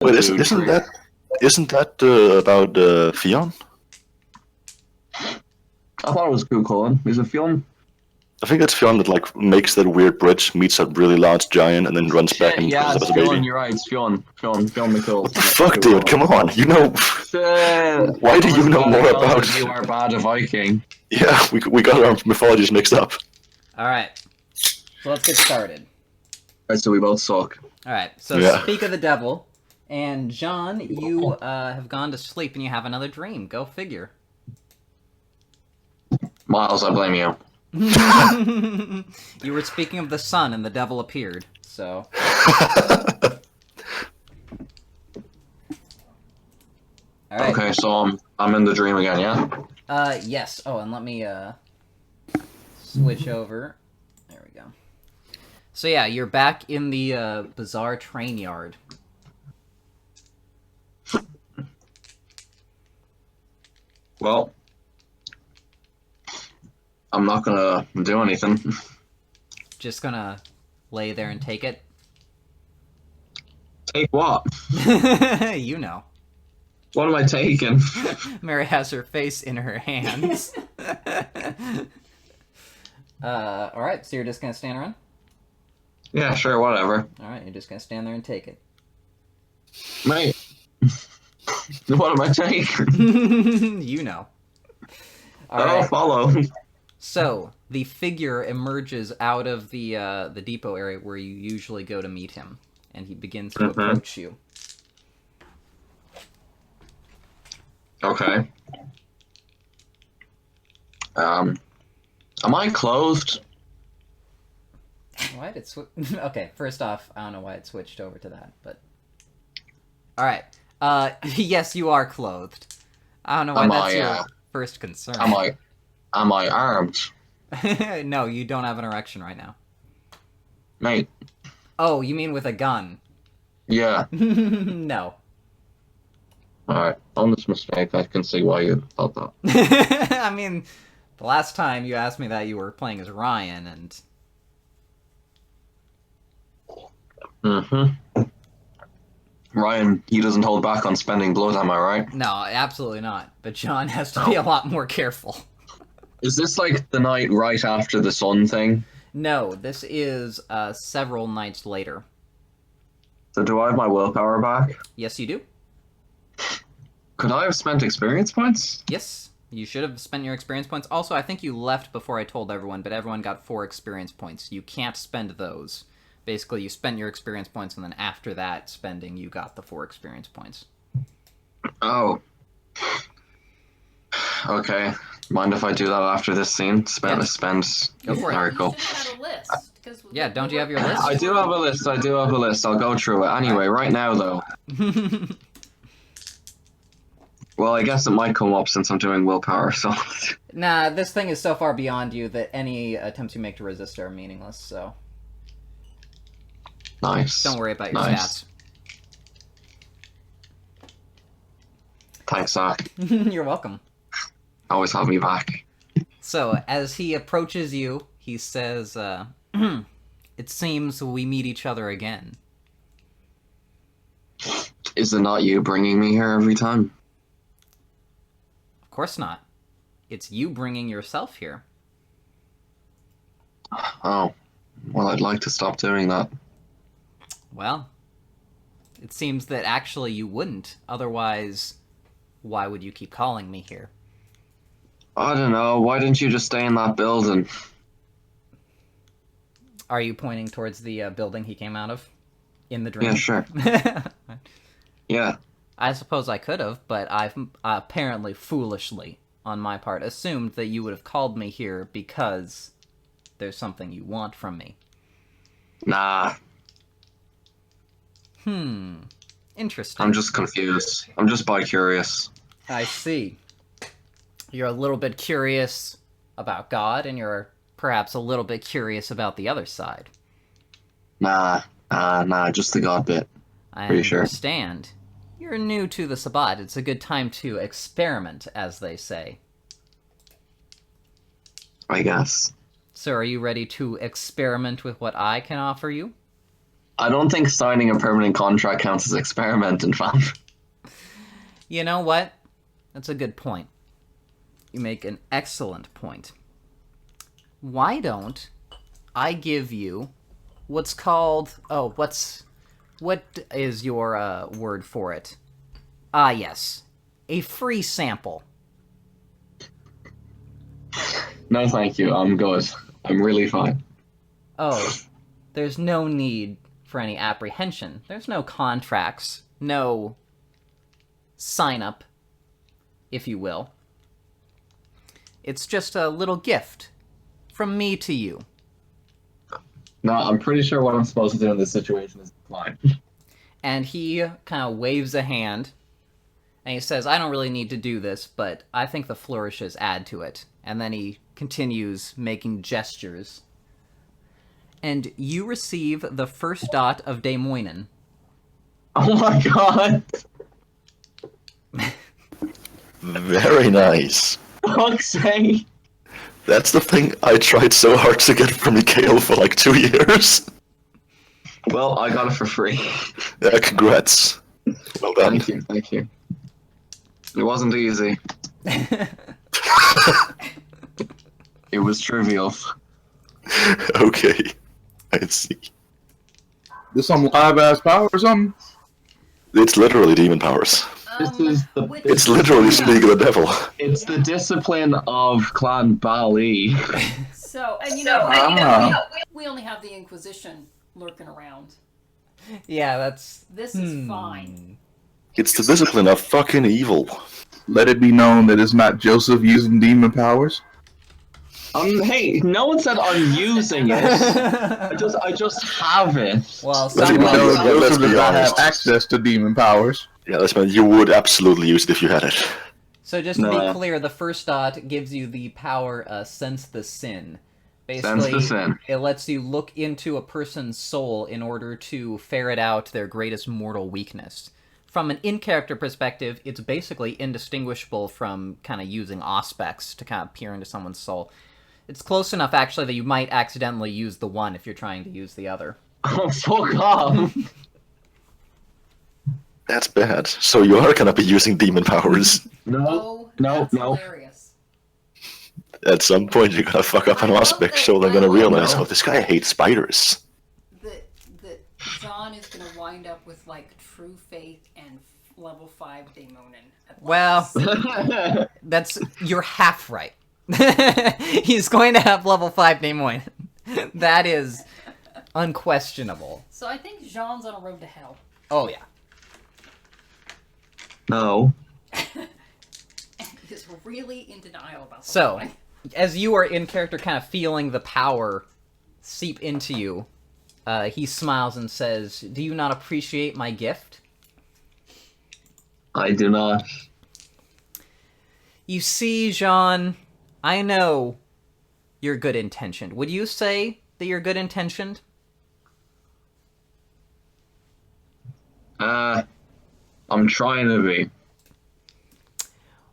Wait, Dude, isn't that about Fionn? I thought it was cool, Colin. Is it Fionn? I think it's Fionn that like makes that weird bridge, meets a really large giant, and then runs back Shit, and yeah, dresses up it's as a Fionn. baby. You're right. It's Fionn. Fionn McCool. What the fuck, dude? Come on, you know. Shit. Why do I you was know about to more go about? with you are bad a Viking. Yeah, we got our mythologies mixed up. Alright. So let's get started. Alright, so we both suck. Alright, so Yeah. speak of the devil. And John, you have gone to sleep and you have another dream. Go figure. Miles, I blame you. You were speaking of the sun and the devil appeared, so... Alright. Okay, so I'm in the dream again, yeah? Yes. Oh, and let me, switch over. There we go. So yeah, you're back in the, bizarre train yard. Well, I'm not gonna do anything. Just gonna lay there and take it? Take what? You know. What am I taking? Mary has her face in her hands. Alright, so you're just gonna stand around? Yeah, sure, whatever. Alright, you're just gonna stand there and take it. Mate. What am I taking? You know. I'll Alright, follow. so, the figure emerges out of the depot area where you usually go to meet him, and he begins to approach you. Okay. Am I clothed? Why did it okay, first off, I don't know why it switched over to that, but... Alright. Yes, you are clothed. I don't know why that's your first concern. Am I armed? No, you don't have an erection right now. Mate. Oh, you mean with a gun? Yeah. No. Alright, honest mistake, I can see why you thought that. I mean, the last time you asked me that, you were playing as Ryan, and... Ryan, he doesn't hold back on spending blood, am I right? No, absolutely not. But John has to be a lot more careful. Is this like the night right after the sun thing? No, this is several nights later. So do I have my willpower back? Yes, you do. Could I have spent experience points? Yes, you should have spent your experience points. Also, I think you left before I told everyone, but everyone got 4 experience points. You can't spend those. Basically, you spent your experience points, and then after that spending, you got the 4 experience points. Oh. Okay. Mind if I do that after this scene? Yeah. Spend. Go for it. Alright, cool. Yeah, don't you have your list? I do have a list. I'll go through it. Anyway, right now, though. Well, I guess it might come up since I'm doing willpower, so... Nah, this thing is so far beyond you that any attempts you make to resist are meaningless, so... Nice. Don't worry about your stats. Thanks, Zach. You're welcome. Always have me back. So, as he approaches you, he says, it seems we meet each other again. Is it not you bringing me here every time? Of course not. It's you bringing yourself here. Oh. Well, I'd like to stop doing that. Well, it seems that actually you wouldn't. Otherwise, why would you keep calling me here? I don't know. Why didn't you just stay in that building? Are you pointing towards the building he came out of? In the dream? Yeah, sure. Yeah. I suppose I could have, but I've apparently foolishly, on my part, assumed that you would have called me here because there's something you want from me. Nah. Interesting. I'm just confused. I'm just bi-curious. I see. You're a little bit curious about God, and you're perhaps a little bit curious about the other side. Nah, just the God bit. I Pretty sure. understand. You're new to the Sabbat. It's a good time to experiment, as they say. I guess. So are you ready to experiment with what I can offer you? I don't think signing a permanent contract counts as experimenting, fam. You know what? That's a good point. You make an excellent point. Why don't I give you what's called... Oh, what is your word for it? Ah, yes. A free sample. No, thank you. I'm good. I'm really fine. Oh, there's no need for any apprehension. There's no contracts, no sign-up, if you will. It's just a little gift from me to you. No, I'm pretty sure what I'm supposed to do in this situation is decline. And he kind of waves a hand, and he says, I don't really need to do this, but I think the flourishes add to it. And then he continues making gestures. And you receive the first dot of Des Moines. Oh my god! Very nice. Fuck's sake! That's the thing I tried so hard to get from Mikhail for like 2 years. Well, I got it for free. Yeah, congrats. Well done. Thank you, thank you. It wasn't easy. It was trivial. Okay. I see. This some live ass power or something? It's literally demon powers. This is the. It's literally Speak of the Devil. It's the discipline of Clan Bali. So, and we only have the Inquisition lurking around. Yeah, that's... This is fine. It's the discipline of fucking evil. Let it be known that it's not Joseph using demon powers. Hey, no one said I'm using it. I just have it. Well, Let's be someone... honest. Joseph let's does be not have honest. access to demon powers. Yeah, that's mean you would absolutely use it if you had it. So just to be No. clear, the first dot gives you the power Sense the Sin. Sense Basically, the sin. it lets you look into a person's soul in order to ferret out their greatest mortal weakness. From an in-character perspective, it's basically indistinguishable from kind of using Auspex to kind of peer into someone's soul. It's close enough, actually, that you might accidentally use the one if you're trying to use the other. Oh, fuck off. That's bad. So you are gonna be using demon powers. No, Oh, no, that's no. hilarious. At some point you're gonna fuck up an I love aspect, that- so they're I gonna love realize, that. oh, this guy hates spiders. That John is going to wind up with, like, True Faith and level 5 Daemonin. At Well, once. that's... You're half right. He's going to have level 5 Des Moines. That is unquestionable. So I think Jean's on a road to hell. Oh, yeah. No. He's really in denial about the So, whole thing. as you are in character kind of feeling the power seep into you, he smiles and says, do you not appreciate my gift? I do not. You see, Jean, I know you're good intentioned. Would you say that you're good intentioned? I'm trying to be.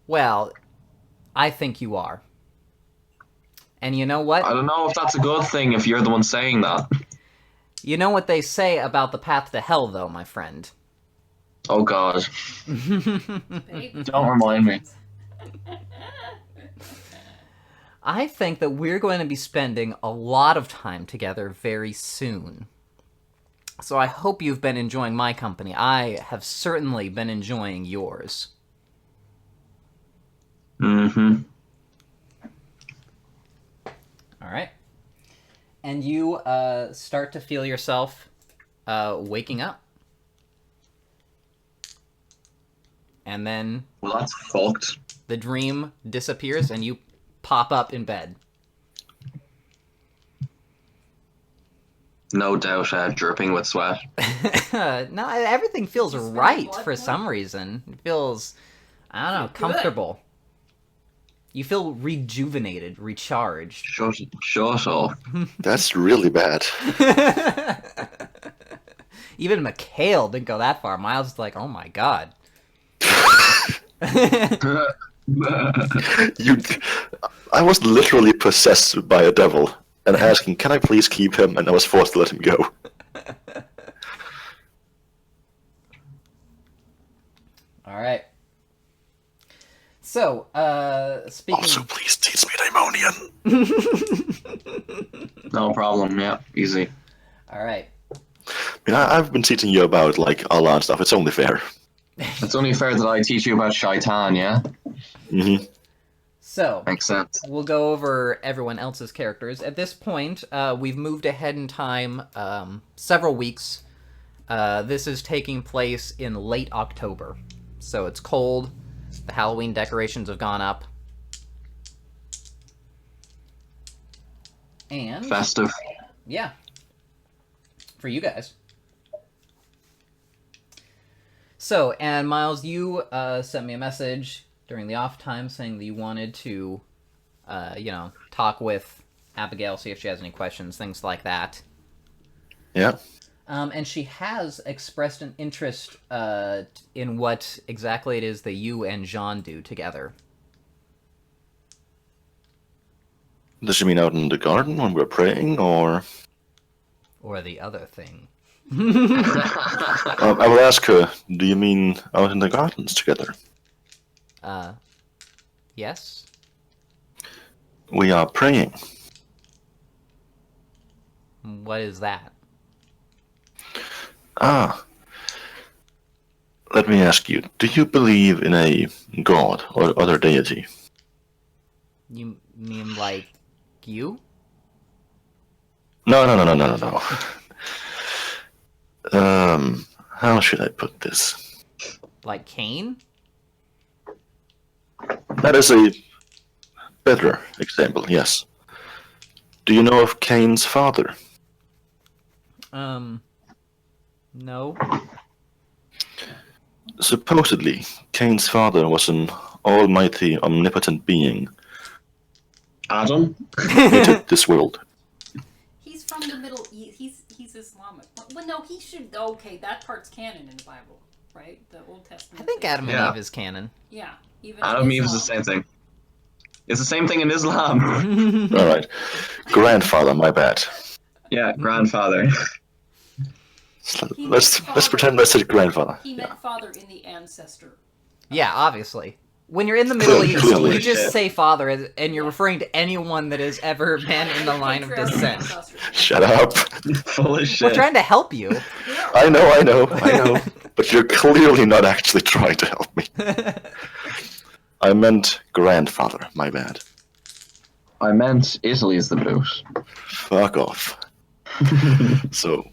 Well, I think you are. And you know what? I don't know if that's a good thing if you're the one saying that. You know what they say about the path to hell, though, my friend. Oh god. Babe, Don't remind me. I think that we're going to be spending a lot of time together very soon. So I hope you've been enjoying my company. I have certainly been enjoying yours. Mm-hmm. All right. And you start to feel yourself waking up. And then Well, that's fucked. the dream disappears and you pop up in bed. No doubt, dripping with sweat. No, everything feels You spend right blood for points? some reason. It feels, I don't know, Good. comfortable. You feel rejuvenated, recharged. Shut up. That's really bad. Even Mikhail didn't go that far. Miles is like, oh my god. I was literally possessed by a devil and asking, can I please keep him? And I was forced to let him go. All right. So, speaking. Also, please teach me Daemonian. No problem. Yeah, easy. All right. I mean, I've been teaching you about like Allah and stuff. It's only fair. It's only fair that I teach you about Shaitan, yeah? Mm-hmm. So, Makes sense. we'll go over everyone else's characters. At this point, we've moved ahead in time several weeks. This is taking place in late October. So it's cold. The Halloween decorations have gone up. And... Festive. yeah. For you guys. So, and Miles, you sent me a message during the off time saying that you wanted to, talk with Abigail, see if she has any questions, things like that. Yeah. And she has expressed an interest in what exactly it is that you and Jean do together. Does she mean out in the garden when we're praying, or? Or the other thing. I will ask her. Do you mean out in the gardens together? Yes? We are praying. What is that? Ah. Let me ask you. Do you believe in a god or other deity? You mean like you? No. How should I put this? Like Cain? That is a better example, yes. Do you know of Cain's father? No. Supposedly, Cain's father was an almighty, omnipotent being Adam? who took this world. He's from the Middle East. He's Islamic. Well, no, he should. Okay, that part's canon in the Bible, right? The Old Testament. I think Adam Yeah. and Eve is canon. Yeah, even Adam in and Eve is the Islam. same thing. It's the same thing in Islam. Alright. Grandfather, my bad. Yeah, grandfather. Let's pretend that's his grandfather. He meant father in the ancestor. Yeah, obviously. When you're in the Middle East, Clearly. you just Shit. say father, and you're referring to anyone that has ever been in the line of Patriarchal descent. ancestors. Shut up. Full of We're shit. trying to help you. I know. But you're clearly not actually trying to help me. I meant grandfather, my bad. I meant Italy is the boot. Fuck off. So,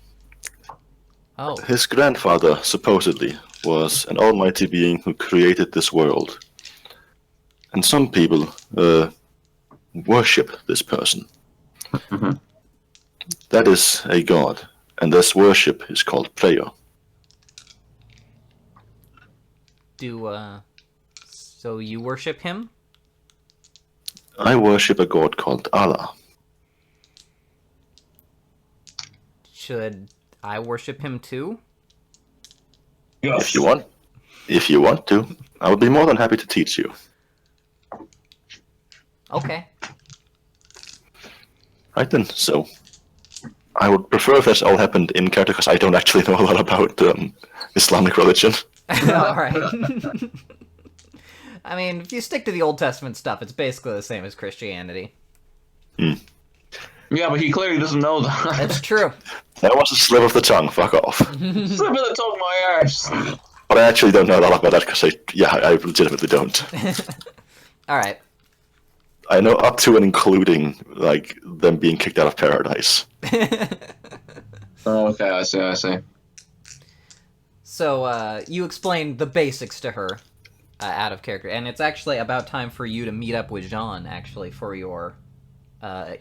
Oh, his grandfather, supposedly, was an almighty being who created this world. And some people worship this person. Mhm. That is a god, and this worship is called prayer. so you worship him? I worship a god called Allah. Should I worship him too? Yes. If you want to, I would be more than happy to teach you. Okay. Right then, so I would prefer if this all happened in character because I don't actually know a lot about Islamic religion. Alright. I mean, if you stick to the Old Testament stuff, it's basically the same as Christianity. Yeah, but he clearly doesn't know that. That's true. That was a slip of the tongue, fuck off. Slip of the tongue, my arse. But I actually don't know a lot about that because I legitimately don't. Alright. I know up to and including, like, them being kicked out of paradise. Oh, okay, I see. So, you explained the basics to her out of character, and it's actually about time for you to meet up with Jean, actually, for your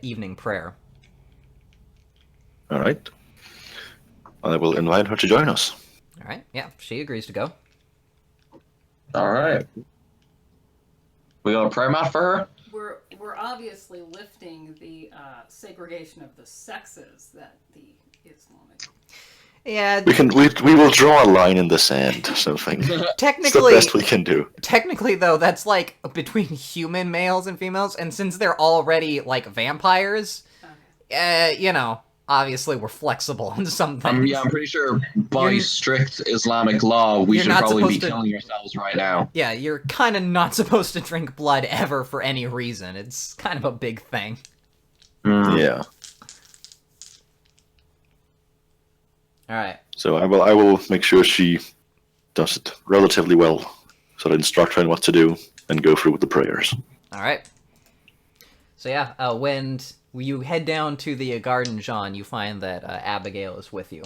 evening prayer. Alright. I will invite her to join us. Alright, yeah, she agrees to go. Alright. We got a prayer mat for her? We're obviously lifting the segregation of the sexes that the Islamic. Yeah, We will draw a line in the sand, something. It's the technically, best we can do. technically though, that's like between human males and females, and since they're already like vampires, Okay. obviously we're flexible on some things. I'm pretty sure by You're- strict Islamic law, we You're should not probably be supposed to- killing ourselves right now. Yeah, you're kind of not supposed to drink blood ever for any reason. It's kind of a big thing. Yeah. Alright. So I will make sure she does it relatively well. So I instruct her in what to do and go through with the prayers. Alright. So yeah, when you head down to the garden, Jean, you find that Abigail is with you.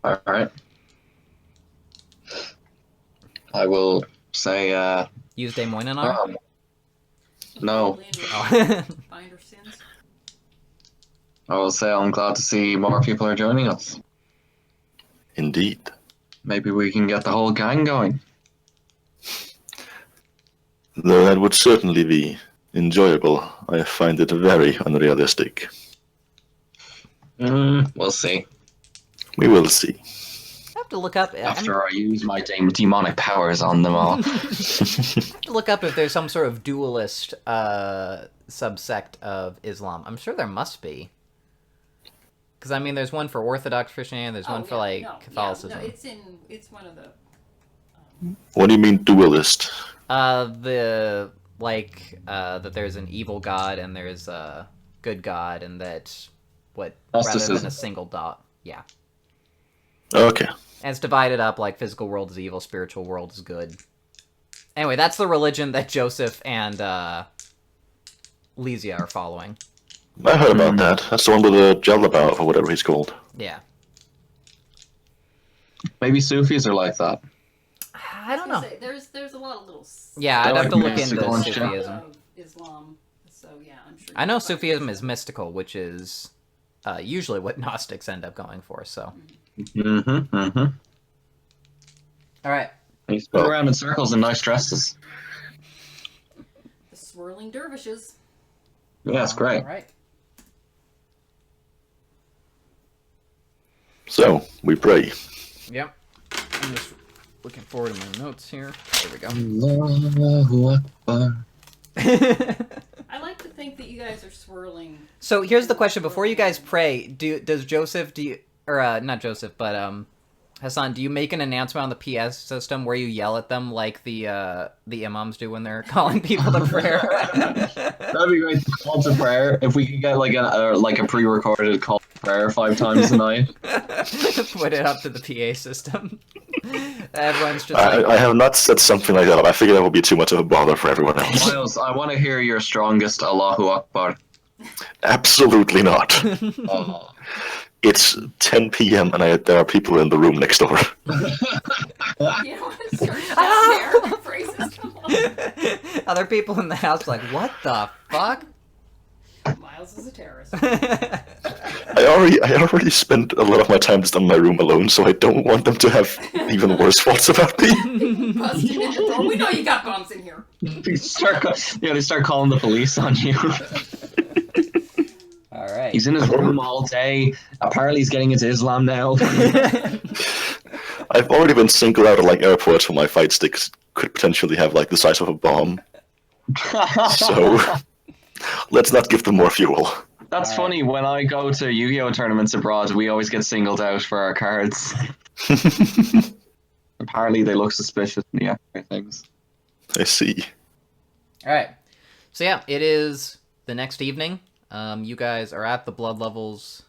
Alright. I will say, Use Des Moines on her? no. Oh. Find her sins. I will say I'm glad to see more people are joining us. Indeed. Maybe we can get the whole gang going. Though that would certainly be enjoyable, I find it very unrealistic. We'll see. We will see. I have to look up. After I use my demonic powers on them all. To look up if there's some sort of dualist subsect of Islam. I'm sure there must be. Because, I mean, there's one for Orthodox Christianity, there's one for, like, Catholicism. Yeah, no, it's one of the... What do you mean dualist? That there's an evil god and there's a good god, and that, rather than Gnosticism. a single dot. Yeah. Okay. And it's divided up, like, physical world is evil, spiritual world is good. Anyway, that's the religion that Joseph and, Lysia are following. I heard about that. That's the one with the Jalabout or whatever he's called. Yeah. Maybe Sufis are like that. I don't know. Say, there's a lot of little... Yeah, I'd They're have to like look into mystical and shit. Sufism. of Islam, so yeah, I'm sure... I know Sufism is mystical, which is usually what Gnostics end up going for, so. Alright. They spin around in circles in nice dresses. The swirling dervishes. Yeah, it's great. Alright. So, we pray. Yep. I'm just looking forward to my notes here. There we go. Allahu Akbar. I like to think that you guys are swirling. So here's the question: before you guys pray, does Joseph not Joseph, but Hassan, do you make an announcement on the PS system where you yell at them like the imams do when they're calling people to prayer? That'd be great. Call to prayer. If we could get like a pre-recorded call to prayer 5 times a night. Put it up to the PA system. Everyone's just I have not said something like that, but I figure that would be too much of a bother for everyone else. Miles, I want to hear your strongest Allahu Akbar. Absolutely not. Oh. It's 10 p.m. and there are people in the room next door. You know, certain phrases come on. Other people in the house like, what the fuck? Miles is a terrorist. I already spent a lot of my time just in my room alone, so I don't want them to have even worse thoughts about me. Busting in the door. We know you got bombs in here. They start calling the police on you. Alright. He's in his room all day. Apparently he's getting into Islam now. I've already been singled out at like airports where my fight sticks could potentially have like the size of a bomb. So let's not give them more fuel. That's funny. When I go to Yu-Gi-Oh tournaments abroad, we always get singled out for our cards. Apparently they look suspicious in the X-ray things. I see. Alright. So yeah, it is the next evening. You guys are at the blood levels.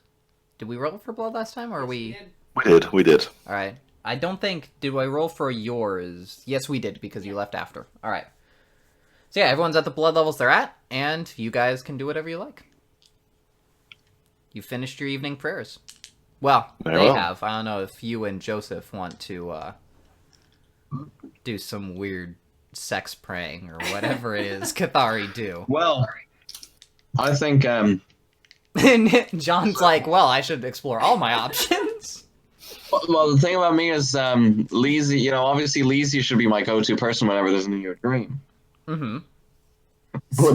Did we roll for blood last time, or are we... We did. Alright. I don't think... Did I roll for yours? Yes, we did, because you left after. Alright. So yeah, everyone's at the blood levels they're at, and you guys can do whatever you like. You finished your evening prayers. Well, Very they well. have. I don't know if you and Joseph want to do some weird sex praying, or whatever it is Cathari do. Well, I think And John's like, well, I should explore all my options. well the thing about me is Lizzie, you know, obviously Lizzie should be my go-to person whenever there's a new dream. Mm-hmm. So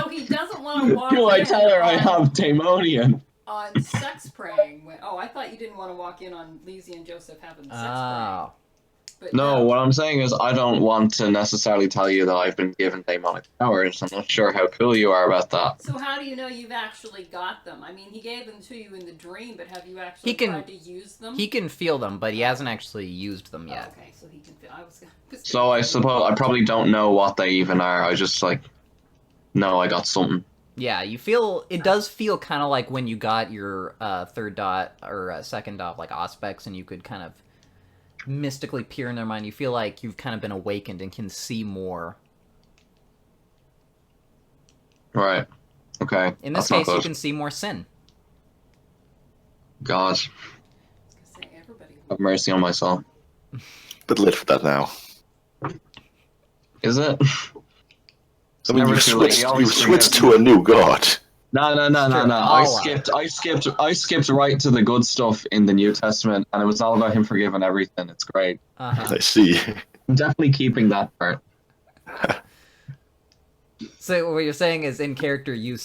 he doesn't want to walk Do I in tell her I on- have Daemonian? on sex praying. I thought you didn't want to walk in on Lizzie and Joseph having sex praying. Oh. But But No, what I'm saying is I don't want to necessarily tell you that I've been given demonic powers. I'm not sure how cool you are about that. So how do you know you've actually got them? I mean, he gave them to you in the dream, but have you actually He can- tried to use them? He can feel them, but he hasn't actually used them yet. Oh, okay, so he can feel. So I suppose I probably don't know what they even are. I just like know I got something. Yeah, you feel it does feel kind of like when you got your third dot or second dot, like Auspex, and you could kind of mystically peer in their mind. You feel like you've kind of been awakened and can see more. Right. Okay. In this That's not case, you good. can see more sin. God, Everybody. have mercy on my soul. Bit late for that now. Is it? I mean, Never you too late. switched, You always you switched forget. to a new god. No. Sure, I skipped right to the good stuff in the New Testament, and it was all about him forgiving everything. It's great. Uh-huh. I see. I'm definitely keeping that part. So what you're saying is, in character, you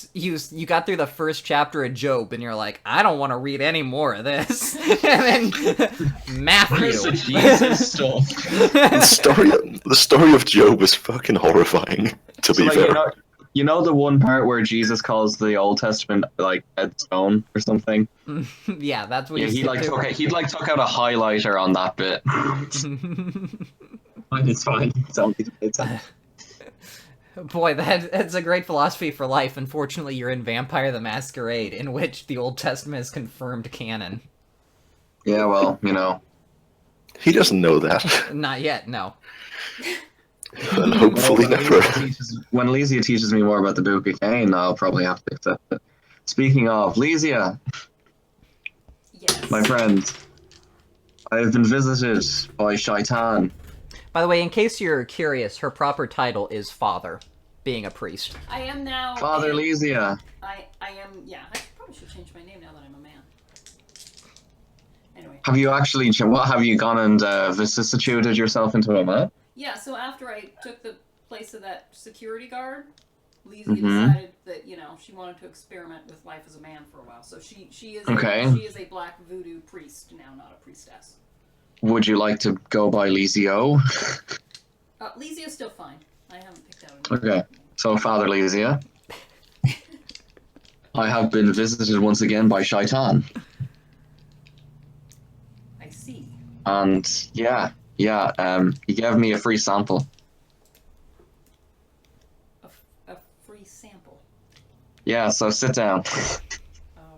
got through the first chapter of Job, and you're like, I don't want to read any more of this. And then Matthew. Where's the Jesus stuff? The story of Job is fucking horrifying, to be Like, fair. you know the one part where Jesus calls the Old Testament like dead stone or something? Yeah, that's what Yeah, you he took out a highlighter on that bit. It's fine. It's Boy, that's a great philosophy for life. Unfortunately, you're in Vampire the Masquerade, in which the Old Testament is confirmed canon. Yeah, well, you know. He doesn't know that. Not yet, no. And hopefully never. When Lysia teaches me more about the Book of Cain, I'll probably have to accept it. Speaking of, Lysia, Yes. my friend, I have been visited by Shaitan. By the way, in case you're curious, her proper title is Father, being a priest. I am now. Father Lysia. I am. Yeah. I probably should change my name now that I'm a man. Anyway. Have you actually, what, have you gone and vicissituted yourself into a man? Yeah. So after I took the place of that security guard, Lysia Mhm. decided that she wanted to experiment with life as a man for a while. So she is Okay. she is a black voodoo priest now, not a priestess. Would you like to go by Lysio? Lysia's still fine. I haven't picked out a name. Okay. So, Father Lysia, I have been visited once again by Shaitan. I see. And yeah, he gave me a free sample. A free sample. Yeah, so sit down.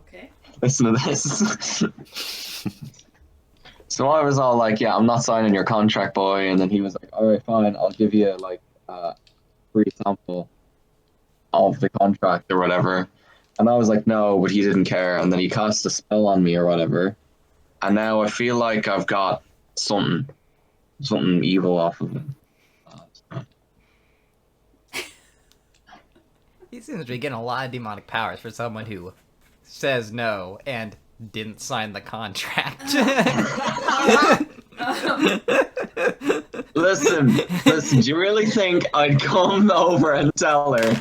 Okay. Listen to this. So I was all like, yeah, I'm not signing your contract, boy. And then he was like, all right, fine, I'll give you like a free sample of the contract or whatever. And I was like, no, but he didn't care. And then he cast a spell on me or whatever. And now I feel like I've got something evil off of him. He seems to be getting a lot of demonic powers for someone who says no and didn't sign the contract. Listen, do you really think I'd come over and tell her?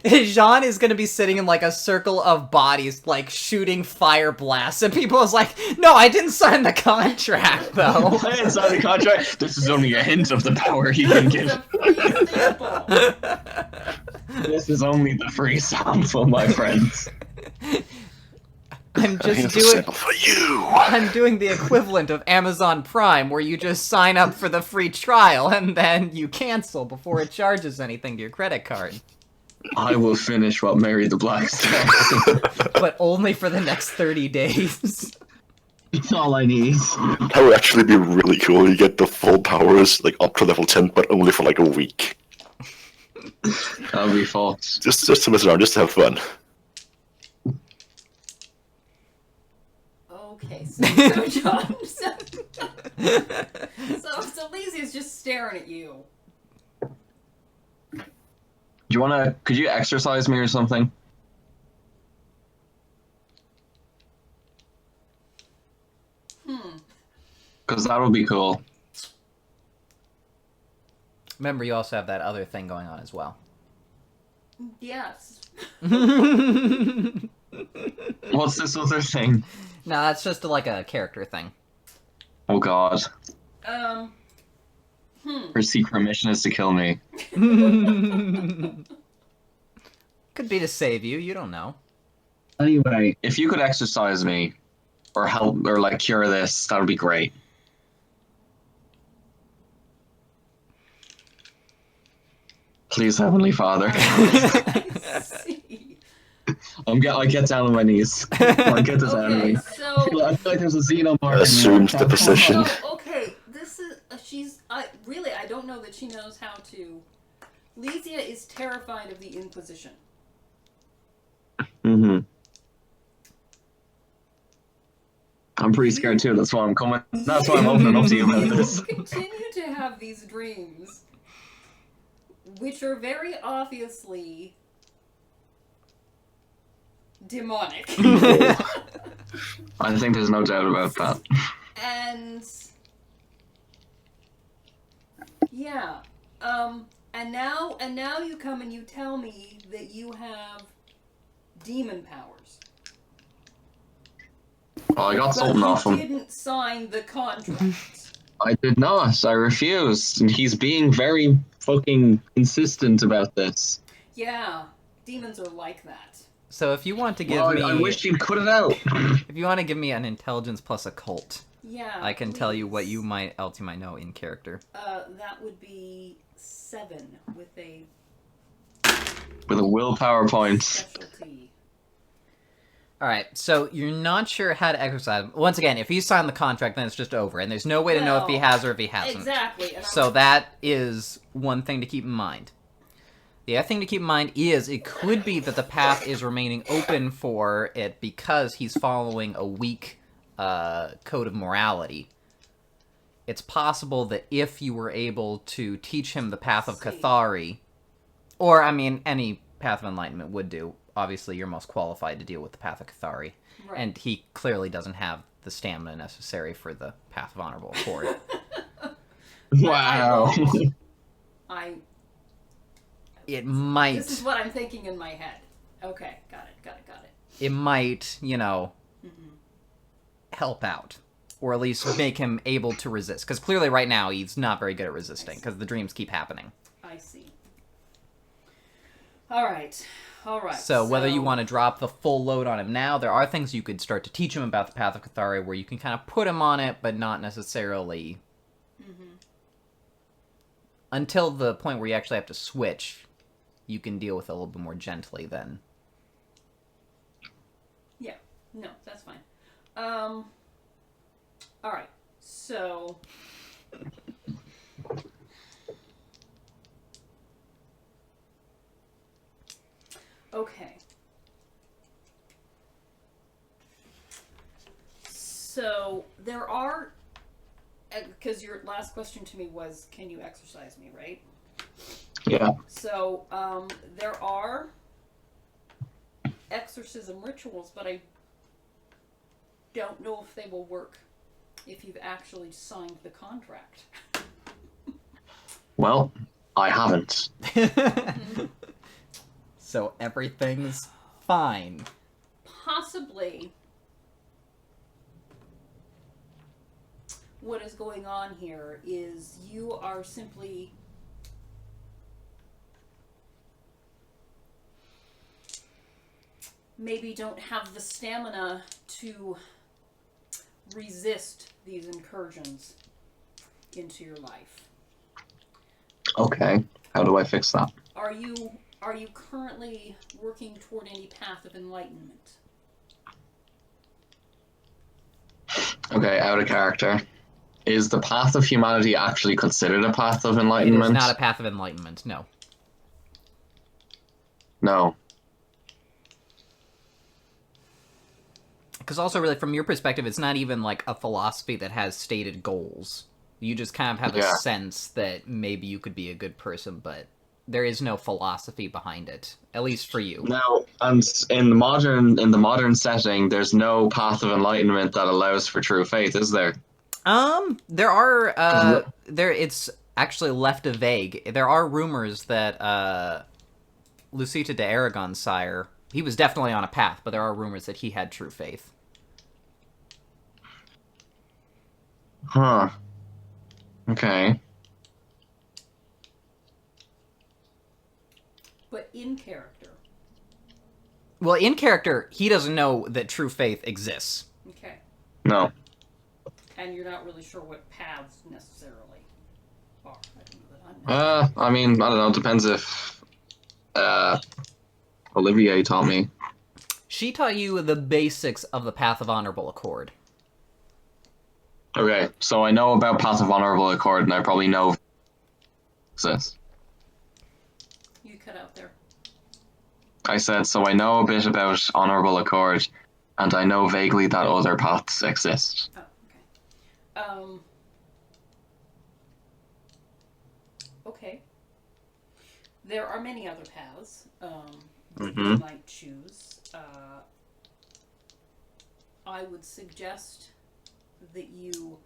Jean is gonna be sitting in like a circle of bodies, like shooting fire blasts, and people is like, no, I didn't sign the contract, though. I didn't sign the contract. This is only a hint of the power he can give. Free sample. This is only the free sample, my friends. I'm just Here's a doing. sample for you. I'm doing the equivalent of Amazon Prime, where you just sign up for the free trial and then you cancel before it charges anything to your credit card. I will finish what Mary the Black started. But only for the next 30 days. It's all I need. That would actually be really cool. You get the full powers, like up to level 10, but only for like a week. That'll be false. Just to mess around, just to have fun. Okay, so John, so Lysia's just staring at you. Do you wanna? Could you exercise me or something? Because that would be cool. Remember, you also have that other thing going on as well. Yes. What's this other thing? No, that's just like a character thing. Oh God. Her secret mission is to kill me. Could be to save you. You don't know. Anyway, if you could exercise me, or help, or like cure this, that would be great. Please, Heavenly Father. I see. I get down on my knees. I get this out of Okay, me. so I feel like there's a xenomorph. Assumes the position. So, okay, this is I don't know that she knows how to. Lysia is terrified of the Inquisition. Mm-hmm. I'm pretty scared too. That's why I'm coming. That's why I'm opening up to you about this. You continue to have these dreams, which are very obviously demonic. I think there's no doubt about that. And yeah, and now you come and you tell me that you have demon powers. Well, I got But something off you him. didn't sign the contract. I did not. I refused. And he's being very fucking insistent about this. Yeah, demons are like that. So if you want to give Well, me, I wish you'd cut it out. if you want to give me an intelligence plus occult, Yeah, I can tell you what please. you might know in character. That would be 7 with a With a willpower point. specialty. All right, so you're not sure how to exercise. Once again, if he signed the contract, then it's just over, and there's no way to know if he Well, has or if he hasn't. Exactly. And So that is one thing to keep in mind. The other thing to keep in mind is it could be that the path is remaining open for it because he's following a weak code of morality. It's possible that if you were able to teach him the path of Cathari, or, I mean, any path of enlightenment would do. Obviously, you're most qualified to deal with the path of Cathari. Right. And he clearly doesn't have the stamina necessary for the path of honorable accord. Wow. I. It might... This is what I'm thinking in my head. Okay, got it. It might, help out. Or at least make him able to resist. Because clearly right now he's not very good at resisting, because the dreams keep happening. I see. All right. So whether you want to drop the full load on him now, there are things you could start to teach him about the Path of Cathari where you can kind of put him on it, but not necessarily... Until the point where you actually have to switch, you can deal with it a little bit more gently then. Yeah. No, that's fine. All right. So. Okay. So there are, because your last question to me was, can you exercise me, right? Yeah. So there are exorcism rituals, but I don't know if they will work if you've actually signed the contract. Well, I haven't. So everything's fine. Possibly what is going on here is you are simply maybe don't have the stamina to resist these incursions into your life. Okay. How do I fix that? Are you currently working toward any path of enlightenment? Okay, out of character. Is the path of humanity actually considered a path of It enlightenment? is not a path of enlightenment, no. No. Because also, really, from your perspective, it's not even like a philosophy that has stated goals. You just kind of have a Yeah. sense that maybe you could be a good person, but there is no philosophy behind it, at least for you. No, and in the modern setting, there's no path of enlightenment that allows for true faith, is there? There are, it's actually left vague. There are rumors that, Lucita de Aragon's sire, he was definitely on a path, but there are rumors that he had true faith. Huh. Okay. But in character. Well, in character, he doesn't know that true faith exists. Okay. No. And you're not really sure what paths necessarily are. I don't know that I'm I mean, I don't know. It depends if Olivier taught me. She taught you the basics of the path of honorable accord. Okay, so I know about Path of Honorable Accord, and I probably know this. You cut out there. I said, so I know a bit about Honorable Accord, and I know vaguely that other paths exist. Oh, okay. Okay. There are many other paths that you might choose. I would suggest that you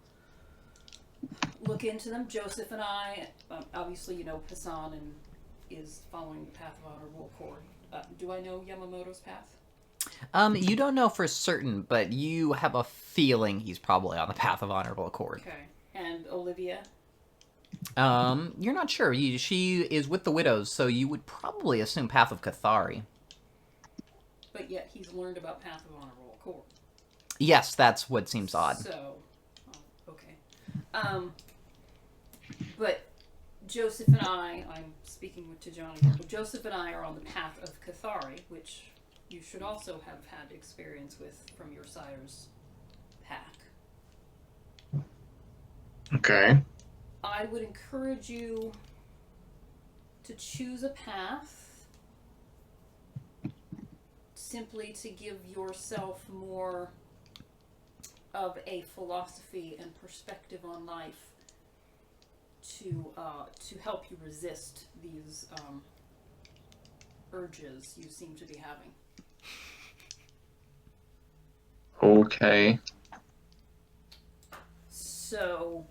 look into them. Joseph and I, obviously, you know, Hassan is following the path of honorable accord. Do I know Yamamoto's path? You don't know for certain, but you have a feeling he's probably on the path of honorable accord. Okay. And Olivia? You're not sure. She is with the widows, so you would probably assume path of Cathari. But yet he's learned about path of honorable accord. Yes, that's what seems odd. So, okay. But Joseph and I'm speaking to Johnny here, but Joseph and I are on the path of Cathari, which you should also have had experience with from your sire's pack. Okay. I would encourage you to choose a path simply to give yourself more of a philosophy and perspective on life to help you resist these urges you seem to be having. Okay. So,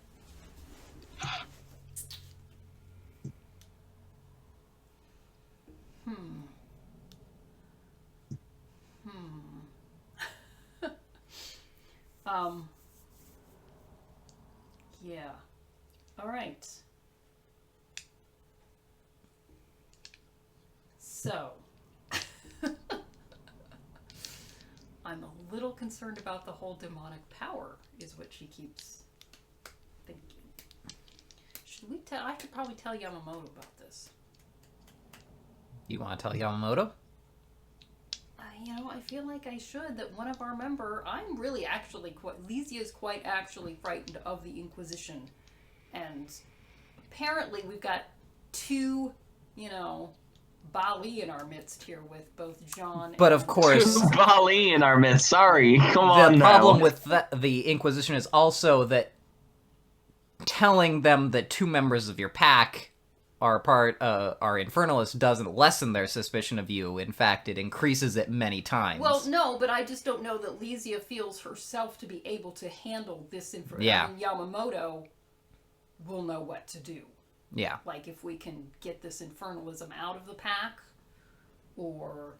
yeah. All right. So, I'm a little concerned about the whole demonic power, is what she keeps thinking. Should we tell? I could probably tell Yamamoto about this. You want to tell Yamamoto? You know, I feel like I should. That one of our I'm really actually quite. Lysia is quite actually frightened of the Inquisition, and apparently we've got two, Bali in our midst here with both John. But of course, Bali in our midst. Sorry, come the on now. problem with the Inquisition is also that telling them that two members of your pack are Infernalists doesn't lessen their suspicion of you. In fact, it increases it many times. Well, no, but I just don't know that Lysia feels herself to be able to handle this information. Yeah. I mean, Yamamoto will know what to do. Yeah. Like, if we can get this infernalism out of the pack, or...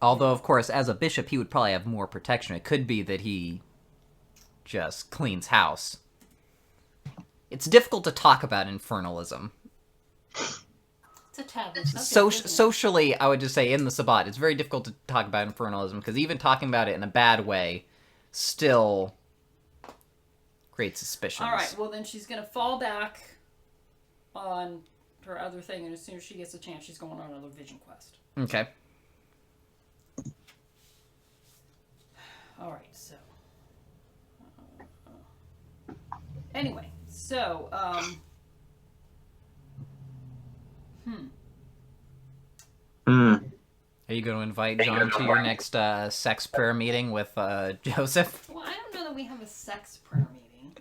Although, of course, as a bishop, he would probably have more protection. It could be that he just cleans house. It's difficult to talk about infernalism. It's a taboo subject, Socially, I would just say in the Sabbat, it's very difficult to talk about infernalism, because even talking about it in a bad way still creates suspicions. Alright, well then she's gonna fall back on her other thing, and as soon as she gets a chance, she's going on another vision quest. Okay. Alright, so... Anyway, so, Are you going to invite John to your next sex prayer meeting with Joseph? Well, I don't know that we have a sex prayer meeting.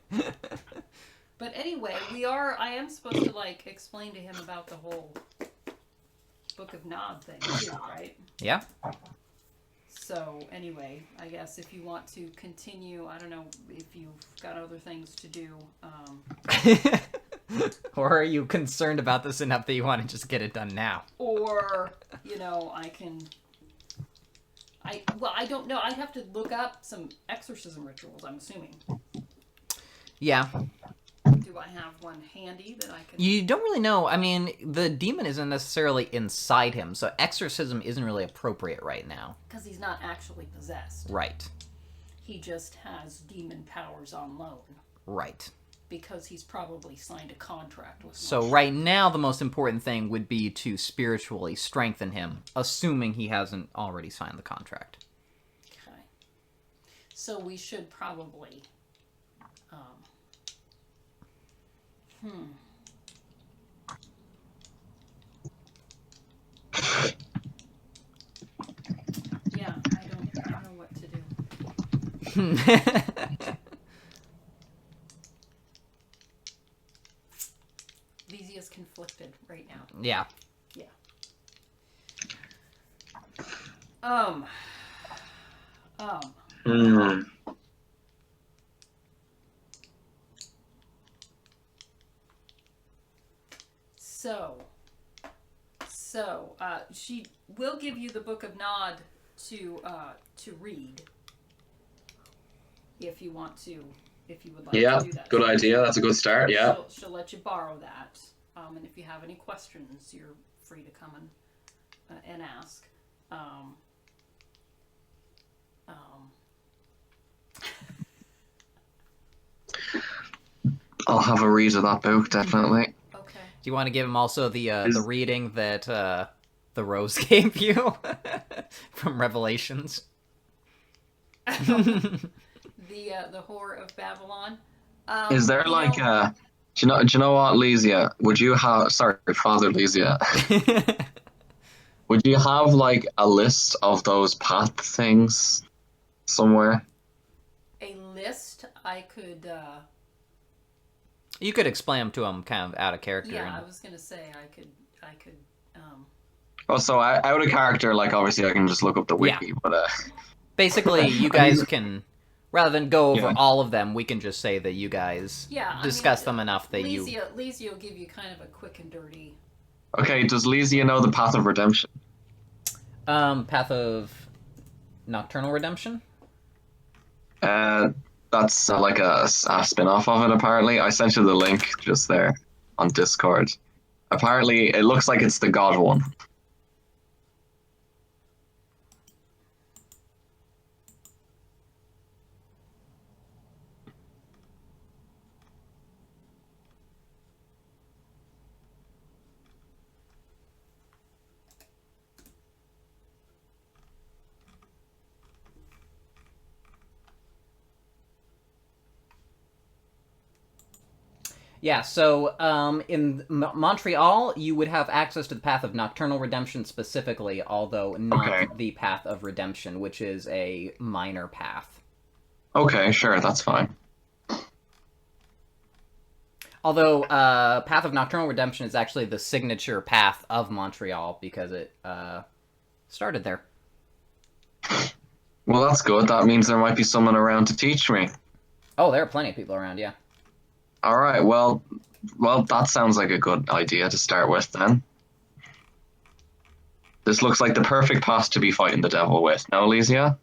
But anyway, I am supposed to, explain to him about the whole Book of Nod thing, too, right? Yeah. So, anyway, I guess if you want to continue, I don't know if you've got other things to do. Or are you concerned about this enough that you want to just get it done now? Or, I don't know. I'd have to look up some exorcism rituals, I'm assuming. Yeah. Do Do I have one handy that I can... You don't really know. I mean, the demon isn't necessarily inside him, so exorcism isn't really appropriate right now. Because he's not actually possessed. Right. He just has demon powers on loan. Right. Because he's probably signed a contract with So right now, the most important thing would be to spiritually strengthen him, assuming he hasn't already signed the contract. Okay. So we should probably... Yeah, I don't know what to do. Lysia's conflicted right now. Yeah. Yeah. So, she will give you the Book of Nod to read if you want to, if you would like to do that. Good idea. That's a good start. Yeah. She'll let you borrow that, and if you have any questions, you're free to come and ask. I'll have a read of that book, definitely. Okay. Do you want to give him also the reading that the Rose gave you from Revelations? The Whore of Babylon. Is there like a... Do you know what, Lysia? Would you have... Sorry, Father Lysia. Would you have like a list of those path things somewhere? A list I could... You could explain them to him kind of out of character. Yeah, and... I was gonna say I could. Oh, so out of character, like obviously I can just look up the wiki, but basically you guys can, rather than go over Yeah. all of them, we can just say that you guys discuss them enough that Lysia will give you kind of a quick and dirty. Okay, does Lysia know the Path of Redemption? Path of Nocturnal Redemption? That's like a spin-off of it, apparently. I sent you the link just there on Discord. Apparently, it looks like it's the God one. Yeah, so in Montreal, you would have access to the Path of Nocturnal Redemption specifically, although not the Path of Redemption, which is a minor path. Okay, sure, that's fine. Although Path of Nocturnal Redemption is actually the signature path of Montreal because it started there. Well, that's good. That means there might be someone around to teach me. Oh, there are plenty of people around, yeah. All right, well, that sounds like a good idea to start with then. This looks like the perfect path to be fighting the devil with. No, Lysia?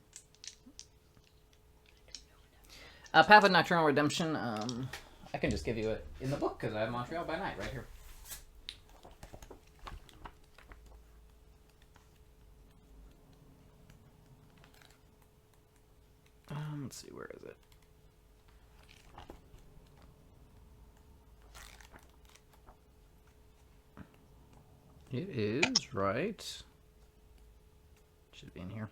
Path of Nocturnal Redemption, I can just give you it in the book because I have Montreal by Night right here. Let's see, where is it? It is right. Should be in here.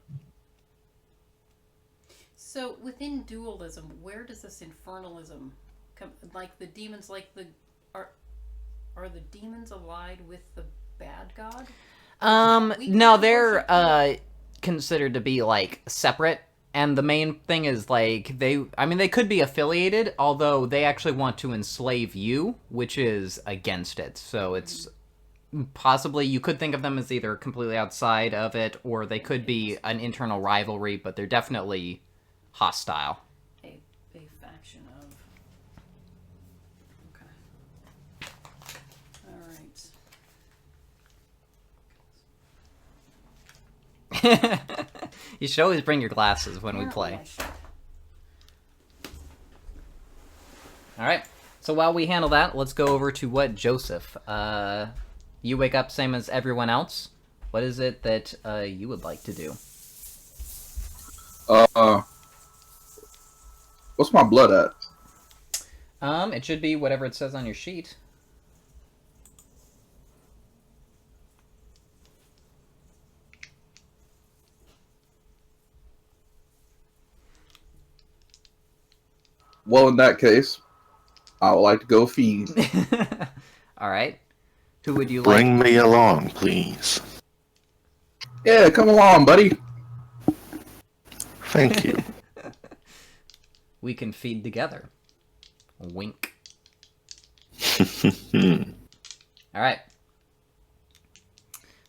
So within dualism, where does this infernalism come? Like the demons, are the demons allied with the bad god? No, they're considered to be like separate. And the main thing is, like, they could be affiliated, although they actually want to enslave you, which is against it. So it's possibly, you could think of them as either completely outside of it, or they could be an internal rivalry, but they're definitely hostile. A faction of... Okay. Alright. You should always bring your glasses when we play. Alright, So while we handle that, let's go over to what Joseph. You wake up same as everyone else. What is it that you would like to do? What's my blood at? It should be whatever it says on your sheet. Well, in that case, I would like to go feed. All right. Who would you Bring me along, please. Yeah, come along, buddy. Thank you. We can feed together. Wink. All right.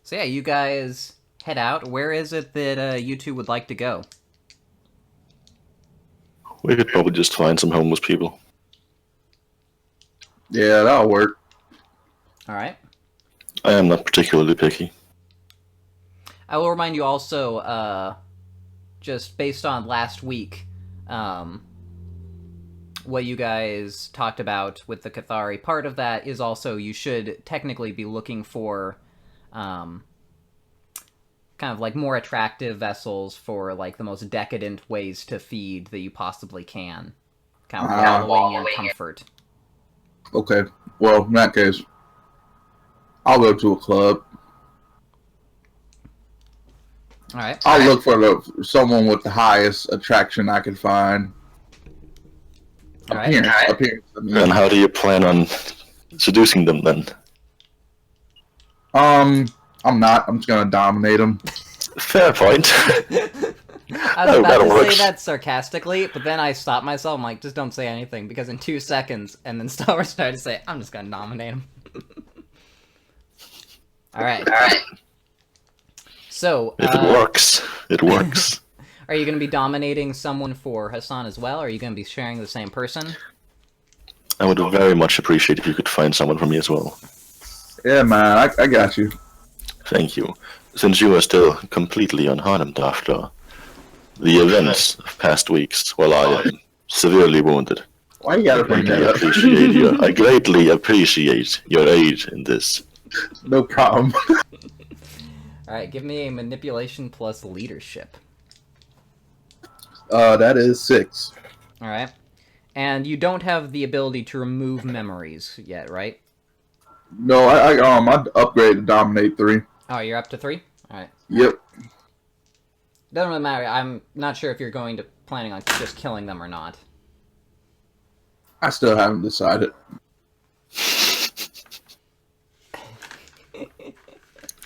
So yeah, you guys head out. Where is it that you two would like to go? We could probably just find some homeless people. Yeah, that'll work. All right. I am not particularly picky. I will remind you also, just based on last week, what you guys talked about with the Cathari, part of that is also you should technically be looking for kind of like more attractive vessels for like the most decadent ways to feed that you possibly can. Kind of wallowing in comfort. Okay. Well, in that case, I'll go to a club. All right. I'll look for someone with the highest attraction I can find. All right. Appearance. I mean. And how do you plan on seducing them then? I'm not. I'm just gonna dominate them. Fair point. I was about that to works. say that sarcastically, but then I stopped myself. I'm like, just don't say anything, because in 2 seconds, and then Star Wars started to say, I'm just gonna nominate him. All right. So, It works. It works. are you gonna be dominating someone for Hassan as well, or are you gonna be sharing the same person? I would very much appreciate if you could find someone for me as well. Yeah, man. I got you. Thank you. Since you are still completely unharmed after the events of past weeks, while I am severely wounded, Why you gotta bring that up? I greatly appreciate your aid in this. No problem. All right, give me a manipulation plus leadership. That is 6. All right, and you don't have the ability to remove memories yet, right? No, I upgraded to dominate 3. Oh, you're up to 3. All right. Yep. Doesn't really matter. I'm not sure if you're planning on just killing them or not. I still haven't decided.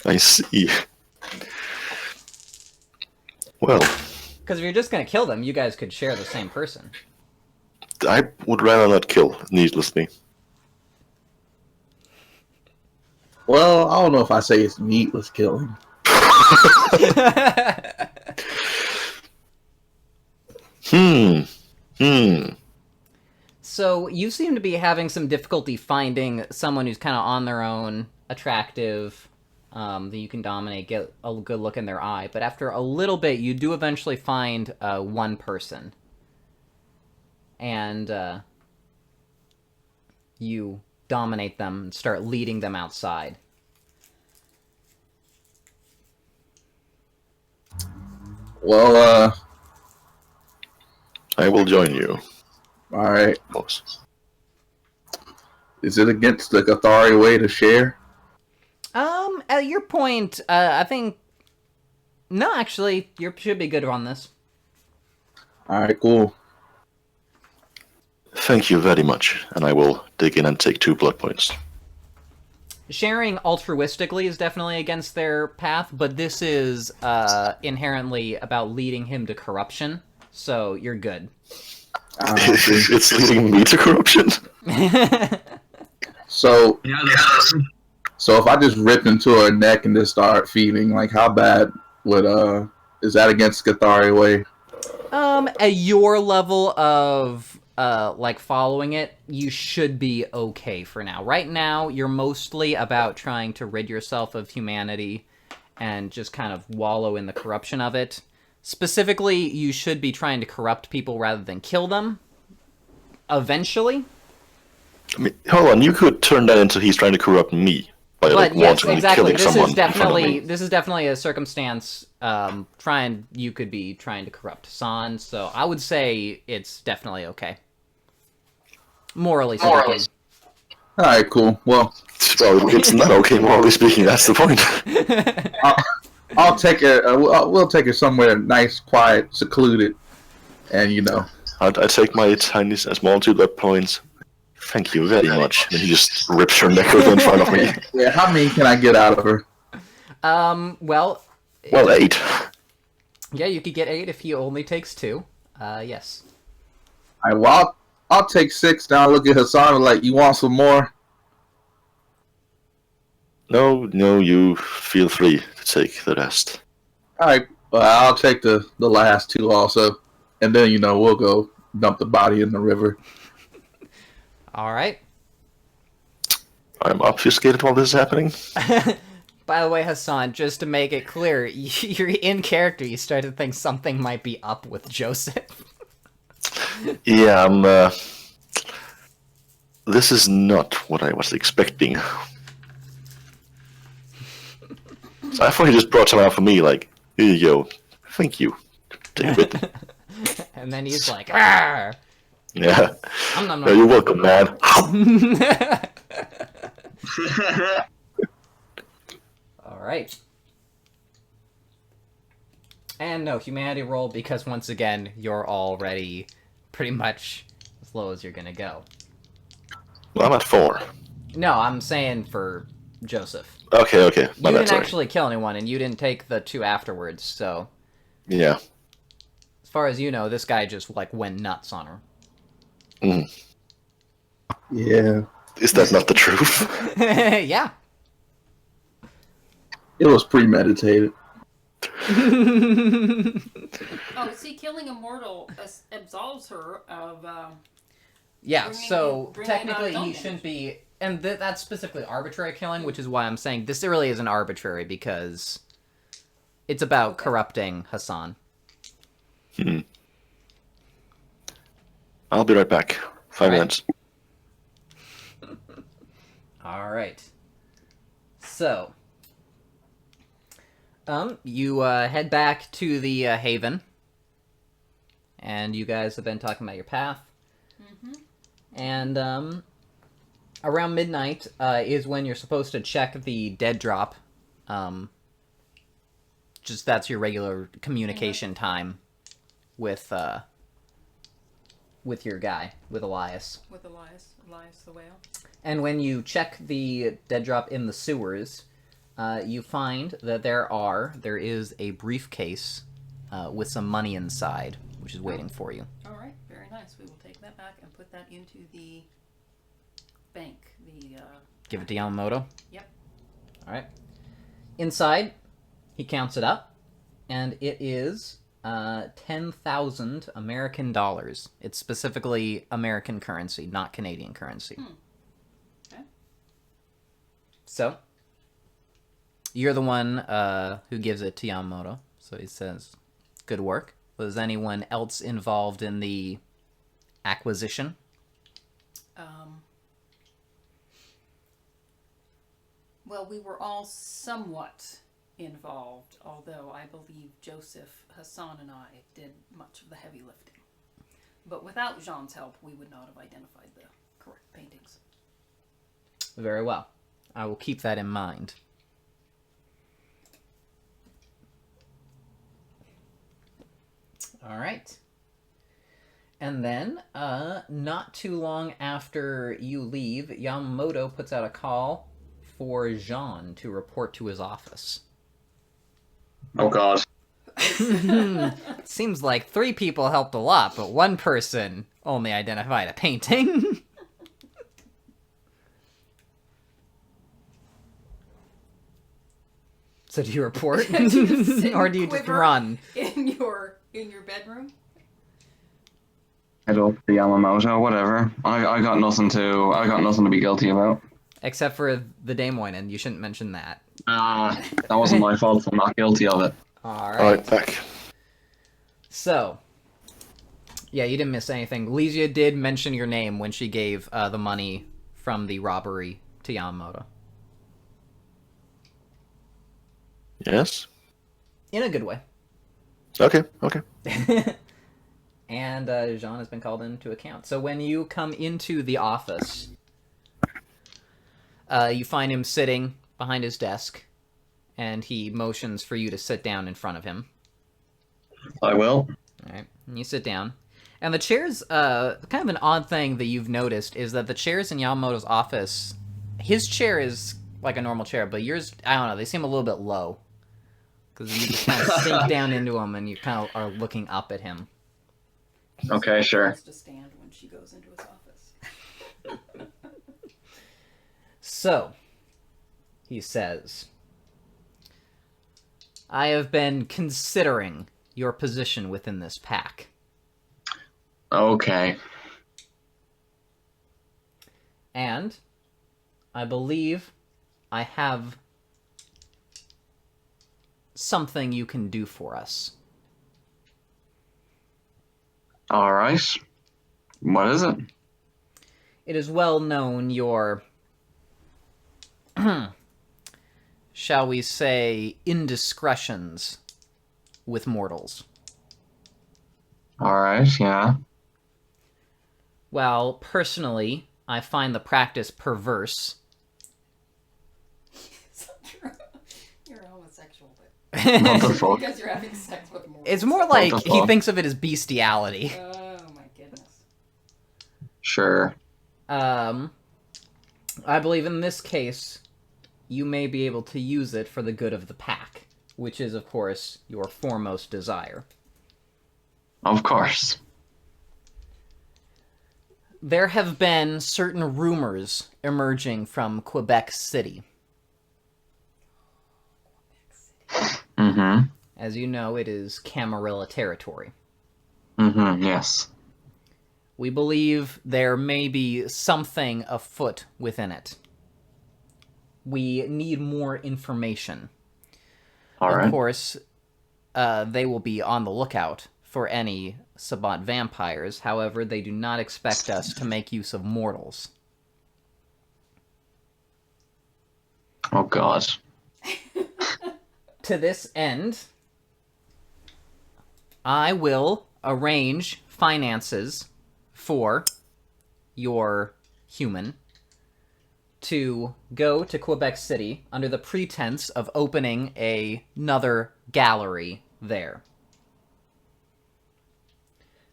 I see. Well, Because if you're just gonna kill them, you guys could share the same person. I would rather not kill needlessly. Well, I don't know if I say it's needless killing. So you seem to be having some difficulty finding someone who's kind of on their own, attractive, that you can dominate, get a good look in their eye. But after a little bit, you do eventually find one person. And you dominate them and start leading them outside. Well, I will join you. alright. Boss. Is it against the Cathari way to share? At your point, I think... No, actually, you should be good on this. Alright, cool. Thank you very much, and I will dig in and take 2 blood points. Sharing altruistically is definitely against their path, but this is inherently about leading him to corruption, so you're good. It's leading me to corruption. So if I just ripped into her neck and just start feeding, like how bad would is that against Cathari way? At your level of like following it, you should be okay for now. Right now, you're mostly about trying to rid yourself of humanity and just kind of wallow in the corruption of it. Specifically, you should be trying to corrupt people rather than kill them. Eventually. I mean, hold on. You could turn that into he's trying to corrupt me by like But yes, wantonly exactly. killing This someone is in front of me. definitely a circumstance. You could be trying to corrupt Hassan. So I would say it's definitely okay. Morally speaking. All right, cool. Well, Well, it's not okay, morally speaking. That's the point. I'll take it. We'll take it somewhere nice, quiet, secluded, and I take my tiny, small 2 blood points. Thank you very much. And he just rips her neck open in front of me. Yeah, how many can I get out of her? Well, Well, 8. yeah, you could get 8 if he only takes 2. Yes. All right, well, I'll take 6. Now look at Hassan and like, you want some more? No, you feel free to take the rest. All right, well, I'll take the last 2 also, and then we'll go dump the body in the river. All right. I'm obfuscated while this is happening. By the way, Hassan, just to make it clear, you're in character. You start to think something might be up with Joseph. Yeah, this is not what I was expecting. So I thought he just brought some out for me, like, here you go. Thank you. Take a bit. And then he's like, "Arr!" Yeah. Nom, nom, Yeah, nom. you're welcome, man. All right. And no humanity roll because once again you're already pretty much as low as you're gonna go. Well, I'm at 4. No, I'm saying for Joseph. Okay. You My bad, didn't sorry. actually kill anyone, and you didn't take the 2 afterwards. So Yeah. as far as you know, this guy just like went nuts on her. Yeah, Is that not the truth? Yeah. it was premeditated. Oh, see, killing a mortal absolves her of. Yeah, Bringing so in- bringing technically in he non- shouldn't be, and that's specifically arbitrary killing, which is why I'm saying this really isn't arbitrary because it's about Okay. corrupting Hassan. I'll be right back. 5 Alright. minutes. All right. So, you head back to the Haven, and you guys have been talking about your path. Mm-hmm. And around midnight is when you're supposed to check the dead drop. Just that's your regular communication time with your guy, with Elias. With Elias the whale. And when you check the dead drop in the sewers, you find that there is a briefcase with some money inside, which is waiting for you. All right, very nice. We will take that back and put that into the bank. Give it to Yamamoto. Yep. All right. Inside, he counts it up, and it is 10,000 American dollars. It's specifically American currency, not Canadian currency. Okay. So, you're the one who gives it to Yamamoto. So he says, "Good work." Was anyone else involved in the acquisition? Well, we were all somewhat involved, although I believe Joseph, Hassan, and I did much of the heavy lifting. But without Jean's help, we would not have identified the correct paintings. Very well. I will keep that in mind. All right. And then, not too long after you leave, Yamamoto puts out a call for Jean to report to his office. Oh god. Seems like 3 people helped a lot, but 1 person only identified a painting. So do you report? Do you sit Or and do you just quiver run? in your bedroom? Head up to Yamamoto, whatever. I got nothing to be guilty about. Except for the Daemoinen, you shouldn't mention that. That wasn't my fault. I'm not guilty of it. Alright, back. So, yeah, you didn't miss anything. Lysia did mention your name when she gave the money from the robbery to Yamamoto. Yes. In a good way. Okay. And Jean has been called into account. So when you come into the office, you find him sitting behind his desk, and he motions for you to sit down in front of him. I will. All right, and you sit down. And the chairs, kind of an odd thing that you've noticed is that the chairs in Yamamoto's office, his chair is like a normal chair, but yours, I don't know, they seem a little bit low. Because you just kind of sink down into him and you kind of are looking up at him. Okay, sure. Wants to stand when she goes into his office. So, he says, I have been considering your position within this pack. Okay. And I believe I have something you can do for us. All right. What is it? It is well known your, shall we say, indiscretions with mortals. All right, yeah. Well, personally, I find the practice perverse. So true. You're a homosexual, but What the fuck? because you're having sex with more. It's more like the he fuck? thinks of it as bestiality. Oh my goodness. Sure. I believe in this case, you may be able to use it for the good of the pack, which is, of course, your foremost desire. Of course. There have been certain rumors emerging from Quebec City. Mm-hmm. As you know, it is Camarilla territory. Mm-hmm, yes. We believe there may be something afoot within it. We need more information. All Of right. course, they will be on the lookout for any Sabbat vampires. However, they do not expect us to make use of mortals. Oh, God. To this end, I will arrange finances for your human to go to Quebec City under the pretense of opening another gallery there.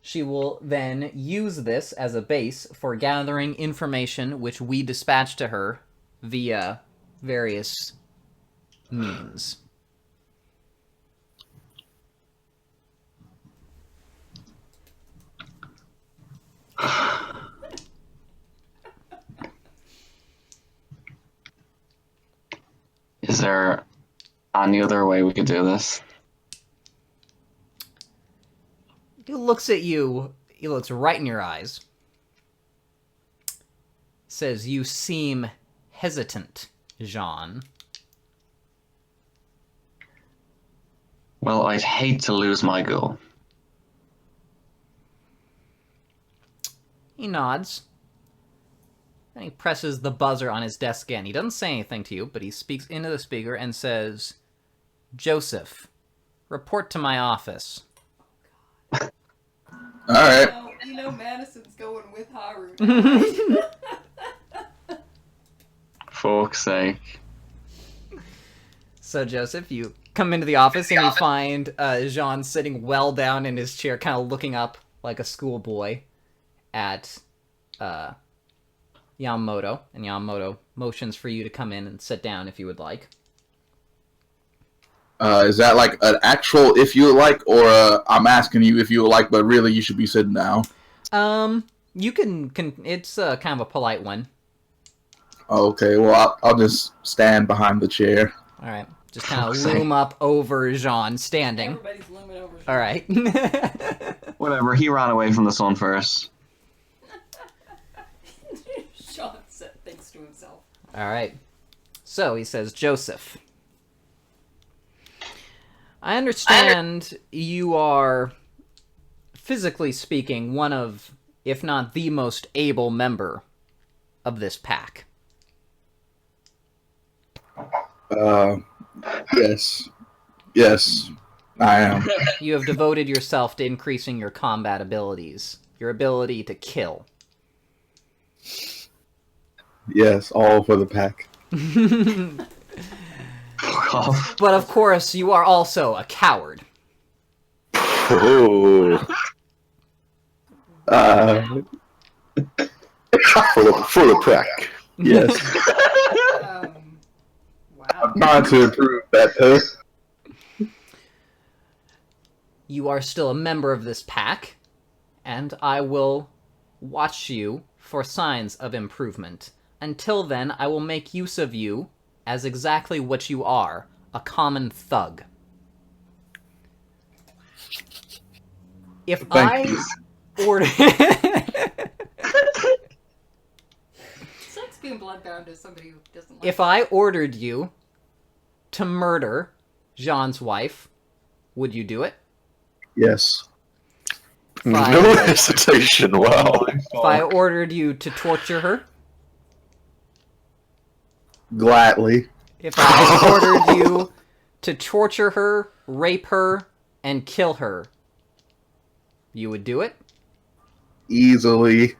She will then use this as a base for gathering information which we dispatch to her via various means. Is there any other way we could do this? He looks at you, he looks right in your eyes. Says, you seem hesitant, Jean. Well, I'd hate to lose my goal. He nods. Then he presses the buzzer on his desk again. He doesn't say anything to you, but he speaks into the speaker and says, Joseph, report to my office. All right. You know Madison's going with Haru. Fuck's sake. So, Joseph, you come into the office and you find Jean sitting well down in his chair, kind of looking up like a schoolboy at Yamamoto. And Yamamoto motions for you to come in and sit down if you would like. Is that like an actual if you would like, or I'm asking you if you would like, but really you should be sitting down? You can it's kind of a polite one. Okay, well, I'll just stand behind the chair. All right. Just kind of Fuck's sake. loom up over Jean, standing. Everybody's looming over. All right. Whatever, he ran away from the sun first. Sean thinks to himself. All right. So he says, Joseph, I understand you are, physically speaking, one of, if not the most able member of this pack? Yes. Yes, I am. You have devoted yourself to increasing your combat abilities, your ability to kill. Yes, all for the pack. But of course, you are also a coward. Oh, for the pack. Yes. Wow. Trying to improve that too. You are still a member of this pack, and I will watch you for signs of improvement. Until then, I will make use of you as exactly what you are, a common thug. If Thank I order... Sucks being bloodbound to somebody who doesn't like If I ordered you to murder Jean's wife, would you do it? Yes. Fine. No hesitation. Wow. If I ordered you to torture her? Gladly. If I ordered you to torture her, rape her, and kill her, you would do it? Easily.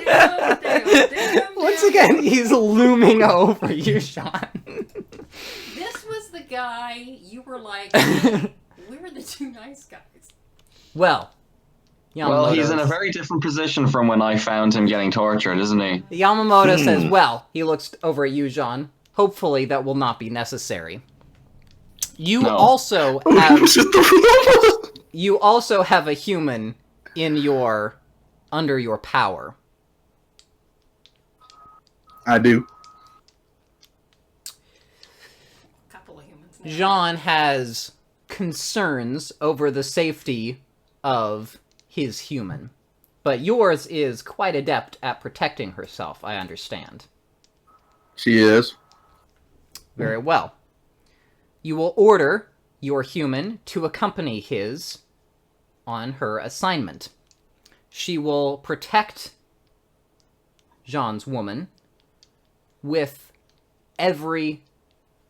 Damn, Once again, he's looming over you, Sean. This was the guy you were like, we're the two nice guys. Well, Well, he's in a Yamamoto- very different position from when I found him getting tortured, isn't he? Yamamoto says, well, he looks over at you, Jean. Hopefully that will not be necessary. You No. also have a human in your under your power. I do. Couple of humans now. Jean has concerns over the safety of his human, but yours is quite adept at protecting herself, I understand. She is. Very well. You will order your human to accompany his on her assignment. She will protect Jean's woman with every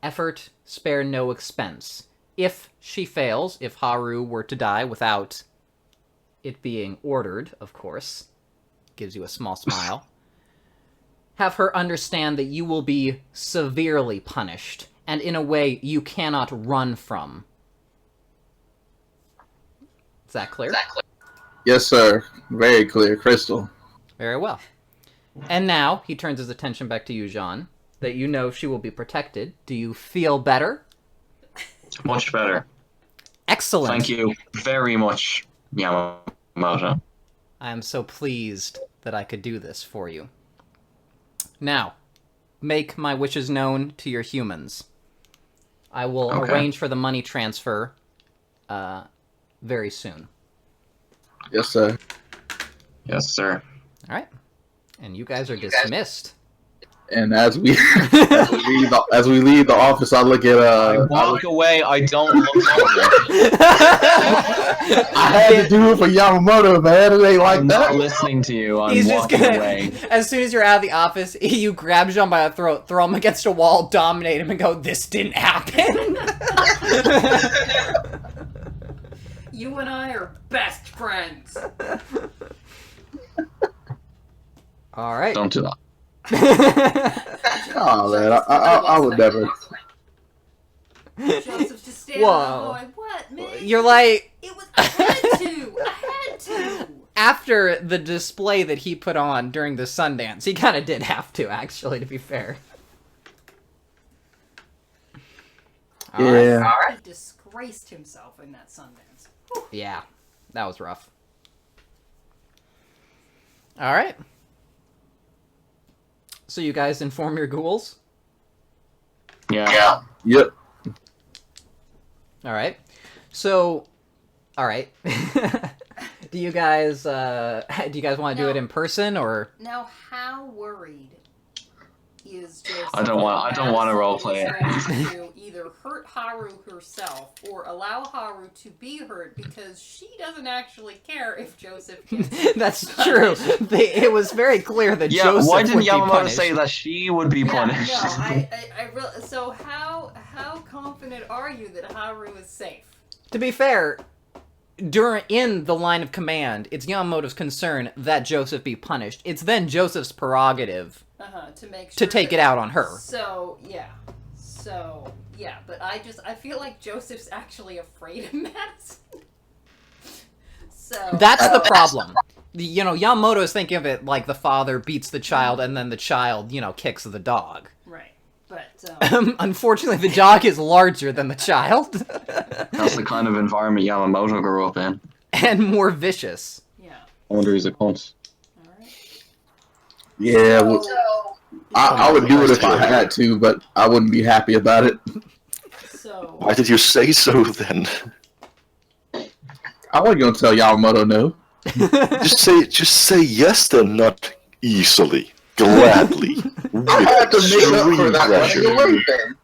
effort, spare no expense. If she fails, if Haru were to die without it being ordered, of course, gives you a small smile, have her understand that you will be severely punished, and in a way you cannot run from. Is that clear? Yes, sir. Very clear. Crystal. Very well. And now, he turns his attention back to you, Jean, that you know she will be protected. Do you feel better? Much better. Excellent. Thank you very much, Yamamoto. I am so pleased that I could do this for you. Now, make my wishes known to your humans. I will Okay. arrange for the money transfer very soon. Yes, sir. Yes, sir. All right? And you guys are dismissed. And as we as we leave the office, I look at I walk away, I don't look over. I had to do it for Yamamoto, man. It ain't like I'm not that. listening to you, I'm He's just walking gonna, away. as soon as you're out of the office, you grab Jean by the throat, throw him against a wall, dominate him, and go, "This didn't happen." You and I are best friends. All right. Don't do that. Oh man, I would never. Joseph's just standing Whoa. there going, what, man? You're like, It was, I had to. after the display that he put on during the Sundance, he kind of did have to, actually, to be fair. All right. Yeah. He disgraced himself in that Sundance. Yeah, that was rough. All right. So you guys inform your ghouls? Yeah. Yep. All right. So, all right. Do you guys want to do it No. in person or? Now, how worried is Joseph. I don't want to roleplay it. To either hurt Haru herself or allow Haru to be hurt because she doesn't actually care if Joseph gets That's true. It was very clear that Yeah, Joseph why didn't would be Yamamoto punished. say that she would be punished? No, so how confident are you that Haru is safe? To be fair, in the line of command, it's Yamamoto's concern that Joseph be punished. It's then Joseph's prerogative To make sure to take it out on her. So yeah, but I feel like Joseph's actually afraid of Madison. So That's the problem. Yamamoto is thinking of it like the father beats the child and then the child, kicks the dog. right, but Unfortunately, the dog is larger than the child. That's the kind of environment Yamamoto grew up in. And more vicious. yeah, I wonder he's a cunt. all right. Yeah, well, I would do it if I had to, but I wouldn't be happy about it. So Why did you say so then? I wasn't gonna tell Yamamoto no. Just say yes then, not easily, gladly. I had to make up for that Pressure. running away thing.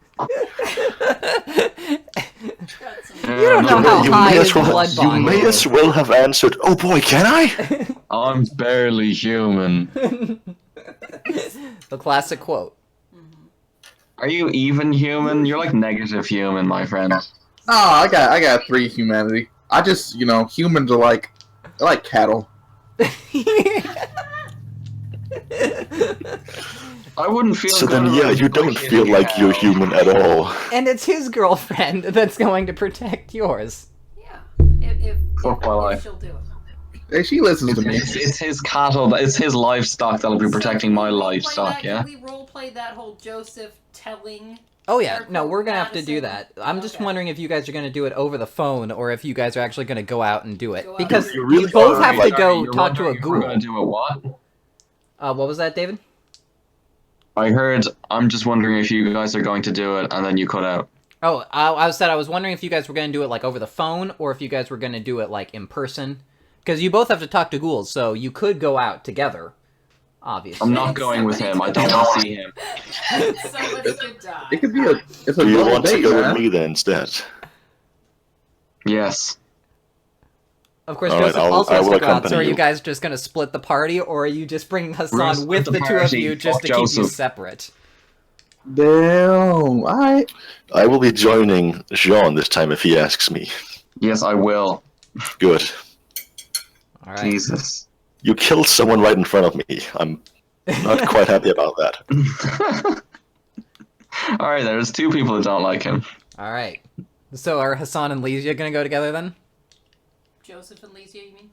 got some. You don't know how high his blood You bond may is. as well have answered, "Oh boy, can I?" I'm barely human. The classic quote. Are you even human? You're like negative human, my friend. Oh, I got 3 humanity. I just, humans are like cattle. I wouldn't feel So good then, yeah, about you don't breaking feel like you're out. human at all. And it's his girlfriend that's going to protect yours. Yeah, if Fuck my life. she'll do it. Hey, she listens to me. It's his cattle, it's his livestock that'll be protecting my livestock, yeah? Can we roleplay that whole Joseph telling? Oh yeah, no, we're gonna have to do that. Madison? I'm just Okay. wondering if you guys are gonna do it over the phone or if you guys are actually gonna go out and do it. Go out Because and You really you both are, have to like- go You're talk to a wondering if we're ghoul. gonna do a what? What was that, David? I heard, I'm just wondering if you guys are going to do it, and then you cut out. Oh, I was wondering if you guys were gonna do it like over the phone or if you guys were gonna do it like in person. Because you both have to talk to ghouls, so you could go out together. Obviously. I'm not going with him, I don't want to see him. Somebody could die. It could be it's a Do you double want to date, go man. with me then instead? Yes. Of course, All right, Joseph I will also has to go out. accompany So are you you. guys just gonna split the party, or are you just bringing We're gonna Hassan split with the the two of party. you just Fuck to keep you Joseph. separate? Damn. Alright. I will be joining Jean this time if he asks me. Yes, I will. Good. All right. Jesus. You killed someone right in front of me. I'm not quite happy about that. Alright, there's 2 people that don't like him. All right. So are Hassan and Lysia gonna go together then? Joseph and Lysia, you mean?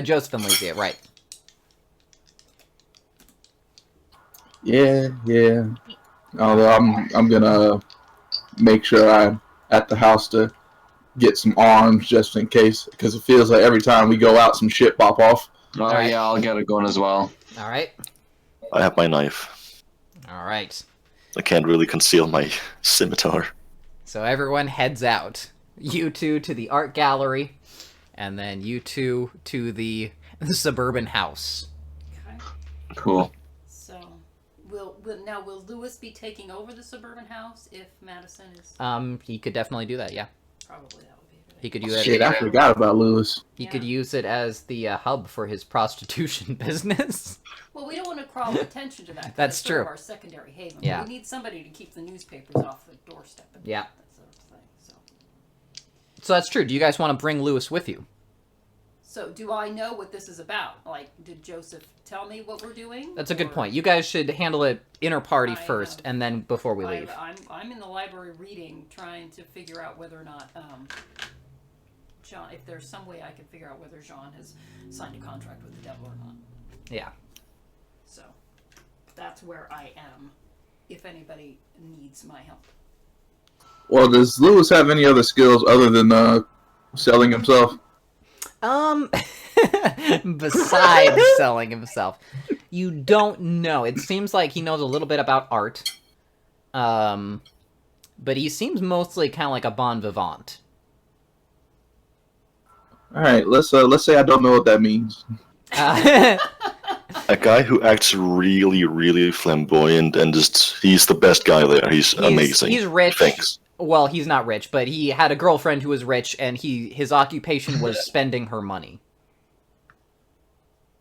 Joseph and Lysia, right? Yeah. Although I'm gonna make sure I'm at the house to get some arms just in case, because it feels like every time we go out, some shit pop off. Oh Alright. yeah, I'll get a gun as well. All right. I have my knife. All right. I can't really conceal my scimitar. So everyone heads out. You two to the art gallery, and then you two to the suburban house. Okay. Cool. So, will Lewis be taking over the suburban house if Madison is? He could definitely do that. Yeah, Probably that would be a good he idea. could use it. Shit, I forgot about Lewis. He Yeah. could use it as the hub for his prostitution business. Well, we don't want to call attention to that. 'cause That's sort of true. our secondary haven. Yeah. We need somebody to keep the newspapers off the doorstep. And Yeah. That sort of thing. So that's true. Do you guys want to bring Lewis with you? So, do I know what this is about? Like, did Joseph tell me what we're doing? That's a good Or- point. You guys should handle it inner party I, first, and then before we leave. I'm in the library reading, trying to figure out whether or not Jean, if there's some way I can figure out whether Jean has signed a contract with the devil or not. Yeah. So that's where I am. If anybody needs my help. Well, does Lewis have any other skills other than selling himself? Besides selling himself, you don't know. It seems like he knows a little bit about art. But he seems mostly kind of like a bon vivant. All right, let's say I don't know what that means. A guy who acts really, really flamboyant and he's the best guy there. He's amazing. He's rich. Thanks. Well, he's not rich, but he had a girlfriend who was rich, and his occupation was spending her money.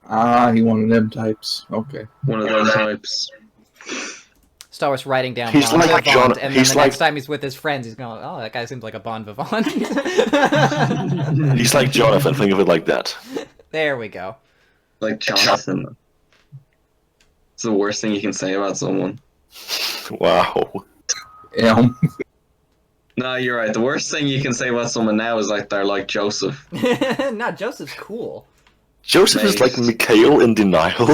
Ah, he one of them types. Okay. One of those types. Star Wars writing down He's bon like vivant, John- and then he's the like- next time he's with his friends, he's going, "Oh, that guy seems like a bon vivant." He's like Jonathan. Think of it like that. There we go. Like Jonathan. It's the worst thing you can say about someone. Wow. No, you're right. The worst thing you can say about someone now is like they're like Joseph. Not Joseph's cool. Joseph is like Nice. Mikhail in denial.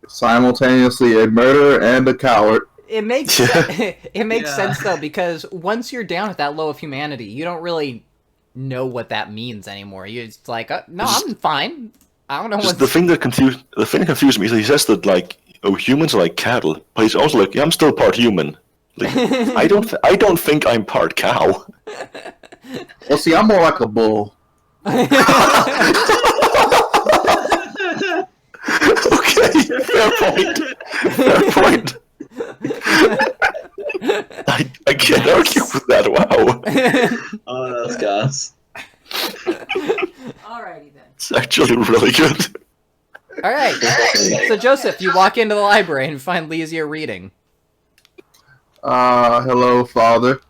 Simultaneously a murderer and a coward. It makes Yeah. it makes Yeah. sense though, because once you're down at that low of humanity, you don't really know what that means anymore. You're just like, no, I'm fine. I don't know Just what's the thing that confused me is that he says that like, oh, humans are like cattle, but he's also like, yeah, I'm still part human. Like, I don't think I'm part cow. Well, see, I'm more like a bull. Okay, fair point. Fair point. I can't argue with that. Wow, Oh, that's gas. Alrighty then. it's actually really good. All right. So Joseph, you walk into the library and find Lesia reading. Hello, Father.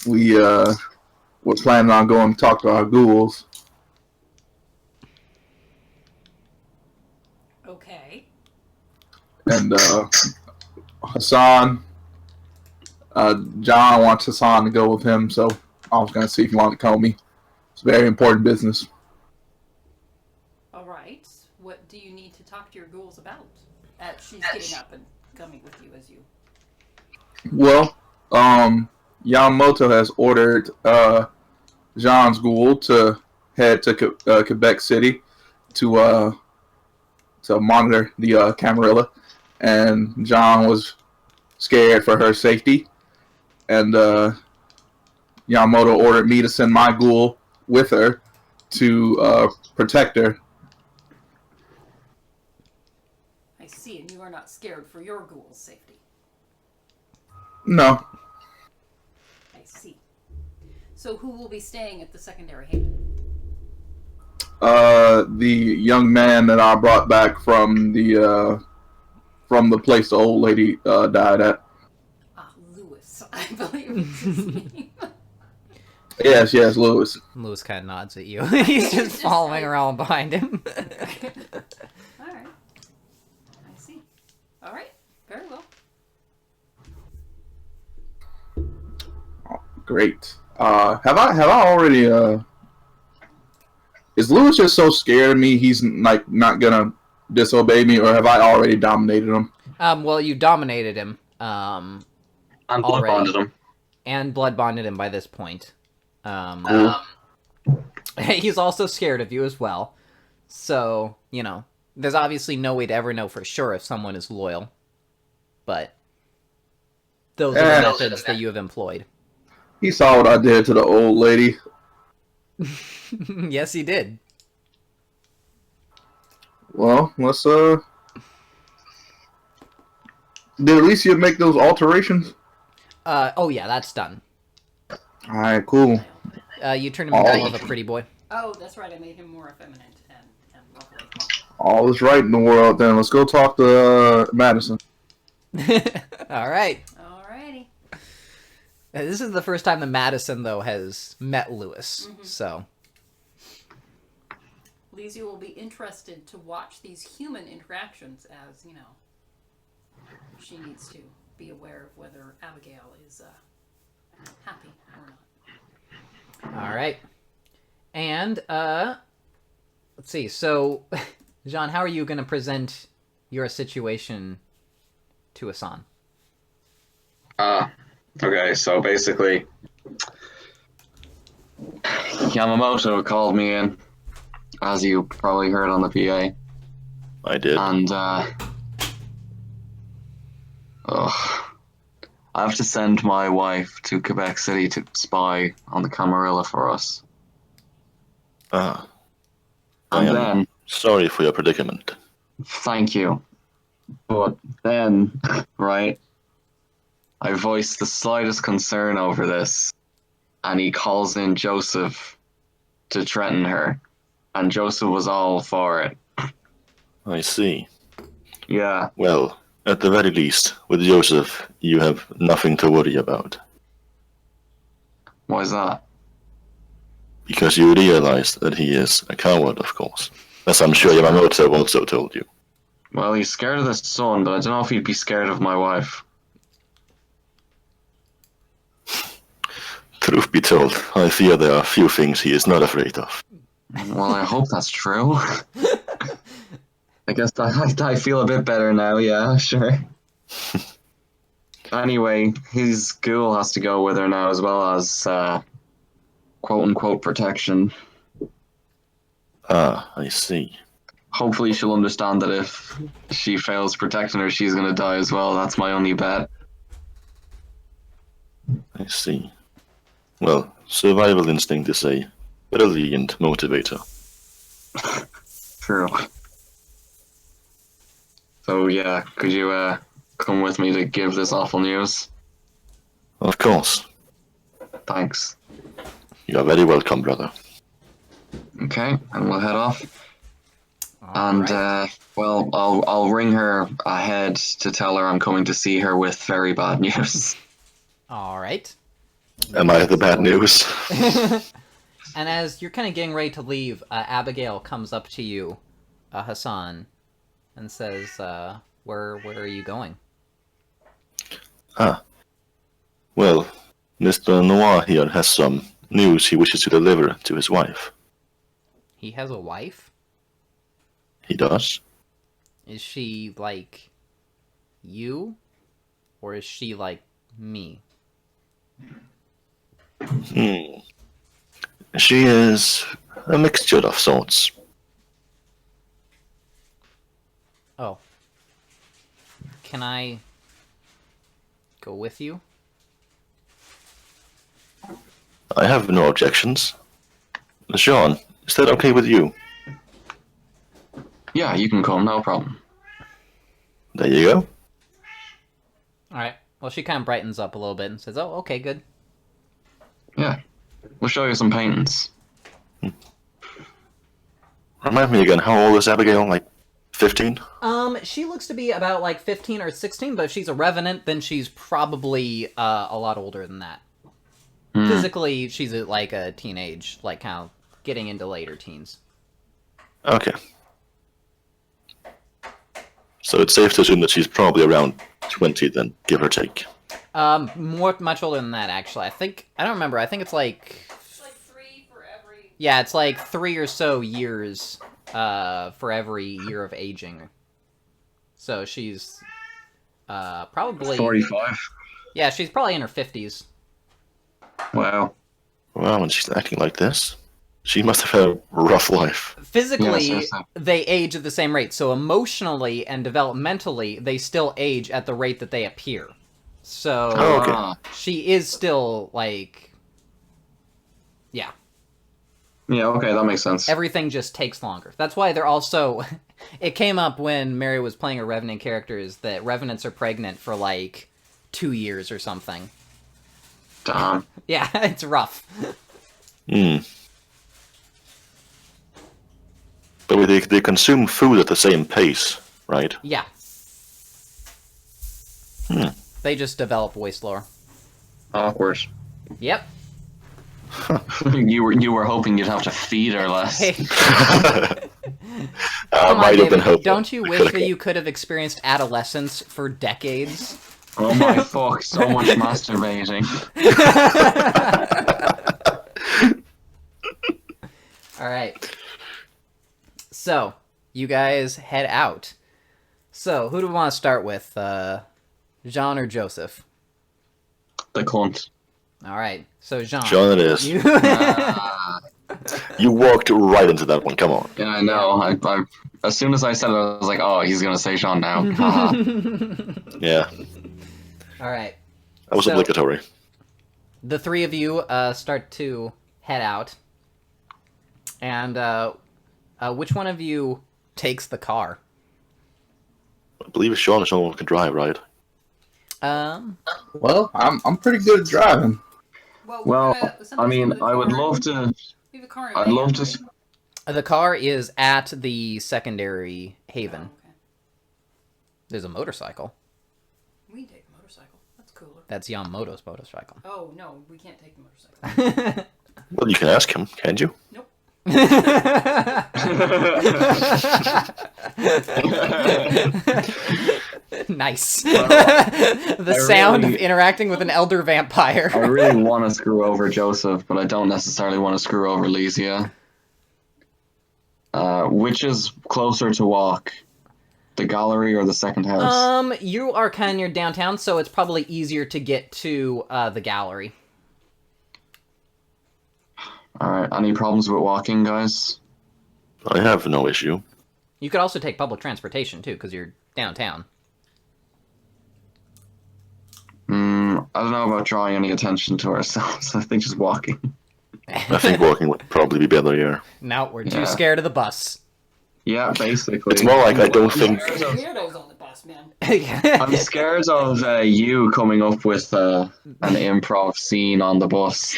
We're planning on going to talk to our ghouls. Okay. And, Hassan, John wants Hassan to go with him, so I was going to see if you wanted to call me. It's very important business. Alright. What do you need to talk to your ghouls about? She's getting up and coming with you as you. Well, Yamamoto has ordered Jean's ghoul to head to Quebec City to monitor the Camarilla, and John was scared for her safety, and Yamamoto ordered me to send my ghoul with her to protect her. I see, and you are not scared for your ghoul's safety. No, I see. So who will be staying at the secondary haven? the young man that I brought back from the place the old lady died at. Ah, Lewis, I believe is his name. Yes, Lewis. Lewis kind of nods at you. He's just Just following like- around behind him. Alright. I see. Alright, very well. Great. Have I already? Is Lewis just so scared of me he's like not gonna disobey me, or have I already dominated him? Well, you dominated him, And blood Already. bonded him. and blood bonded him by this point. Cool. He's also scared of you as well. So, you know, there's obviously no way to ever know for sure if someone is loyal. But those are the methods that you have employed. He saw what I did to the old lady. Yes, he did. Well, let's Did Alicia make those alterations? Oh yeah, that's done. All right, cool. You turned him into more of a pretty boy. Oh, that's right, I made him more effeminate and lovely. All is right in the world. Then let's go talk to Madison. All right. Alrighty. This is the first time that Madison, though, has met Lewis. So, Lizzie will be interested to watch these human interactions as, you know, she needs to be aware of whether Abigail is happy or not. all right. And, let's see. So, Jean, how are you going to present your situation to Hassan? Okay, so basically, Yamamoto called me in, as you probably heard on the PA, I did. and I have to send my wife to Quebec City to spy on the Camarilla for us. Ah, I And am then, sorry for your predicament. thank you. But then, right, I voiced the slightest concern over this, and he calls in Joseph to threaten her, and Joseph was all for it. I see. Yeah, Well, at the very least, with Joseph, you have nothing to worry about. why is that? Because you realize that he is a coward, of course. As I'm sure Yamamoto also told you. Well, he's scared of the son, but I don't know if he'd be scared of my wife. Truth be told, I fear there are few things he is not afraid of. Well, I hope that's true. I guess I feel a bit better now, yeah, sure. Anyway, his school has to go with her now, as well as quote-unquote protection. Ah, I see. Hopefully she'll understand that if she fails protecting her, she's gonna die as well. That's my only bet. I see. Well, survival instinct is a brilliant motivator. True. So yeah, could you come with me to give this awful news? Of course. Thanks. You are very welcome, brother. Okay, and we'll head off. All right. Well, I'll ring her ahead to tell her I'm coming to see her with very bad news. All right. Am I the bad news? And as you're kind of getting ready to leave, Abigail comes up to you, Hassan, and says, where are you going? Ah. Well, Mr. Noir here has some news he wishes to deliver to his wife. He has a wife? He does? Is she like you? Or is she like me? She is a mixture of sorts. Oh. Can I go with you? I have no objections. Sean, is that okay with you? Yeah, you can come, no problem. There you go. Alright. Well, she kind of brightens up a little bit and says, oh, okay, good. Yeah, we'll show you some paintings. Remind me again, how old is Abigail? Like 15? She looks to be about like 15 or 16, but if she's a revenant, then she's probably a lot older than that. Physically, she's like a teenage, like kind of getting into later teens. Okay. So it's safe to assume that she's probably around 20 then, give or take. Much older than that, actually. I don't remember, I think it's like... It's like 3 for every. Yeah, it's like 3 or so years, for every year of aging. So she's, probably... 45. Yeah, she's probably in her 50s. Wow. Well, when she's acting like this, she must have had a rough life. Physically, Yeah, seriously. they age at the same rate, so emotionally and developmentally, they still age at the rate that they appear. So, Oh, okay. she is still, like... Yeah. Yeah, okay, that makes sense. Everything just takes longer. That's why they're also... It came up when Mary was playing a Revenant character, is that Revenants are pregnant for, like, 2 years or something. Damn. Yeah, it's rough. But they consume food at the same pace, right? Yeah. They just develop way slower. Awkward. Yep. You were hoping you'd have to feed her less. Hey, I come on, might have been David. hopeful. Don't you wish that you could have experienced adolescence for decades? Oh my fuck, so much masturbating. Alright. So, you guys head out. So, who do we want to start with? Jean or Joseph? The cunt. Alright, so Jean. John, it is. You... You walked right into that one, come on. Yeah, I know. I as soon as I said it, I was like, oh, he's gonna say Sean now. Haha. Yeah, Alright. that was So- obligatory. The three of you start to head out. And which one of you takes the car? I believe Sean is someone who can drive, right? Well, I'm pretty good at driving. Well, I mean, I would love to. We have a car in I'd van, love to. right? The car is at the secondary haven. Oh, okay. There's a motorcycle. We can take the motorcycle. That's cooler. That's Yamamoto's motorcycle. Oh no, we can't take the motorcycle. Well, you can ask him, can't you? Nope. Nice. I The sound of really- interacting with an elder vampire. I really want to screw over Joseph, but I don't necessarily want to screw over Lysia. Which is closer to walk? The gallery or the second house? You are kind of near downtown, so it's probably easier to get to the gallery. Alright, any problems with walking, guys? I have no issue. You could also take public transportation too, because you're downtown. I don't know about drawing any attention to ourselves. I think just walking. I think walking would probably be better, yeah. No, we're too Yeah. scared of the bus. Yeah, basically. It's more like I don't think... There's weirdos on the bus, man. I'm scared of you coming up with an improv scene on the bus.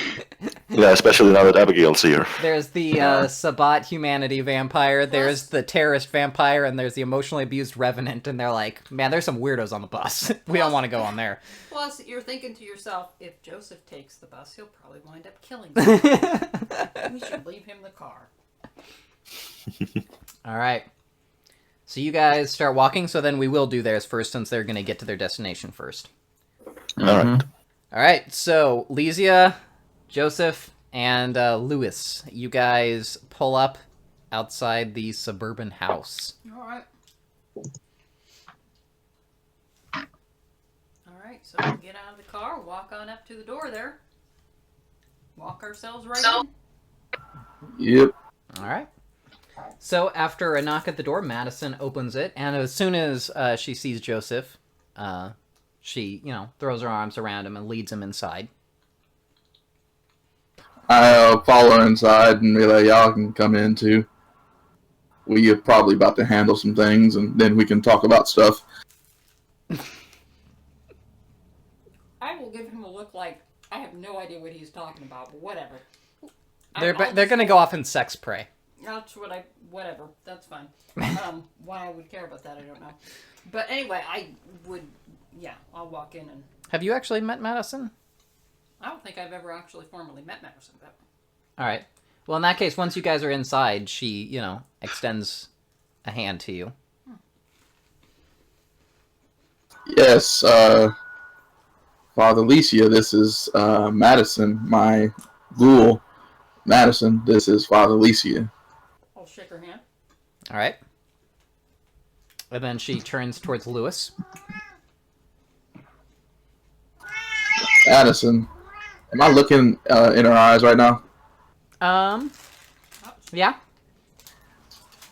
Yeah, especially now that Abigail's here. There's the Sabat humanity vampire, there's the terrorist vampire, and there's the emotionally abused revenant, and they're like, man, there's some weirdos on the bus. We don't want to go on there. Plus, you're thinking to yourself, if Joseph takes the bus, he'll probably wind up killing someone. We should leave him the car. Alright. So you guys start walking, so then we will do theirs first, since they're going to get to their destination first. Alright. Alright, so Lysia, Joseph, and Lewis, you guys pull up outside the suburban house. Alright. Alright, so we'll get out of the car, walk on up to the door there. Walk ourselves right in. Yep. Alright. So after a knock at the door, Madison opens it, and as soon as she sees Joseph, she, throws her arms around him and leads him inside. I follow her inside and be like, y'all can come in too. We're probably about to handle some things, and then we can talk about stuff. I will give him a look like I have no idea what he's talking about, but whatever. They're gonna go off in sex prey. That's whatever. That's fine. Why I would care about that, I don't know. But anyway, I'll walk in and... Have you actually met Madison? I don't think I've ever actually formally met Madison, but... Alright. Well, in that case, once you guys are inside, she, extends a hand to you. Yes, Father Lysia, this is Madison, my ghoul. Madison, this is Father Lysia. I'll shake her hand. Alright. And then she turns towards Lewis. Madison, am I looking in her eyes right now? Yeah.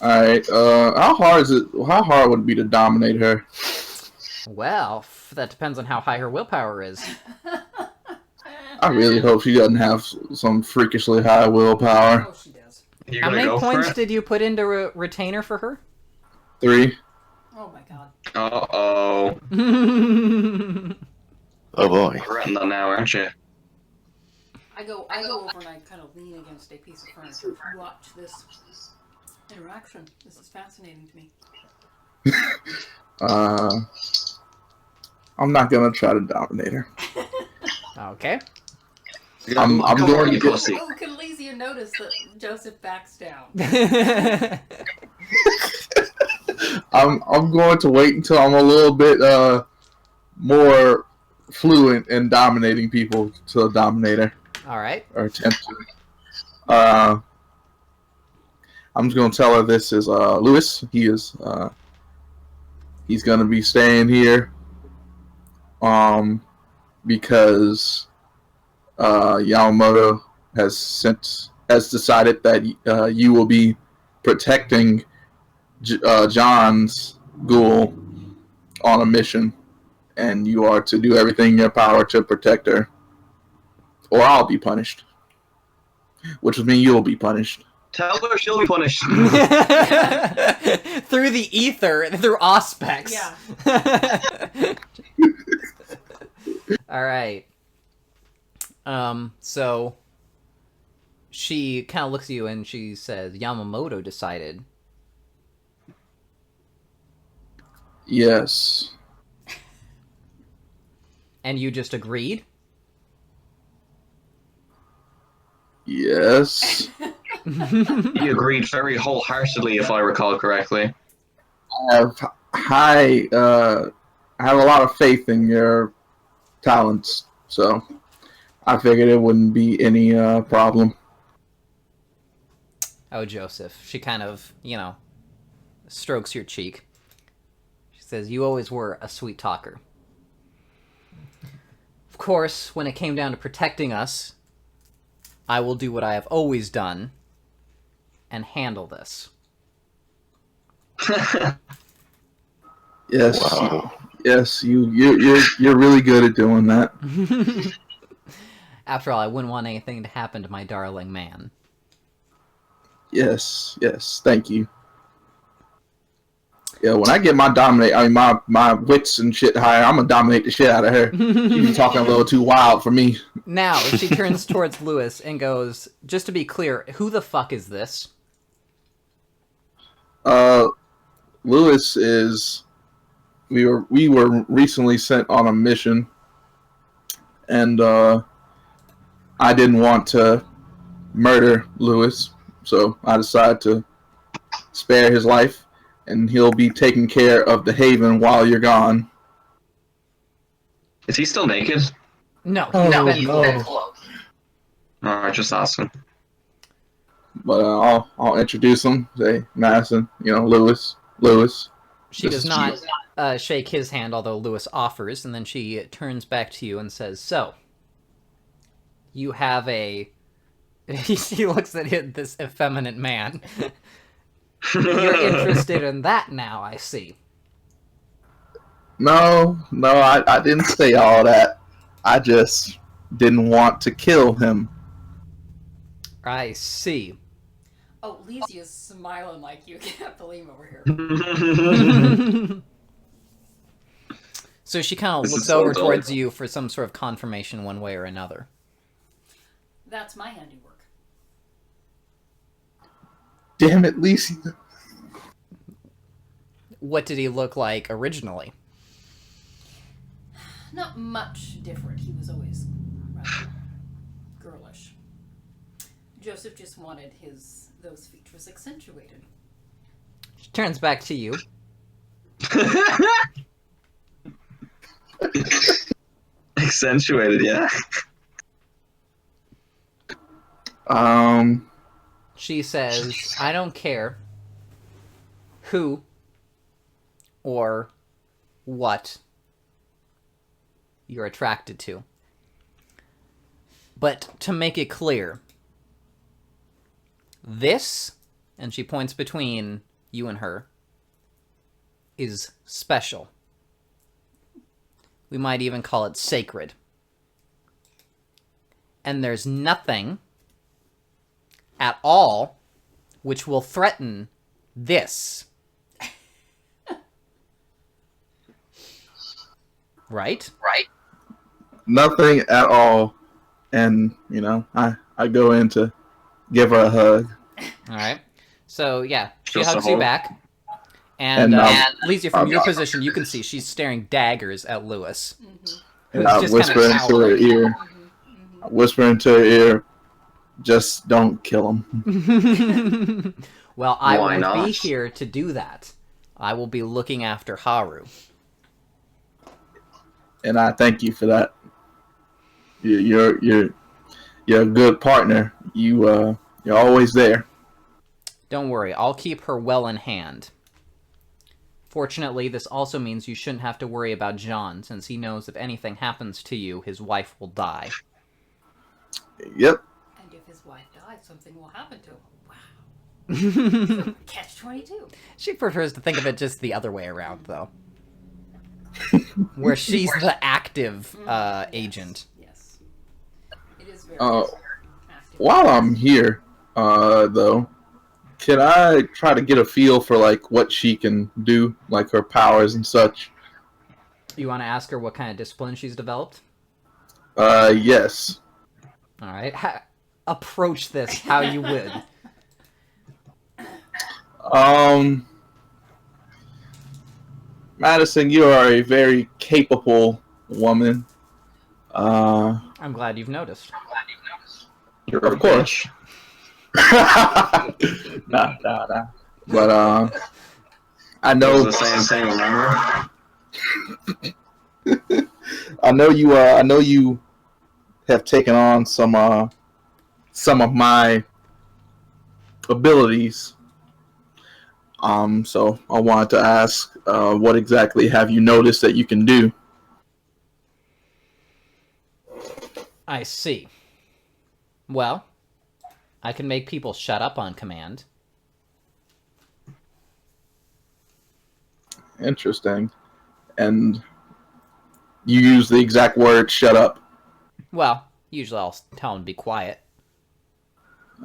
Alright, how hard would it be to dominate her? Well, that depends on how high her willpower is. I really hope she doesn't have some freakishly high willpower. Oh, she does. You How gonna many go for points it? did you put into retainer for her? 3. Oh my god. Uh-oh. Oh boy. Regretting that now, aren't you? I go over and I kind of lean against a piece of furniture. Watch this interaction. This is fascinating to me. I'm not gonna try to dominate her. Okay. I'm Come going on, to you get- pussy. Oh, can Lysia notice that Joseph backs down? I'm going to wait until I'm a little bit more fluent in dominating people to dominate her Alright. or attempt to. I'm just gonna tell her this is Lewis. He's gonna be staying here because Yamamoto has decided that you will be protecting John's ghoul on a mission, and you are to do everything in your power to protect her, or I'll be punished. Which would mean you'll be punished. Tell her she'll be punished. Through the ether, through Auspex. Yeah. All right. So she kind of looks at you and she says, Yamamoto decided. Yes. And you just agreed? Yes. He agreed very wholeheartedly, if I recall correctly. I have I have a lot of faith in your talents, so I figured it wouldn't be any problem. Oh, Joseph. She kind of, strokes your cheek. She says, you always were a sweet talker. Of course, when it came down to protecting us, I will do what I have always done and handle this. Yes. Wow. Yes, you're really good at doing that. After all, I wouldn't want anything to happen to my darling man. Yes, thank you. Yeah, when I get my wits and shit higher, I'm gonna dominate the shit out of her. She's talking a little too wild for me. Now, she turns towards Lewis and goes, just to be clear, who the fuck is this? Lewis is. We were recently sent on a mission, and I didn't want to murder Lewis, so I decided to spare his life, and he'll be taking care of the Haven while you're gone. Is he still naked? No, he's been clothed. Alright, just asking. But I'll introduce him. Say Madison, Lewis. She This does is not shake his hand, although Lewis offers, and then she turns back to you and says, so, you have a... He looks at this effeminate man. You're interested in that now, I see. No, I didn't say all that. I just didn't want to kill him. I see. Oh, Lisia's smiling like you can't believe over here. So she kind of This looks is so over dull. towards you for some sort of confirmation one way or another. That's my handiwork. Damn it, Lisa. What did he look like originally? Not much different. He was always rather girlish. Joseph just wanted those features accentuated. She turns back to you. Accentuated, yeah. She says, I don't care who or what you're attracted to. But to make it clear, this, and she points between you and her, is special. We might even call it sacred. And there's nothing at all which will threaten this. Right? Nothing at all. And, I go in to give her a hug. Alright. So, yeah, she Just a hugs you hug? back. And, And, Lisa, from your position, you can see she's staring daggers at Lewis. And who's I just whisper kinda into her ear. I whisper into her ear, just don't kill him. Well, I Why won't be not? here to do that. I will be looking after Haru. And I thank you for that. You're a good partner. You're always there. Don't worry, I'll keep her well in hand. Fortunately, this also means you shouldn't have to worry about John, since he knows if anything happens to you, his wife will die. Yep. And if his wife dies, something will happen to him. Wow. Catch-22. She prefers to think of it just the other way around, though. Where she's the active agent. Yes. It is very Uh, active. While I'm here, though, Can I try to get a feel for like what she can do, like her powers and such? You want to ask her what kind of discipline she's developed? Yes. All right. Approach this how you would. Madison, you are a very capable woman. I'm glad you've noticed. You're Of a course. bitch. Nah. But I That was know, the same thing, remember? I know you. I know you have taken on some of my abilities. So I wanted to ask, what exactly have you noticed that you can do? I see. Well, I can make people shut up on command. Interesting. And you use the exact word "shut up." Well, usually I'll tell them to be quiet.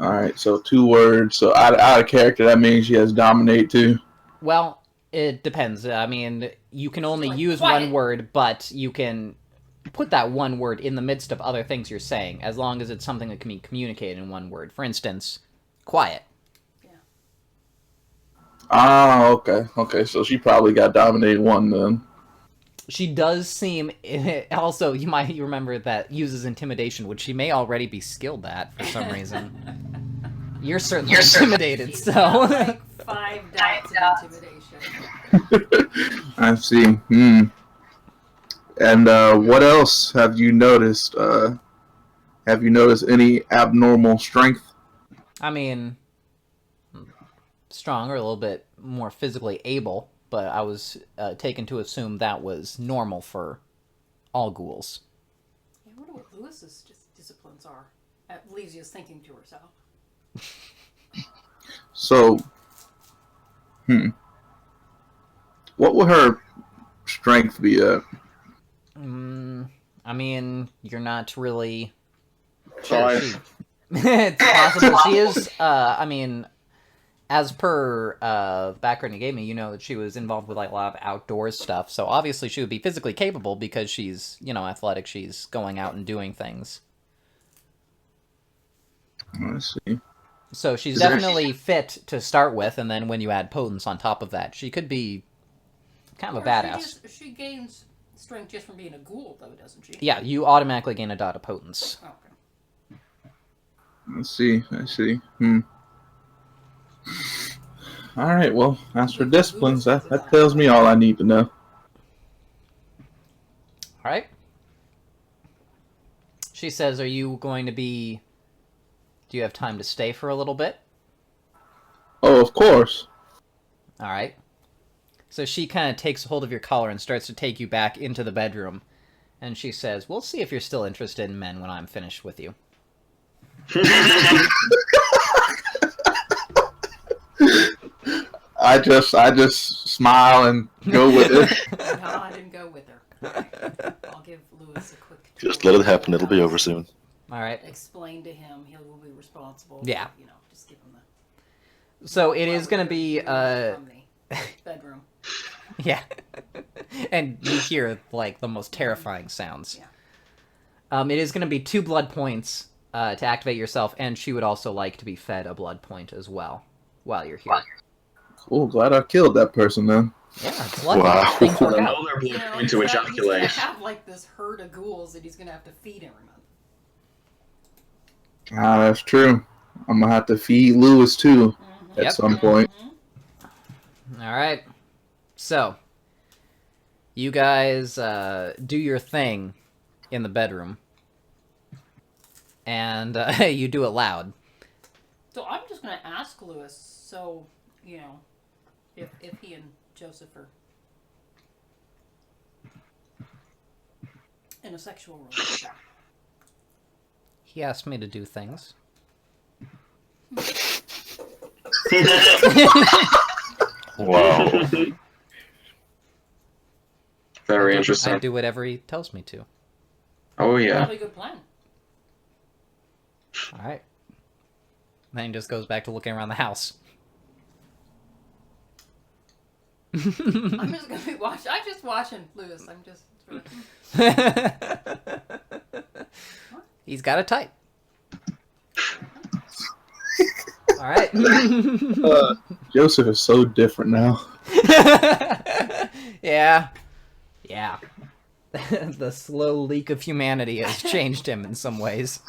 All right, so 2 words. So out of character, that means she has dominate too. Well, it depends. I mean, you can only like, use quiet. one word, but you can put that one word in the midst of other things you're saying, as long as it's something that can be communicated in one word. For instance, quiet. Ah, okay. So she probably got dominate one then. She does seem... Also, you remember that uses intimidation, which she may already be skilled at for some reason. You're certainly intimidated, She's so... got, like 5 dots of intimidation. I see. And what else have you noticed? Have you noticed any abnormal strength? I mean, stronger, a little bit more physically able, but I was taken to assume that was normal for all ghouls. Yeah, I wonder what Lewis's disciplines are. Lezia's thinking to herself. So, what would her strength be at? I mean, you're not really... 5. It's possible. She is, I mean, as per background you gave me, you know that she was involved with like a lot of outdoors stuff, so obviously she would be physically capable because she's, you know, athletic, she's going out and doing things. Let's see. So she's definitely fit to start with, and then when you add potence on top of that, she could be kind of a badass. She gains strength just from being a ghoul, though, doesn't she? Yeah, you automatically gain a dot of potence. Okay. Let's see. I see. All right. Well, as for disciplines, that tells me all I need to know. All right. She says, "Are you going to be? Do you have time to stay for a little bit?" Oh, of course. All right. So she kind of takes hold of your collar and starts to take you back into the bedroom, and she says, "We'll see if you're still interested in men when I'm finished with you." I just smile and go with it. No, I didn't go with her. I'll give Lewis a quick tour. Just let it happen. It'll be over soon. All right. Explain to him. He will be responsible. Yeah. You know, just give him the... So it is going to be, From the bedroom. yeah. And you hear, like, the most terrifying sounds. Yeah. It is going to be 2 blood points to activate yourself, and she would also like to be fed a blood point as well while you're here. Cool. Glad I killed that person then. Yeah, it's lucky. Wow. Things work out. Another You blood know, point to he's ejaculate. gonna have, like, this herd of ghouls that he's going to have to feed every month. Ah, that's true. I'm gonna have to feed Lewis too at Yep. some point. All right. So, you guys do your thing in the bedroom, and you do it loud. So I'm just going to ask Lewis, so, you know, if he and Joseph are in a sexual relationship. He asked me to do things. Wow. Very I interesting. do whatever he tells me to. Oh yeah. Probably a good plan. All right. Then he just goes back to looking around the house. I'm just gonna be watching. I'm just watching Lewis. I'm just. Sort of... He's got a type. All right. Joseph is so different now. Yeah. Yeah. The slow leak of humanity has changed him in some ways.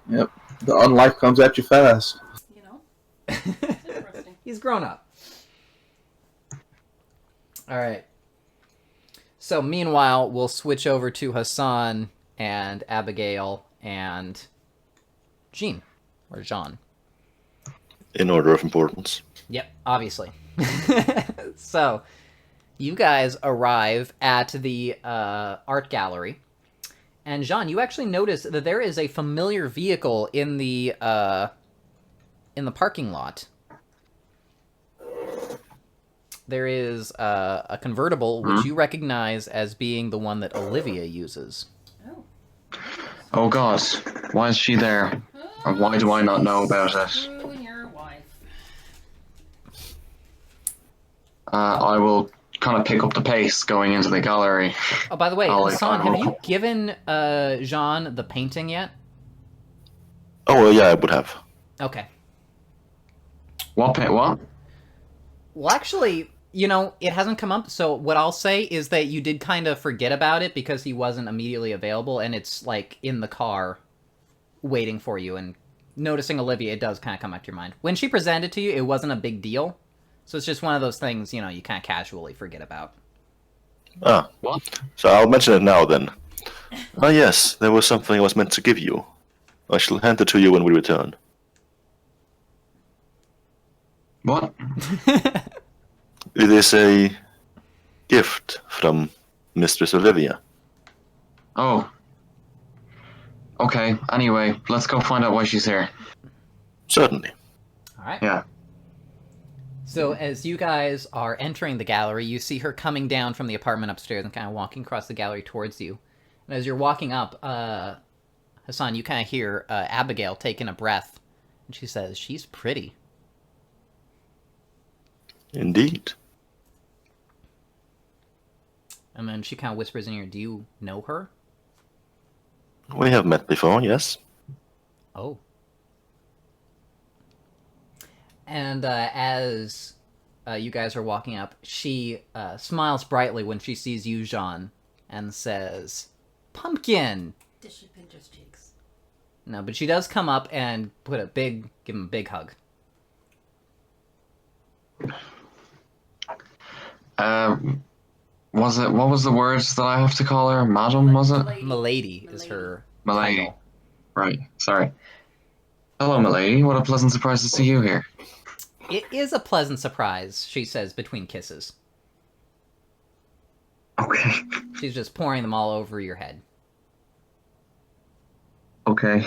Yep. The unlife comes at you fast. You know. Interesting. He's grown up. All right. So meanwhile, we'll switch over to Hassan and Abigail and Jean or Jean. In order of importance. Yep, obviously. So, you guys arrive at the art gallery, and Jean, you actually notice that there is a familiar vehicle in the parking lot. There is a convertible, which you recognize as being the one that Olivia uses. Oh. Oh God, why is she there? Or why do I not know about it? You and your wife. I will kind of pick up the pace going into the gallery. Oh, by the way, I'll Hassan, have you look. given Jean the painting yet? Oh, yeah, I would have. Okay. What? What? Well, actually, you know, it hasn't come up, so what I'll say is that you did kind of forget about it because he wasn't immediately available, and it's, like, in the car waiting for you, and noticing Olivia, it does kind of come back to your mind. When she presented to you, it wasn't a big deal, so it's just one of those things, you know, you kind of casually forget about. Ah, What? so I'll mention it now then. Ah, yes, there was something I was meant to give you. I shall hand it to you when we return. What? It is a gift from Mistress Olivia. Oh. Okay, anyway, let's go find out why she's here. Certainly. All right. Yeah. So as you guys are entering the gallery, you see her coming down from the apartment upstairs and kind of walking across the gallery towards you. And as you're walking up, Hassan, you kind of hear Abigail taking a breath, and she says, "She's pretty." Indeed. And then she kind of whispers in your ear, "Do you know her?" We have met before, yes. Oh. And as you guys are walking up, she smiles brightly when she sees you, Jean, and says, "Pumpkin!" Does she pinch his cheeks? No, but she does come up and give him a big hug. What was the words that I have to call her? Madam, was it? Milady is her Milady. title. Right, sorry. Hello, Milady. What a pleasant surprise to see you here. It is a pleasant surprise, she says between kisses. Okay. She's just pouring them all over your head. Okay.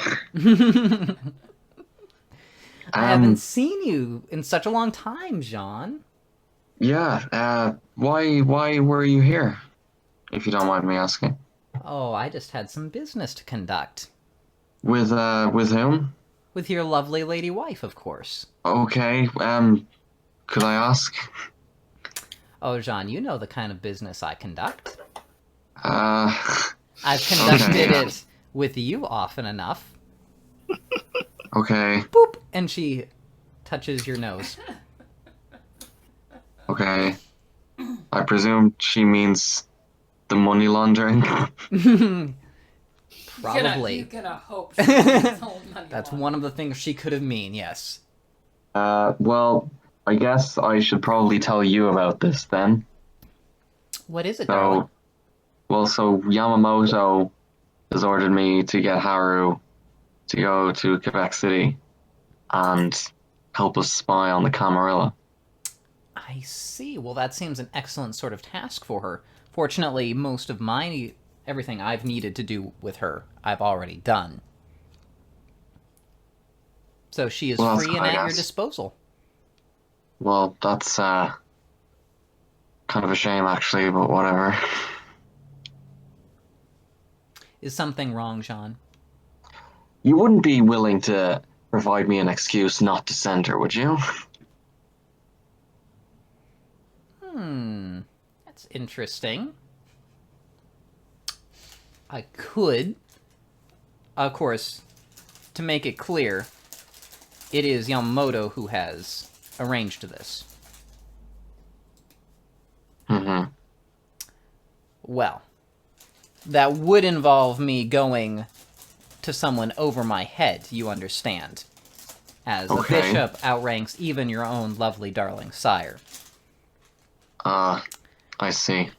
I haven't seen you in such a long time, Jean. Yeah, why were you here? If you don't mind me asking. Oh, I just had some business to conduct. With whom? With your lovely lady wife, of course. Okay, could I ask? Oh, Jean, you know the kind of business I conduct. I've I've conducted Okay. it with you often enough. Okay, Boop! And she touches your nose. okay. I presume she means the money laundering. Probably. You gonna hope she gets all money That's long. one of the things she could have mean, yes. Well, I guess I should probably tell you about this then. What is it, darling? So Yamamoto has ordered me to get Haru to go to Quebec City and help us spy on the Camarilla. I see. Well, that seems an excellent sort of task for her. Fortunately, most of everything I've needed to do with her, I've already done. So she is Well, that's free and good, I at your guess. disposal. Well, that's kind of a shame actually, but whatever. Is something wrong, Jean? You wouldn't be willing to provide me an excuse not to send her, would you? Hmm. That's interesting. I could, of course, to make it clear, it is Yamamoto who has arranged this. Mm-hmm. Well, that would involve me going to someone over my head, you understand. As a bishop outranks even your own lovely darling sire. I see.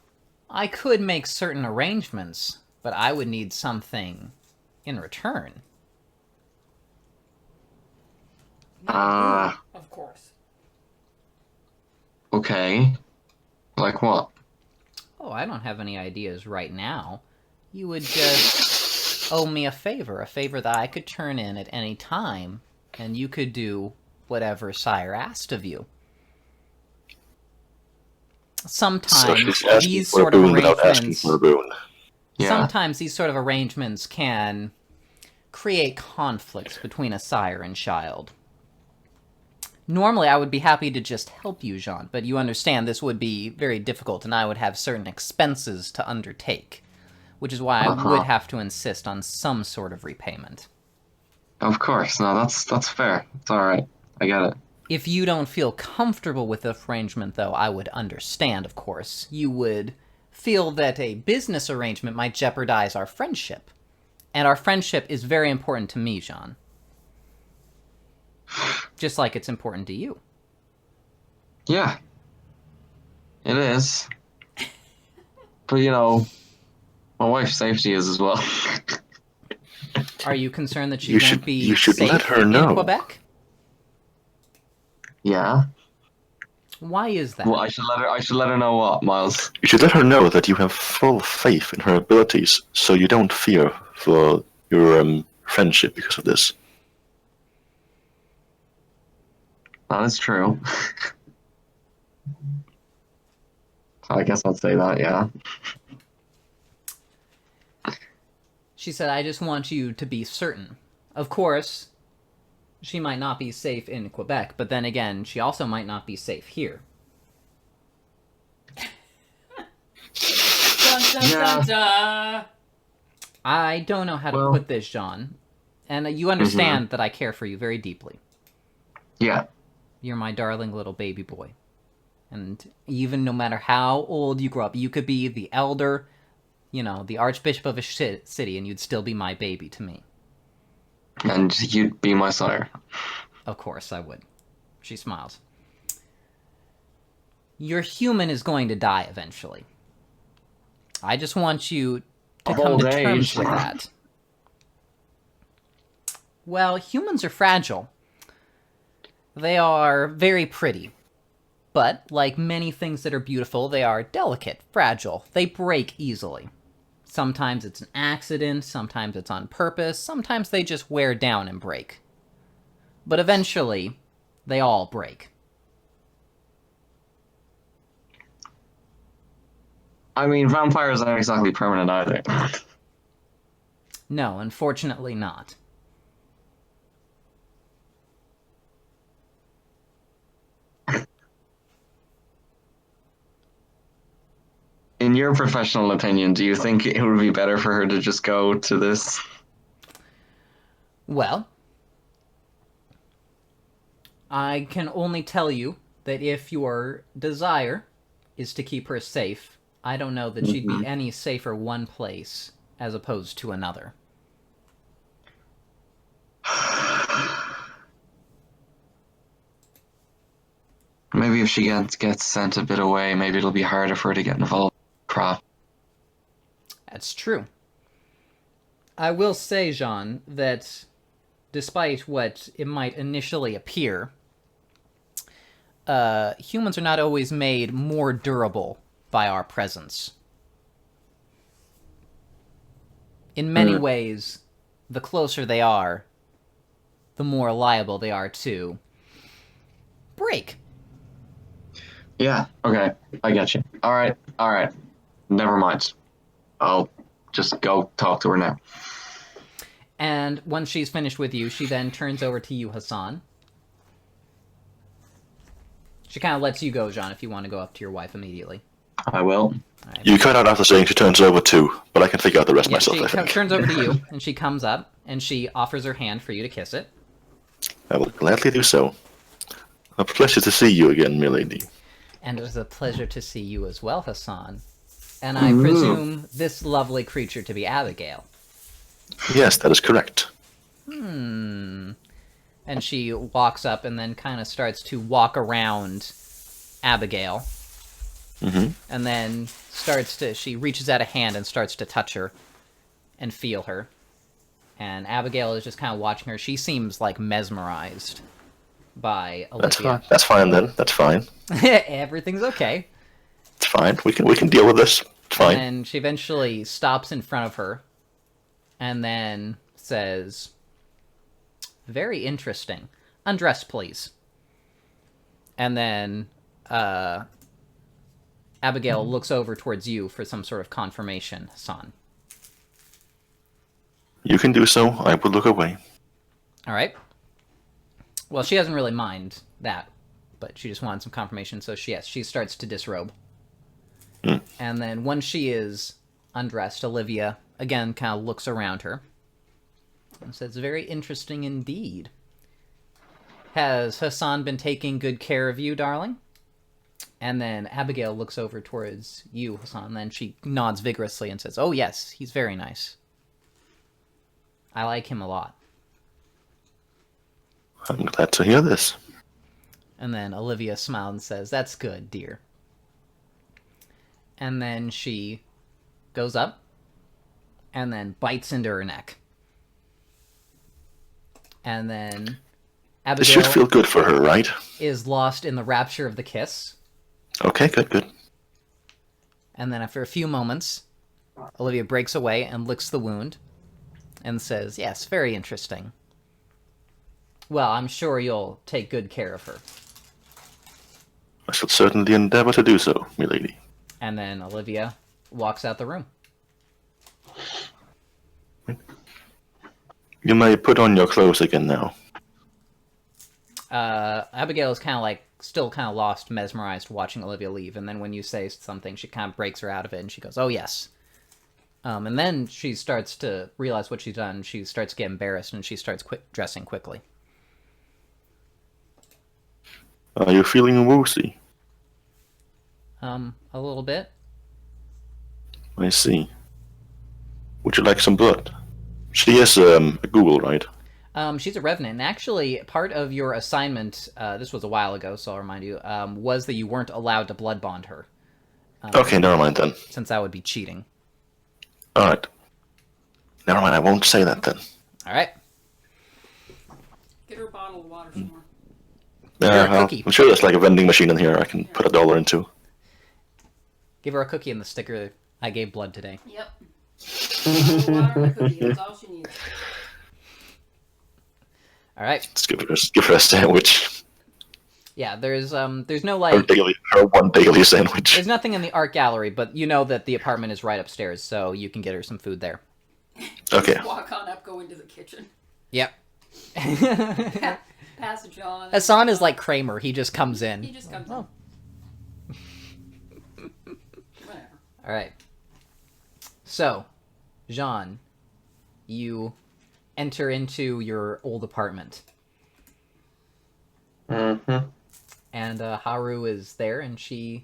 I could make certain arrangements, but I would need something in return. Not you, of course. Okay. Like what? Oh, I don't have any ideas right now. You would just owe me a favor that I could turn in at any time, and you could do whatever sire asked of you. Sometimes So these sort of arrangements... Yeah. Sometimes these sort of arrangements can create conflicts between a sire and child. Normally, I would be happy to just help you, Jean, but you understand this would be very difficult, and I would have certain expenses to undertake, which is why I would have to insist on some sort of repayment. Of course. No, that's fair. It's all right. I get it. If you don't feel comfortable with the arrangement, though, I would understand, of course. You would feel that a business arrangement might jeopardize our friendship. And our friendship is very important to me, Jean. Just like it's important to you. Yeah. It is. But, you know, my wife's safety is as well. Are you concerned that she You won't should- be you should safe let her in know. Quebec? Yeah. Why is that? Well, I should let her know what, Miles. You should let her know that you have full faith in her abilities, so you don't fear for your friendship because of this. That is true. I guess I'd say that, yeah. She said, I just want you to be certain. Of course, she might not be safe in Quebec, but then again, she also might not be safe here. Dun, dun, Yeah. dun, dun. I don't know how to Well- put this, Jean. And you understand that I care for you very deeply. Yeah. You're my darling little baby boy. And even no matter how old you grow up, you could be the elder, you know, the archbishop of a city, and you'd still be my baby to me. And you'd be my sire. Of course I would. She smiles. Your human is going to die eventually. I just want you to Of come old to terms age. with that. Well, humans are fragile. They are very pretty. But, like many things that are beautiful, they are delicate, fragile. They break easily. Sometimes it's an accident, sometimes it's on purpose, sometimes they just wear down and break. But eventually, they all break. I mean, vampires aren't exactly permanent either. No, unfortunately not. In your professional opinion, do you think it would be better for her to just go to this? Well, I can only tell you that if your desire is to keep her safe, I don't know that she'd be any safer one place as opposed to another. Maybe if she gets sent a bit away, maybe it'll be harder for her to get involved. Crap. That's true. I will say, Jean, that despite what it might initially appear, humans are not always made more durable by our presence. In many ways, the closer they are, the more liable they are to break. Yeah, okay. I get you. Alright. Never mind. I'll just go talk to her now. And once she's finished with you, she then turns over to you, Hassan. She kind of lets you go, Jean, if you want to go up to your wife immediately. I will. Alright. You cut out after saying she turns over too, but I can figure out the rest Yeah, myself, she I think. turns over to you, and she comes up, and she offers her hand for you to kiss it. I will gladly do so. A pleasure to see you again, milady. And it was a pleasure to see you as well, Hassan. And I presume this lovely creature to be Abigail. Yes, that is correct. And she walks up and then kind of starts to walk around Abigail. Mm-hmm. And then she reaches out a hand and starts to touch her and feel her. And Abigail is just kind of watching her. She seems like mesmerized by Olivia. That's fine. That's fine then. That's fine. Everything's okay. It's fine. We can deal with this. It's fine. And she eventually stops in front of her and then says, "Very interesting. Undress, please." And then Abigail looks over towards you for some sort of confirmation, Hassan. You can do so. I will look away. All right. Well, she doesn't really mind that, but she just wanted some confirmation, so she starts to disrobe. And then once she is undressed, Olivia, again, kind of looks around her and says, "Very interesting indeed. Has Hassan been taking good care of you, darling?" And then Abigail looks over towards you, Hassan, and then she nods vigorously and says, "Oh, yes, he's very nice. I like him a lot." I'm glad to hear this. And then Olivia smiled and says, "That's good, dear." And then she goes up and then bites into her neck. And then This should Abigail feel good for her, right? is lost in the rapture of the kiss. Okay, good. And then after a few moments, Olivia breaks away and licks the wound and says, "Yes, very interesting. Well, I'm sure you'll take good care of her." I shall certainly endeavor to do so, milady. And then Olivia walks out the room. You may put on your clothes again now. Abigail is kind of like, still kind of lost, mesmerized, watching Olivia leave. And then when you say something, she kind of breaks her out of it and she goes, "Oh, yes." And then she starts to realize what she's done. She starts to get embarrassed and she starts dressing quickly. Are you feeling woozy? A little bit. I see. Would you like some blood? She is a Google, right? She's a revenant, and actually, part of your assignment, this was a while ago, so I'll remind you, was that you weren't allowed to blood bond her. Okay, never mind then. Since that would be cheating. Alright. Never mind, I won't say that then. Alright. Get her a bottle of water somewhere. Give her a cookie. I'm sure there's like a vending machine in here I can put $1 into. Give her a cookie and the sticker, "I gave blood today." Yep. Water and a cookie, that's all she needs. Alright. Let's give her a sandwich. Yeah, there's no, Her like... one daily sandwich. There's nothing in the art gallery, but you know that the apartment is right upstairs, so you can get her some food there. Okay. Walk on up, go into the kitchen. Yep. Passage on. Hassan is like Kramer. He just comes in. He just comes Oh. in. Whatever. All right. So, Jean, you enter into your old apartment. Mm-hmm. And Haru is there, and she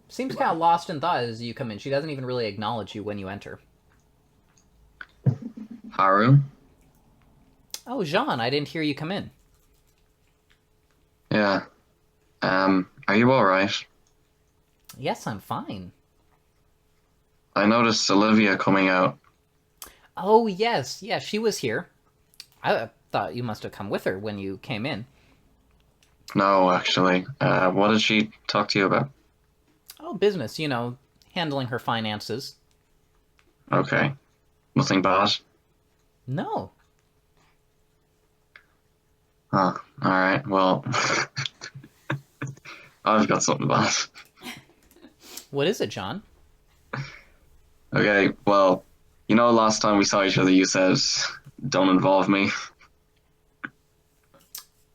seems kind of lost in thought as you come in. She doesn't even really acknowledge you when you enter. Haru? "Oh, Jean, I didn't hear you come in." Yeah. Are you alright? "Yes, I'm fine." I noticed Olivia coming out. "Oh, yes. Yeah, she was here. I thought you must have come with her when you came in." No, actually. What did she talk to you about? "Oh, business, handling her finances." Okay. Nothing bad? "No." Huh. Alright, well... I've got something bad. "What is it, John?" Okay, well, last time we saw each other you said, "Don't involve me."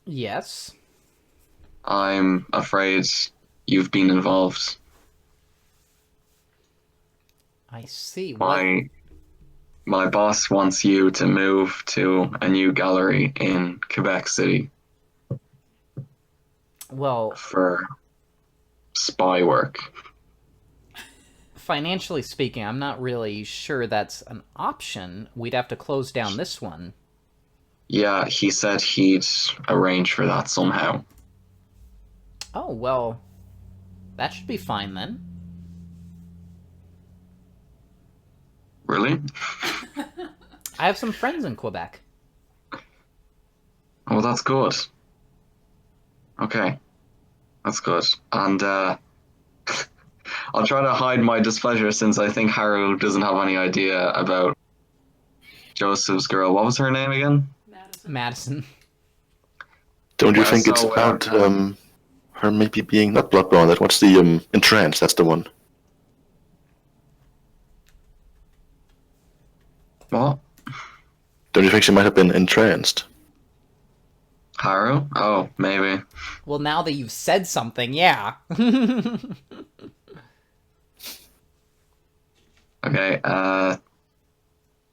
"Yes." I'm afraid you've been involved. I see. What? My boss wants you to move to a new gallery in Quebec City Well, for spy work. financially speaking, I'm not really sure that's an option. We'd have to close down this one. Yeah, he said he'd arrange for that somehow. Oh, well, that should be fine then. Really? I have some friends in Quebec. Oh, that's good. Okay. That's good. And I'll try to hide my displeasure since I think Haru doesn't have any idea about Joseph's girl. What was her name again? Madison. Don't you Well, think it's so, about her maybe being not bloodborne? That what's the entranced? That's the one. What? Don't you think she might have been entranced? Haru? Oh, maybe. Well, now that you've said something, yeah. Okay,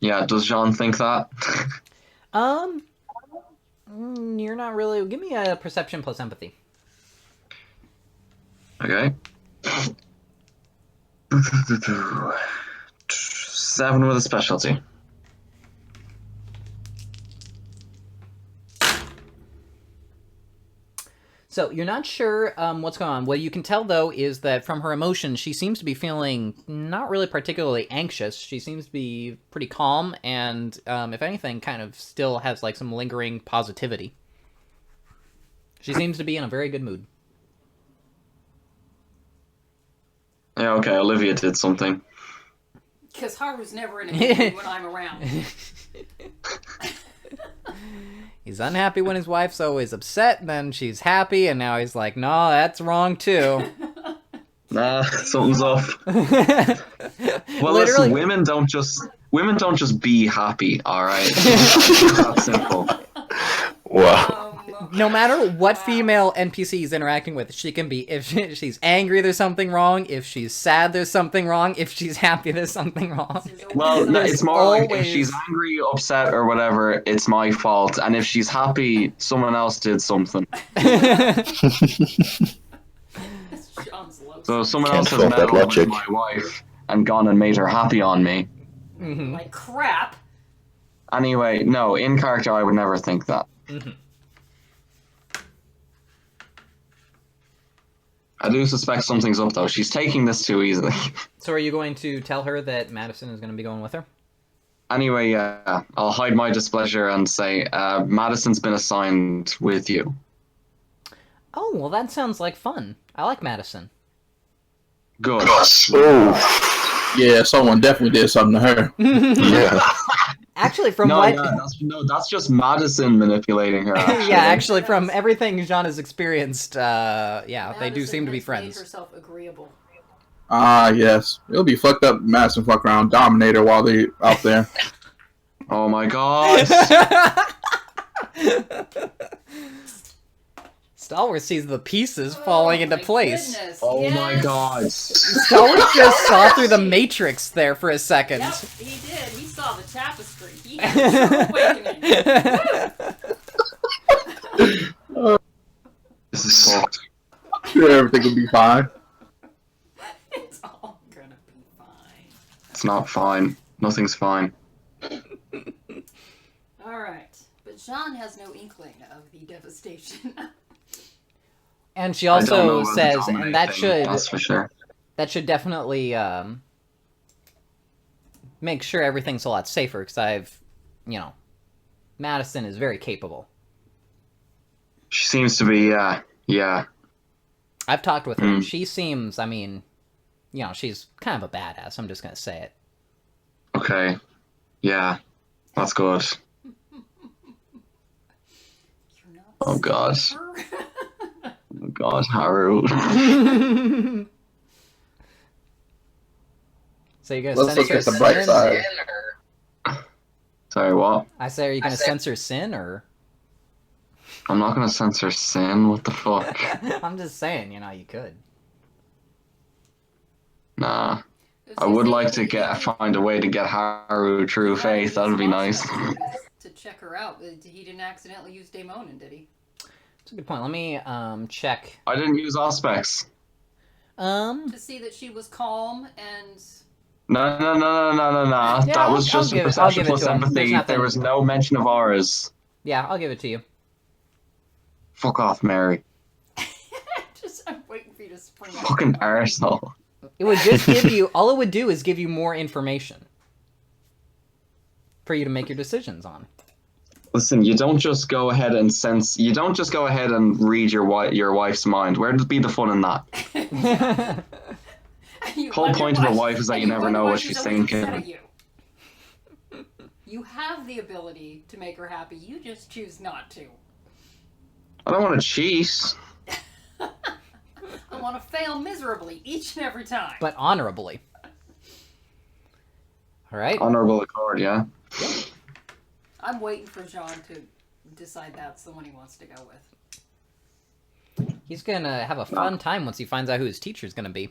yeah, does Jean think that? You're not really... Give me a perception plus empathy. Okay. 7 with a specialty. So, you're not sure what's going on. What you can tell, though, is that from her emotions, she seems to be feeling not really particularly anxious. She seems to be pretty calm, and, if anything, kind of still has, like, some lingering positivity. She seems to be in a very good mood. Yeah, okay, Olivia did something. Because Haru's never in a mood when I'm around. He's unhappy when his wife's always upset, then she's happy, and now he's like, no, that's wrong, too. Nah, something's up. Well, Literally. listen, women don't just be happy, alright? It's that simple. Wow. No matter what female NPC he's interacting with, she can be, if she's angry, there's something wrong. If she's sad, there's something wrong. If she's happy, there's something wrong. Well, no, it's more like if always- she's angry, upset, or whatever, it's my fault. And if she's happy, someone else did something. John's low. So someone Can't else has fault that meddled logic. with my wife and gone and made her happy on me. Like crap. Anyway, no, in character, I would never think that. I do suspect something's up, though. She's taking this too easily. So are you going to tell her that Madison is going to be going with her? Anyway, yeah, I'll hide my displeasure and say, Madison's been assigned with you. Oh, well, that sounds like fun. I like Madison. Good. Oh, Yeah, someone definitely did something to her. yeah. Actually, from No, what... yeah, that's just Madison manipulating her. Actually. Yeah, actually, from everything Jean has experienced, yeah, they do Madison seem to be has made friends. herself agreeable. Ah, yes. It'll be fucked up. Madison fuck around, dominate her while they out there. Oh my god. Stalwart sees the pieces falling into my place. Goodness, Oh yes. my god. Stalwart just saw through the Matrix there for a second. Yep, he did. He saw the tapestry. He had a true awakening. This is fucked. Sure, everything will be fine. It's all gonna be fine. It's not fine. Nothing's fine. Alright. But Jean has no inkling of the devastation. And she I don't know also about the says, dominate and that thing, that's for sure. definitely make sure everything's a lot safer, because Madison is very capable. She seems to be, yeah. I've talked with her, and she seems, she's kind of a badass, I'm just gonna say it. Okay. Yeah. That's good. You're not Oh god. safer. Oh god, Haru. So you're gonna Let's look censor at the bright sin? side. Sorry, what? I say, are you gonna censor sin, or? I'm not gonna censor sin. What the fuck? I'm just saying, you could. Nah. I would like to find a way to get Haru true faith. That would be nice. To check her out. He didn't accidentally use Daemonin, did he? That's a good point. Let me check. I didn't use Auspex. To see that she was calm and... No. Yeah, That was just a perception plus empathy. There was no mention of auras. Yeah, I'll give it to you. Fuck off, Mary. I'm waiting for you to spring out. Fucking arsehole. It would just give you... All it would do is give you more information for you to make your decisions on. Listen, you don't just go ahead and sense. You don't just go ahead and read your wife's mind. Where'd be the fun in that? The whole point of a wife is that you never know what she's thinking. You have the ability to make her happy. You just choose not to. I don't want to cheat. I want to fail miserably each and every time. But honorably. All right. Honorable accord, yeah. I'm waiting for Jean to decide that's the one he wants to go with. He's gonna have a fun time once he finds out who his teacher's gonna be.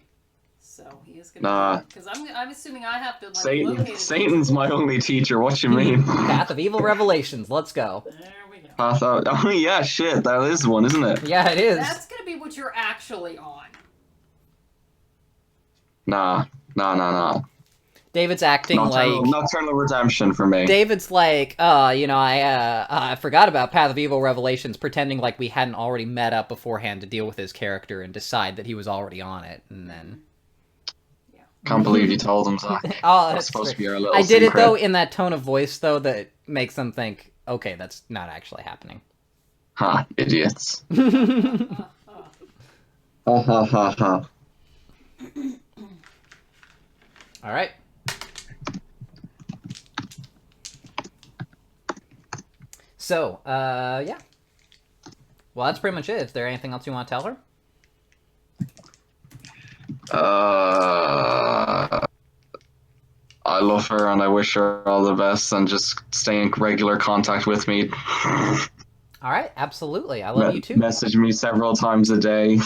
So he is gonna. Because I'm assuming I have to like locate Satan's my only teacher. What you mean? Path of Evil Revelations. Let's go. There we go. Oh yeah, shit. That is one, isn't it? Yeah, it is. That's gonna be what you're actually on. Nah. David's acting Nocturnal Redemption for me. David's like, I forgot about Path of Evil Revelations, pretending like we hadn't already met up beforehand to deal with his character and decide that he was already on it, and then... Can't believe you told him, Zach. Oh, that's supposed to be our little I did secret. it, though, in that tone of voice, though, that makes them think, okay, that's not actually happening. Ha, idiots. Ha ha ha ha. Alright. So, yeah. Well, that's pretty much it. Is there anything else you want to tell her? I love her and I wish her all the best and just stay in regular contact with me. Alright, absolutely. I love you too. Message me several times a day.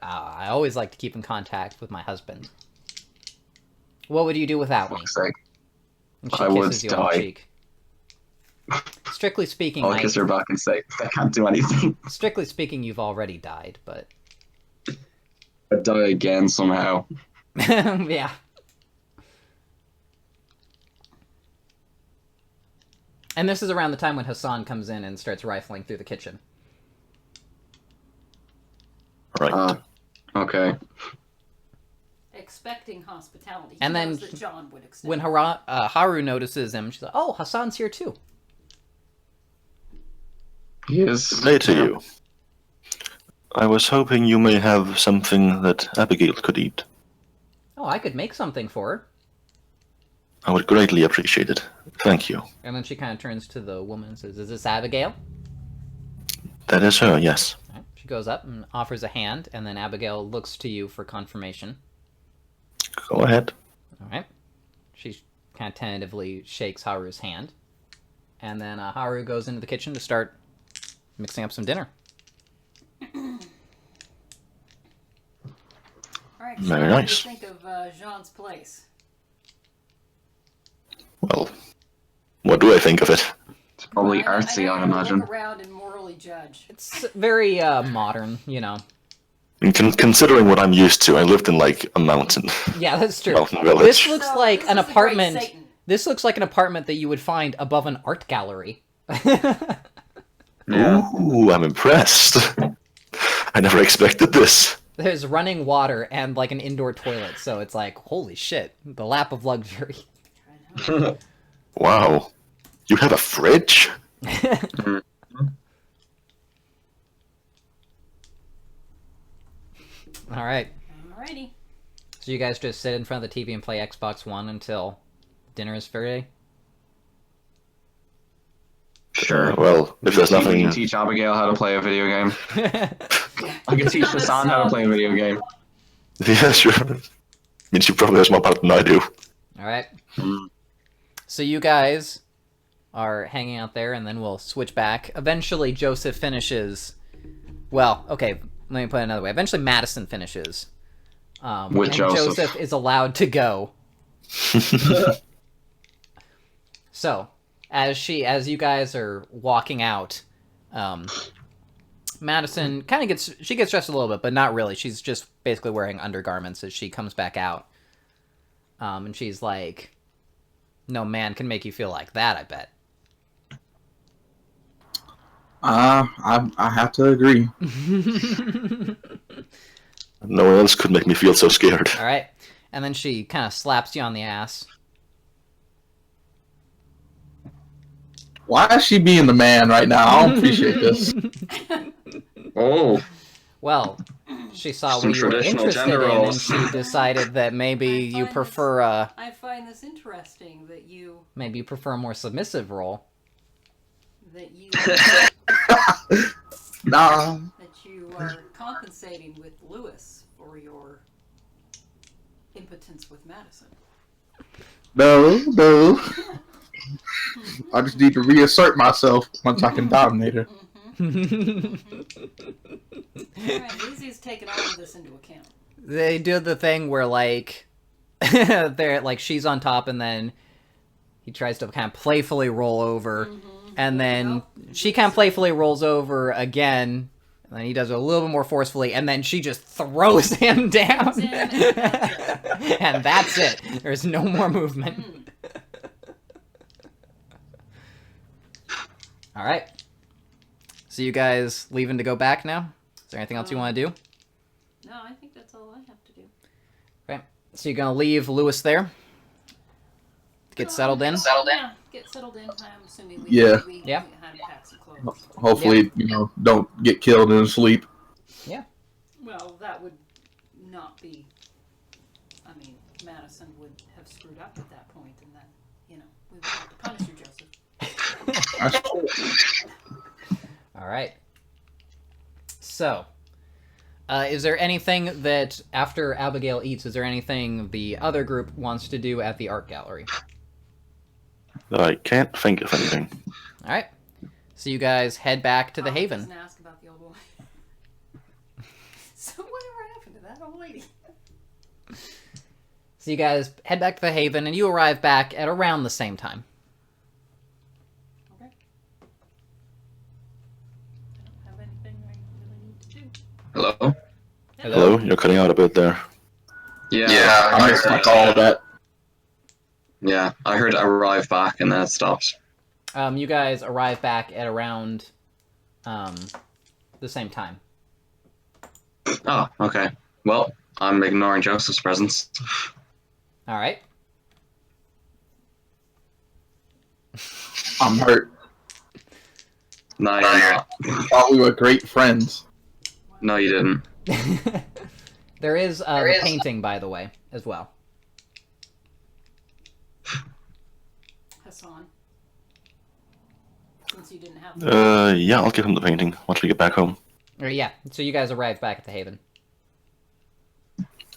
I always like to keep in contact with my husband. What would you do without me? And she I would kisses you on the die. cheek. Strictly speaking, I'll kiss her back and say, I can't do anything. Strictly speaking, you've already died, but... I'd die again somehow. Yeah. And this is around the time when Hassan comes in and starts rifling through the kitchen. Right. Okay. Expecting hospitality. And then that John would extend. When Haru notices him, she's like, oh, Hassan's here too. He is. Good day to you. I was hoping you may have something that Abigail could eat. Oh, I could make something for her. I would greatly appreciate it. Thank you. And then she kind of turns to the woman and says, is this Abigail? That is her, yes. All right. She goes up and offers a hand, and then Abigail looks to you for confirmation. Go ahead. All right. She kind of tentatively shakes Haru's hand. And then Haru goes into the kitchen to start mixing up some dinner. Alright, Very so nice. What do you think of Jean's place? Well, what do I think of it? It's probably Well, artsy, I I imagine. look around and morally judge. It's very modern, you know. And considering what I'm used to, I lived in, like, a mountain. Yeah, that's true. Mountain village. This looks So, like this an is the Great apartment. Satan. This looks like an apartment that you would find above an art gallery. Yeah. Ooh, I'm impressed. I never expected this. There's running water and like an indoor toilet, so it's like, holy shit, the lap of luxury. Wow. You have a fridge? Alright. Alrighty. So you guys just sit in front of the TV and play Xbox One until dinner is ready? Sure. Well, if there's We nothing... can teach Abigail how to play a video game. I can teach Hassan how to play a video game. Yeah, sure. Means you probably has more part than I do. Alright. So you guys are hanging out there, and then we'll switch back. Eventually, Joseph finishes... Well, okay, let me put it another way. Eventually, Madison finishes. With and Joseph. is allowed to go. So, as you guys are walking out, Madison kind of gets dressed a little bit, but not really. She's just basically wearing undergarments as she comes back out. And she's like, "No man can make you feel like that, I bet." I have to agree. No one else could make me feel so scared. All right, and then she kind of slaps you on the ass. Why is she being the man right now? I don't appreciate this. Oh, Well, she saw Some what you were traditional interested gender in, and roles. she decided that maybe you prefer I find this interesting that you a more submissive role. Nah. that you are compensating with Lewis for your impotence with Madison. No. I just need to reassert myself once I can dominate her. Alright, Lizzie's taken all of this into account. They do the thing where like they're like she's on top and then he tries to kind of playfully roll over and then she kind of playfully rolls over again and then he does it a little bit more forcefully and then she just throws him down. And that's it. There's no more movement. All right. So you guys leaving to go back now? Is there anything else you want to do? No, I think that's all I have to do. Okay. So you're going to leave Lewis there? To get settled in? Yeah, get settled in. I'm assuming we Yeah. we Yeah. had to pack some clothes. Hopefully, don't get killed in sleep. Well, that would not be. I mean, Madison would have screwed up at that point, and then, we would have to punish you, Joseph. All right. So, is there anything that, after Abigail eats, is there anything the other group wants to do at the art gallery? I can't think of anything. All right. So you guys head back to the Haven. Doesn't ask about the old boy. So whatever happened to that old lady? So you guys head back to the Haven, and you arrive back at around the same time. Okay. I don't have anything I really need to do. hello. Hello? You're cutting out a bit there. Yeah, I missed like all of that. Yeah, I heard arrive back and then it stops. You guys arrive back at around the same time. Oh, okay. Well, I'm ignoring Joseph's presence. All right. I'm hurt. No, you're not. Thought we were great friends. No, you didn't. There is the painting, by the way, as well. Hassan. Since you didn't have the Yeah, I'll give him the painting once we get back home. Or yeah. So you guys arrive back at the Haven.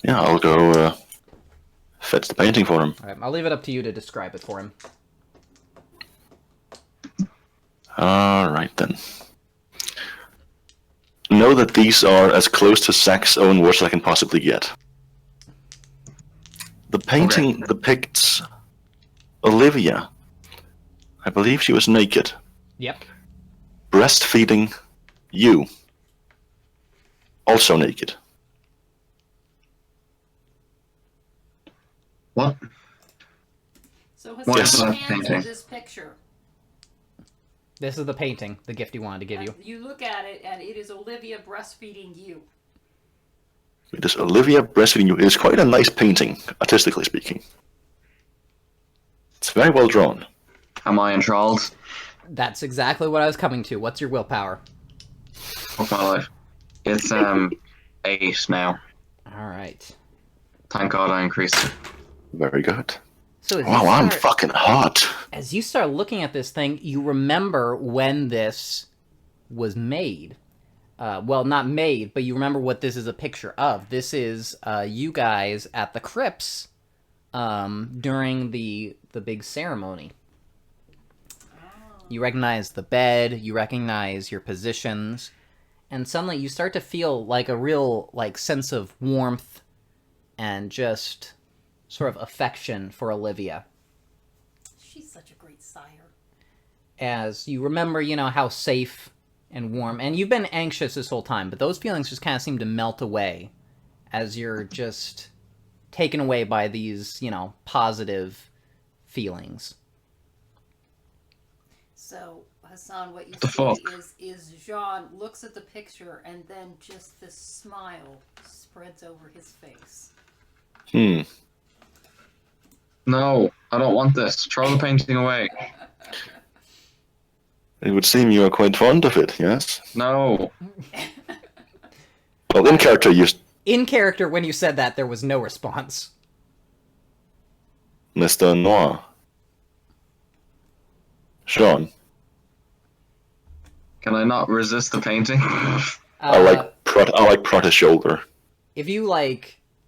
Yeah, I'll go fetch the painting for him. All right. I'll leave it up to you to describe it for him. Alright then. Know that these are as close to Zach's own words as I can possibly get. The painting depicts Olivia. I believe she was naked. Yep. Breastfeeding you. Also naked. What? So What is Hassan that hands you painting? this picture. This is the painting, the gift he wanted to give you. You look at it, and it is Olivia breastfeeding you. It is Olivia breastfeeding you. It is quite a nice painting, artistically speaking. It's very well drawn. Am I enthralled? That's exactly what I was coming to. What's your willpower? What's my life? It's 8 now. All right. Thank God I increased it. Very good. So Wow, I'm fucking hot. as you start looking at this thing, you remember when this was made. Well, not made, but you remember what this is a picture of. This is you guys at the crypts during the big ceremony. You recognize the bed, you recognize your positions, and suddenly you start to feel like a real sense of warmth and just sort of affection for Olivia. She's such a great sire. As you remember, how safe and warm, and you've been anxious this whole time, but those feelings just kind of seem to melt away as you're just taken away by these, positive feelings. So, Hassan, what you The see fuck? is Jean looks at the picture and then just this smile spreads over his face. No, I don't want this. Throw the painting away. It would seem you are quite fond of it, yes? No. Well, in character, you... In character, when you said that, there was no response. Mr. Noir. Sean. Can I not resist the painting? I like prod his shoulder. If you,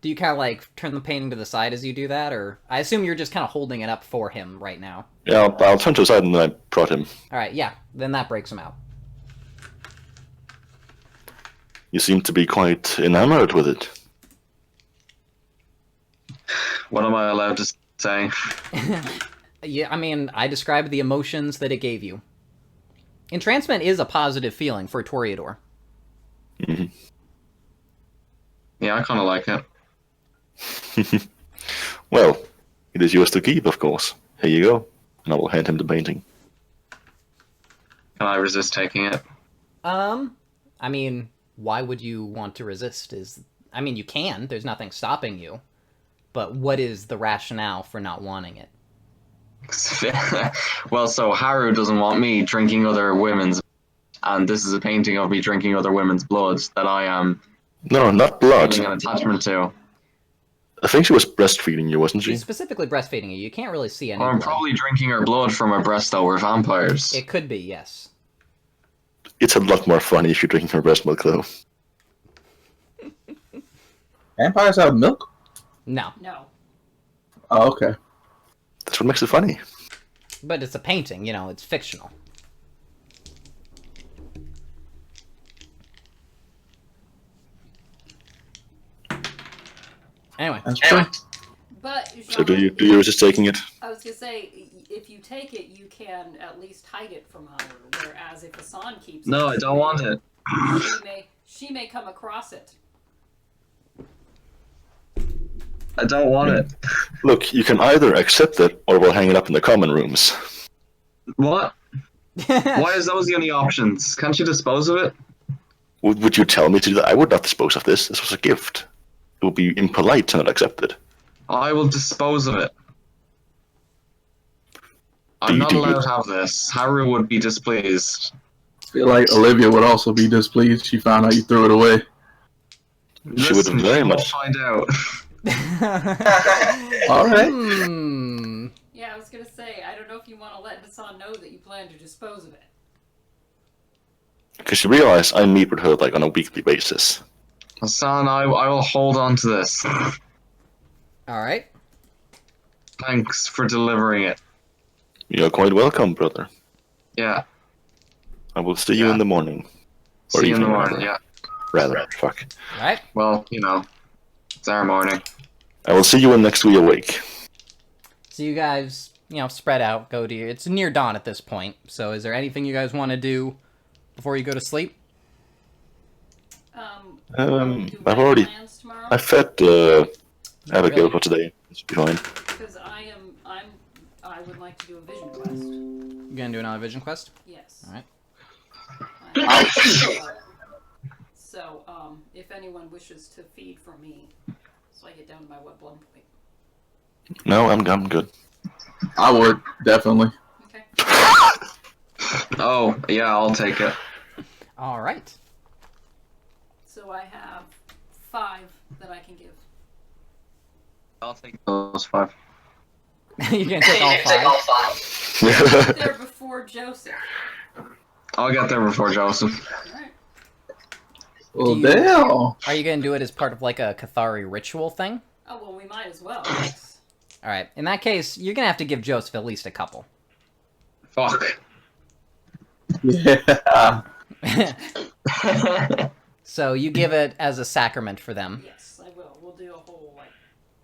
do you kind of, turn the painting to the side as you do that, or... I assume you're just kind of holding it up for him right now. Yeah, I'll turn to the side and then I prod him. Alright, yeah, then that breaks him out. You seem to be quite enamored with it. What am I allowed to say? Yeah, I mean, I described the emotions that it gave you. Entrancement is a positive feeling for Toreador. Mm-hmm. Yeah, I kind of like it. Well, it is yours to keep, of course. Here you go. And I will hand him the painting. Can I resist taking it? I mean, why would you want to resist? You can. There's nothing stopping you. But what is the rationale for not wanting it? Well, so Haru doesn't want me drinking other women's, and this is a painting of me drinking other women's blood that I am No, not blood. feeling an attachment to. I think she was breastfeeding you, wasn't she? She's specifically breastfeeding you. You can't really see any Or I'm blood. probably drinking her blood from her breast, though. We're vampires. It could be, yes. It's a lot more funny if you're drinking her breast milk, though. Vampires have milk? No. No. Oh, okay. That's what makes it funny. But it's a painting, it's fictional. Anyway. That's true. But So Jean, do you resist taking it? I was gonna say, if you take it, you can at least hide it from Haru. Whereas if Hassan keeps it, No, I don't want it. she may come across it. I don't want it. Look, you can either accept it or we'll hang it up in the common rooms. What? Why is those the only options? Can't you dispose of it? Would you tell me to do that? I would not dispose of this. This was a gift. It would be impolite to not accept it. I will dispose of it. I'm not allowed to have this. Haru would be displeased. I feel like Olivia would also be displeased. She found out you threw it away. She would Listen, very we'll much. find out. All right. Yeah, I was gonna say, I don't know if you want to let Hassan know that you plan to dispose of it. Because you realize I meet with her on a weekly basis. Hassan, I will hold on to this. Alright. Thanks for delivering it. You're quite welcome, brother. Yeah. I will see you Yeah. in the morning. Or See you in the evening, morning, rather. yeah. Rather, fuck. Alright. Well, it's our morning. I will see you when next we awake. So you guys, spread out, go to your... It's near dawn at this point, so is there anything you guys want to do before you go to sleep? Do we I've have already... plans tomorrow? I fed Abigail Really? for today. It should be fine. Because I would like to do a vision quest. You gonna do another vision quest? Yes. Alright. So, if anyone wishes to feed from me, so I get down to my wet blood point. No, I'm good. I would, definitely. Okay. Oh, yeah, I'll take it. Alright. So I have 5 that I can give. I'll take those 5. You're gonna take all 5? Get there before Joseph. I'll get there before Joseph. Alright. Well, Do you- damn. Are you gonna do it as part of, a Cathari ritual thing? Oh, well, we might as well. Yes. Alright, in that case, you're gonna have to give Joseph at least a couple. Fuck. Yeah. So you give it as a sacrament for them. Yes, I will. We'll do a whole,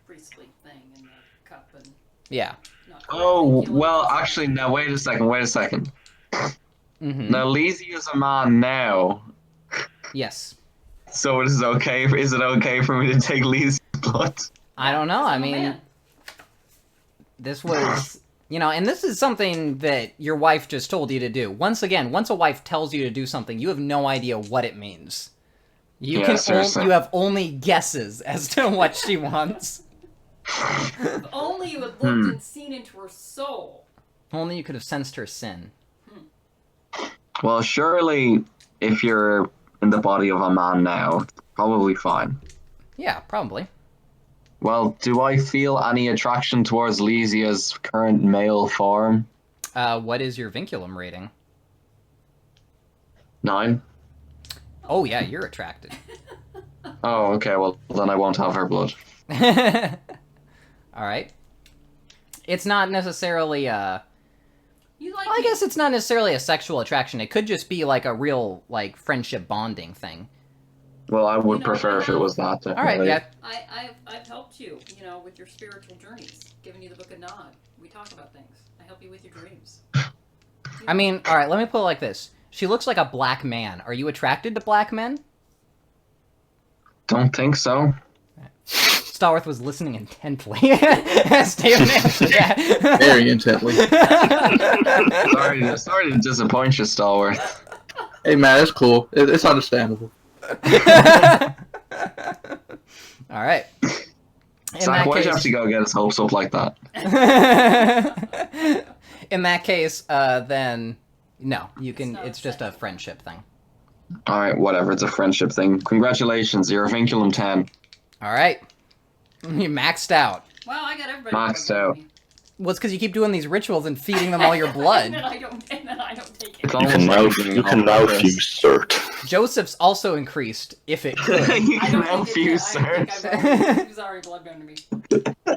priestly thing in the cup and Yeah. not Oh, killing well, us. actually, no, wait a second. Mm-hmm. Now, Lizzie is a man now, Yes. so is it okay for me to take Lizzie's blood? I don't know. Because I I'm a mean, man. this was, and this is something that your wife just told you to do. Once again, once a wife tells you to do something, you have no idea what it means. You Yeah, can seriously. you have only guesses as to what she wants. If only you had looked and seen into her soul. Only you could have sensed her sin. Well, surely, if you're in the body of a man now, it's probably fine. Yeah, probably. Well, do I feel any attraction towards Lysia's current male form? What is your vinculum rating? 9? Oh yeah, you're attracted. Oh, okay, well, then I won't have her blood. All right. It's not necessarily You like I me. guess it's not necessarily a sexual attraction. It could just be like a real like friendship bonding thing. Well, I would You know, prefer I if it have- was that, All definitely. right, yeah. I've helped you, with your spiritual journeys, giving you the book of Nod. We talk about things. I help you with your dreams. I mean, all right, let me put it like this. She looks like a black man. Are you attracted to black men? Don't think so. Starworth was listening intently as David answered that. Very intently. Sorry to disappoint you, Stalworth. Hey, man, it's cool. It's understandable. All right. In Zach, that why'd you have case, to go get his hopes up like that? in that case, then no, you can. not It's just a sexual. friendship thing. Alright, whatever, it's a friendship thing. Congratulations, you're a Vinculum 10. All right, you maxed out. Well, I got everybody. Maxed going out. with me. Well, it's because you keep doing these rituals and feeding them all your and blood. then I don't take it. It's You almost can now like doing you it can on now purpose. fuse cert. Joseph's also increased if it could. You I can don't now think fuse, I sir. don't think I've already, already bloodbound to me.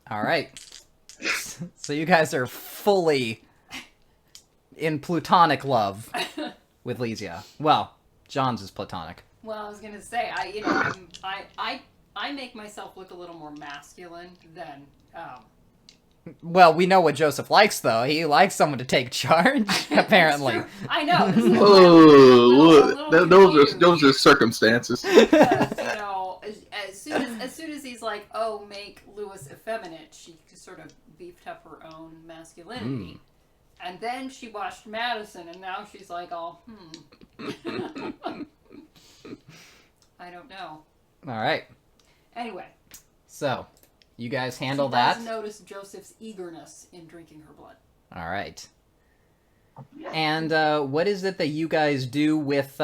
All right. So you guys are fully in platonic love with Lysia. Well, John's is platonic. Well, I was gonna say, I make myself look a little more masculine than. Well, we know what Joseph likes, though. He likes someone to take charge, apparently. It's true. I know. This is why I'm a Oh, little those confused. are circumstances. Because, as soon as he's like, oh, make Lewis effeminate, she sort of beefed up her own masculinity. And then she watched Madison, and now she's like, oh, I don't know. All right. Anyway, So, you guys handle she that. does notice Joseph's eagerness in drinking her blood. All right. And what is it that you guys do with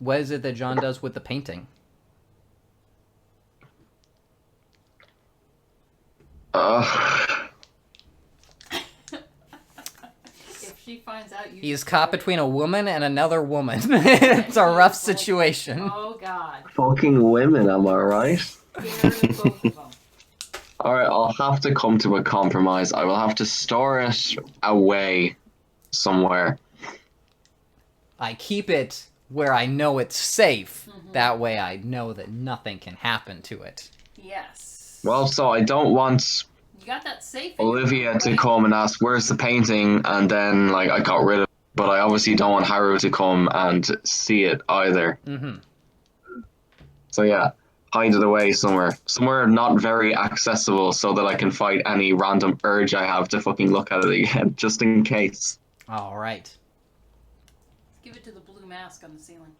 what is it that John does with the painting? If she finds out you... He's caught between a woman and another woman. It's a rough situation. Oh, God. Fucking women, am I right? Scared of both of them. Alright, I'll have to come to a compromise. I will have to store it away somewhere. I keep it where I know it's safe. That way I know that nothing can happen to it. Yes. Well, so I don't want You got that safe in your Olivia mouth, to right? come and ask, where's the painting? And then, like, I got rid of it. But I obviously don't want Haru to come and see it either. Mm-hmm. So yeah, hide it away somewhere. Somewhere not very accessible so that I can fight any random urge I have to fucking look at it again, just in case. All right. Give it to the blue mask on the ceiling.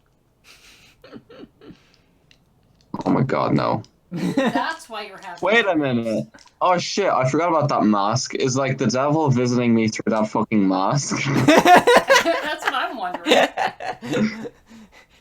Oh my god, no. That's why you're happy. Wait a minute. Oh shit, I forgot about that mask. Is like the devil visiting me through that fucking mask? That's what I'm wondering.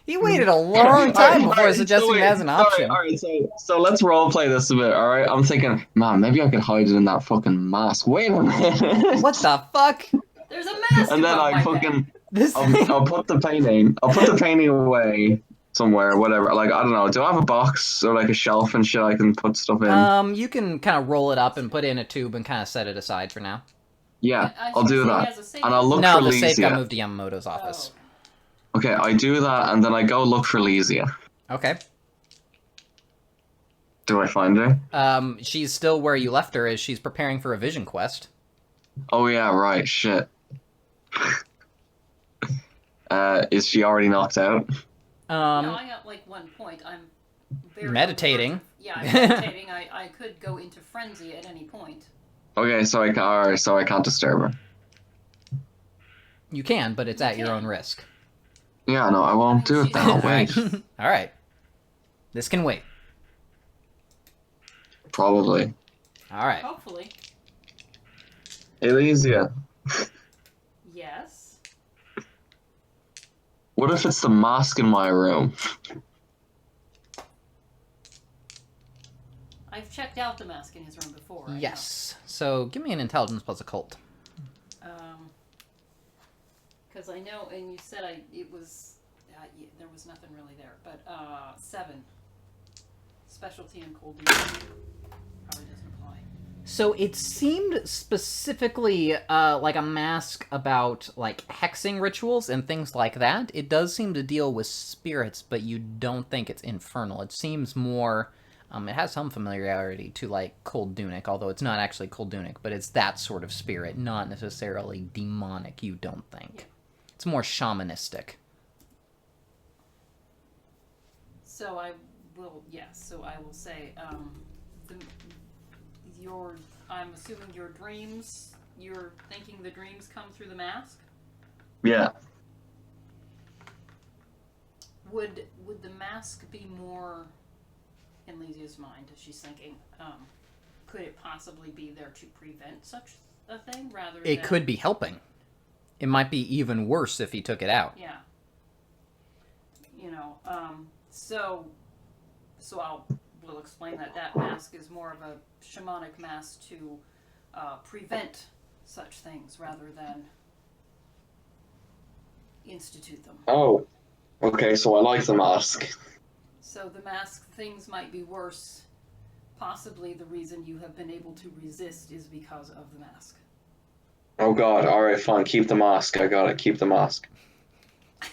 He waited a long time before Alright, suggesting so it as an option. Alright, so let's roleplay this a bit, alright? I'm thinking, man, maybe I could hide it in that fucking mask. Wait a minute. What the fuck? There's a mask And then above I my fucking bed. This thing- I'll put the painting away somewhere, whatever. Like, I don't know, do I have a box or like a shelf and shit I can put stuff in? You can kind of roll it up and put it in a tube and kind of set it aside for now. Yeah, I I'll do should say that. he has a safe. And I'll look No, for the safe got Lysia. moved to Yamamoto's office. Okay, I do that and then I go look for Lysia. Okay. Do I find her? She's still where you left her, as she's preparing for a vision quest. Oh yeah, right. Shit. Is she already knocked out? No, I got like 1 point. I'm very Meditating. Yeah, I'm meditating. I could go into frenzy at any point. Okay, so I can't disturb her. You can, but it's You at your can. own risk. Yeah, no, I won't do it she's then. I'll not wait. All right. This can wait. Probably. All right. Hopefully. Elysia, Yes. what if it's the mask in my room? I've checked out the mask in his room before. I know. Yes. So give me an intelligence plus occult. Because I know, and you said it was, there was nothing really there, but 7. Specialty in cold and probably doesn't apply. So it seemed specifically like a mask about like hexing rituals and things like that. It does seem to deal with spirits, but you don't think it's infernal. It seems more. It has some familiarity to like Koldunic, although it's not actually Koldunic, but it's that sort of spirit, not necessarily demonic. You don't think? Yeah. It's more shamanistic. So I will, yes. So I will say, I'm assuming your dreams. You're thinking the dreams come through the mask. Yeah. Would the mask be more in Lysia's mind as she's thinking? Could it possibly be there to prevent such a thing rather than? It could be helping. It might be even worse if he took it out. Yeah. You know, so we'll explain that mask is more of a shamanic mask to prevent such things rather than institute them. Oh. Okay, so I like the mask. So the mask things might be worse. Possibly the reason you have been able to resist is because of the mask. Oh god, alright, fine, keep the mask. I got it, keep the mask. I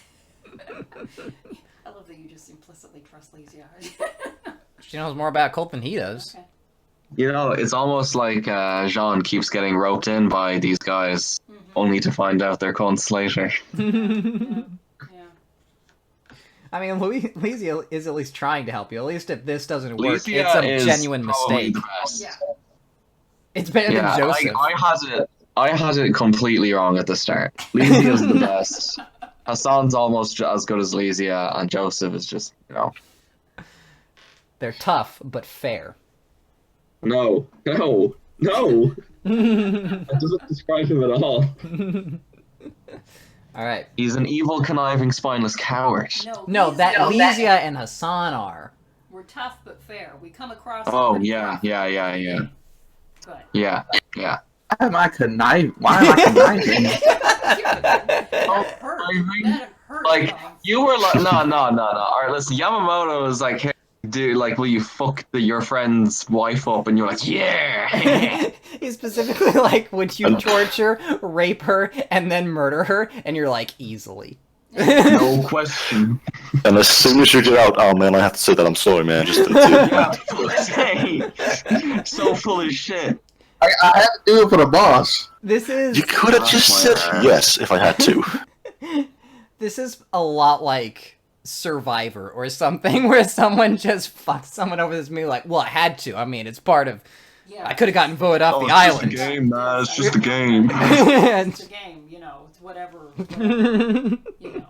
love that you just implicitly trust Lysia. She knows more about cult than he does. Okay. You know, it's almost like Jean keeps getting roped in by these guys, only to find out they're cunts later. Yeah. I mean, Lysia is at least trying to help you. At least if this doesn't work, Lysia it's a is genuine probably mistake. the best. Yeah. It's better Yeah, than Joseph. I had it completely wrong at the start. Lysia's the best. Hassan's almost as good as Lysia, and Joseph is just, you know. They're tough, but fair. No. That doesn't describe him at all. Alright. He's an evil, conniving, spineless coward. No, that Lysia- Lysia and Hassan are. We're tough but fair. We come across. Oh, pretty yeah. rough. Good. Yeah. Why am I conniving? That hurt. That hurt. Like, Tom. you were like, no. Alright, listen, Yamamoto was like, hey, dude, like, will you fuck your friend's wife up? And you're like, yeah! He's specifically like, would you torture, rape her, and then murder her? And you're like, easily. No question. And as soon as you get out, oh man, I have to say that I'm sorry, man. Just Yeah, fuck's sake. So full of shit. I had to do it for the boss. This is you could have just said yes if I had to. this is a lot like Survivor or something, where someone just fucks someone over this movie like, well, I had to. I mean, it's part of. Yeah. I could have gotten voted off the It's island. just a game, man. It's just a game. It's a game, you know. It's whatever. You know.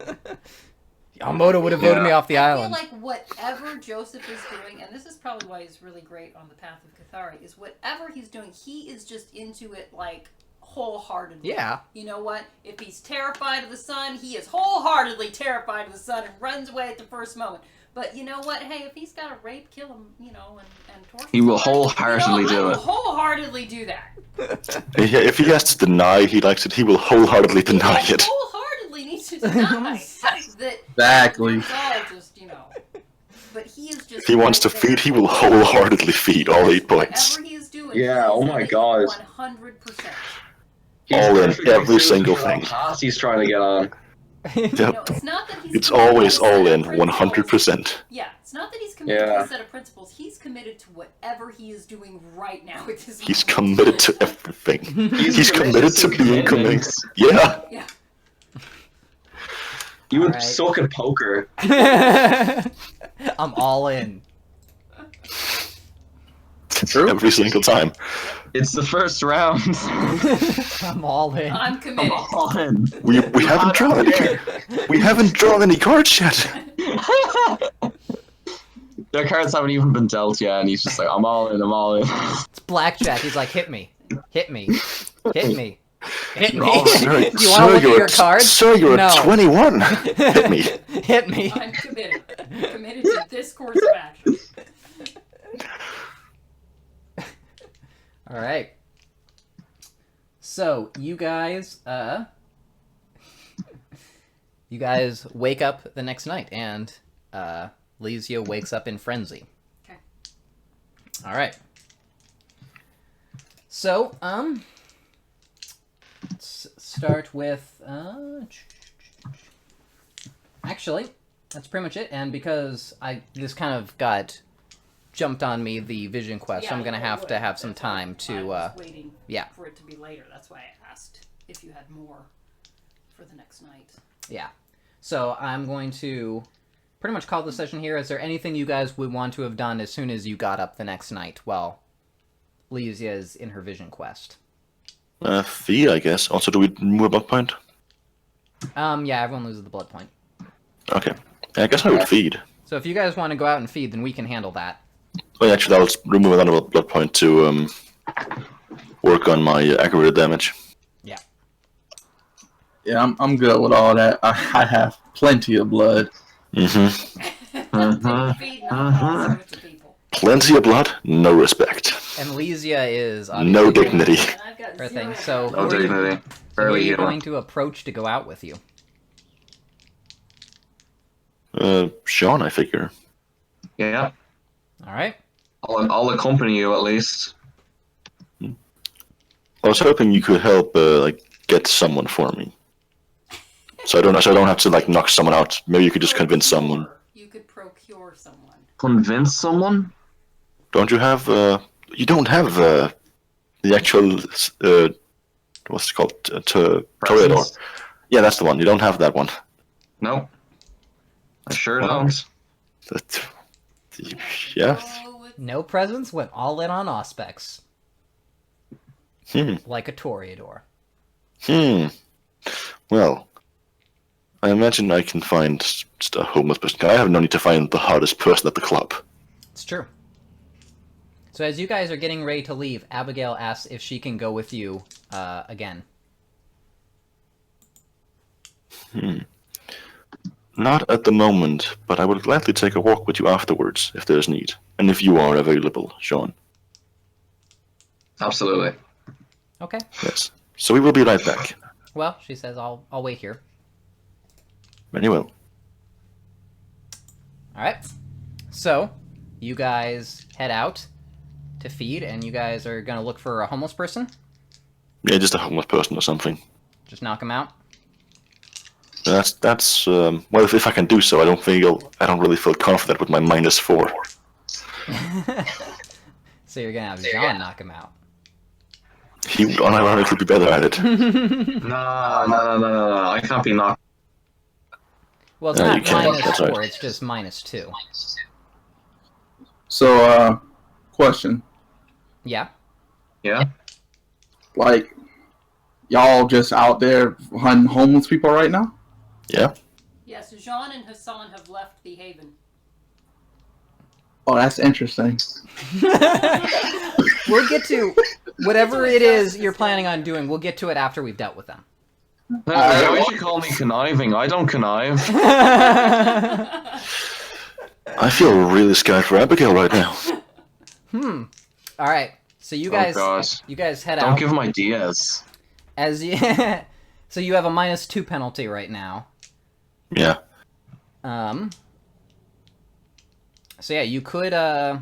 Yamamoto would have voted me off the island. I feel like whatever Joseph is doing, and this is probably why he's really great on the path of Cathari, is whatever he's doing, he is just into it like wholeheartedly. Yeah. You know what? If he's terrified of the sun, he is wholeheartedly terrified of the sun and runs away at the first moment. But you know what? Hey, if he's got to rape, kill him, you know, and torture He will somebody, wholeheartedly do I will it. wholheartedly do that. If he has to deny he likes it, he will wholeheartedly deny He it. wholeheartedly needs to deny that. Exactly. It's all just, you know. But he is just. If he wants to feed, he will wholeheartedly feed all 8 points. Whatever he is doing. Yeah, he is oh my in it God. 100%. All in, perfectly every suited single for that thing. path he's trying to get on. You Yep. know, it's not that he's. It's always doing all in, principles. 100%. Yeah, It's not that he's committed to Yeah. a set of principles. He's committed to whatever he is doing right now with his He's moment. committed to everything. He's committed to being committed. commitments. Yeah. Yeah. You would Alright. suck at poker. I'm all in. True. Every single time. It's the first round. I'm all in. I'm committed. Come on. We haven't drawn any. We haven't drawn any cards yet. Their cards haven't even been dealt yet, and he's just like, I'm all in, I'm all in. It's blackjack. He's like, hit me. Hit me. Hit me. Hit me. All right. Do you want to look at your cards? Sir, you're No. 21. Hit me. Hit me. I'm committed. Committed to this course of action. All right. So you guys wake up the next night, and Lizio wakes up in frenzy. Okay. All right. So let's start with actually, that's pretty much it. And because this kind of got jumped on me, the vision quest, Yeah, I'm gonna I have would. to have some That's why time I to was waiting yeah. for it to be later. That's why I asked if you had more for the next night. Yeah. So I'm going to pretty much call the session here. Is there anything you guys would want to have done as soon as you got up the next night while Lysia is in her vision quest? Feed, I guess. Also, do we move a blood point? Yeah, everyone loses the blood point. Okay. I guess I would feed. So if you guys want to go out and feed, then we can handle that. Oh, yeah, actually, I'll remove another blood point to work on my aggravated damage. Yeah. Yeah, I'm good with all that. I have plenty of blood. Mm-hmm. Feed not all sorts of people. Plenty of blood, no respect. And Lysia is No obviously dignity. And I've got her zero thing. So No who are you- dignity. so who are Barely you human. going to approach to go out with you? Sean, I figure. Yeah. All right. I'll accompany you at least. I was hoping you could help, get someone for me. So I don't have to knock someone out. Maybe you could just convince someone. You could procure someone. Convince someone? Don't you have? You don't have the actual what's it called? Toreador. Presence? Yeah, that's the one. You don't have that one. No. I sure Wow. don't. That, yeah. Oh, it's No presents, went all in on Auspex. Hmm. Like a Toreador. Well, I imagine I can find just a homeless person. I have no need to find the hardest person at the club. It's true. So as you guys are getting ready to leave, Abigail asks if she can go with you again. Not at the moment, but I would gladly take a walk with you afterwards if there's need, and if you are available, Sean. Absolutely. Okay. Yes. So we will be right back. Well, she says, I'll wait here. Very well. Alright. So, you guys head out to feed, and you guys are gonna look for a homeless person? Yeah, just a homeless person or something. Just knock him out? That's well, if I can do so, I don't really feel confident with my -4. So you're gonna have John knock him out. He would unironically be better at it. No. I can't be knocked. Well, it's No, not you can't. That's -4, right. it's just -2. So, question. Yeah? Yeah? Like, y'all just out there hunting homeless people right now? Yeah. yes, Jean and Hassan have left the haven. Oh, that's interesting. We'll get to whatever it is you're planning on doing, we'll get to it after we've dealt with them. Why should you call me conniving? I don't connive. I feel really scared for Abigail right now. Alright, so you Oh, guys God. you guys head Don't out. give him ideas. As you so you have a -2 penalty right now. Yeah. So yeah, you could yeah,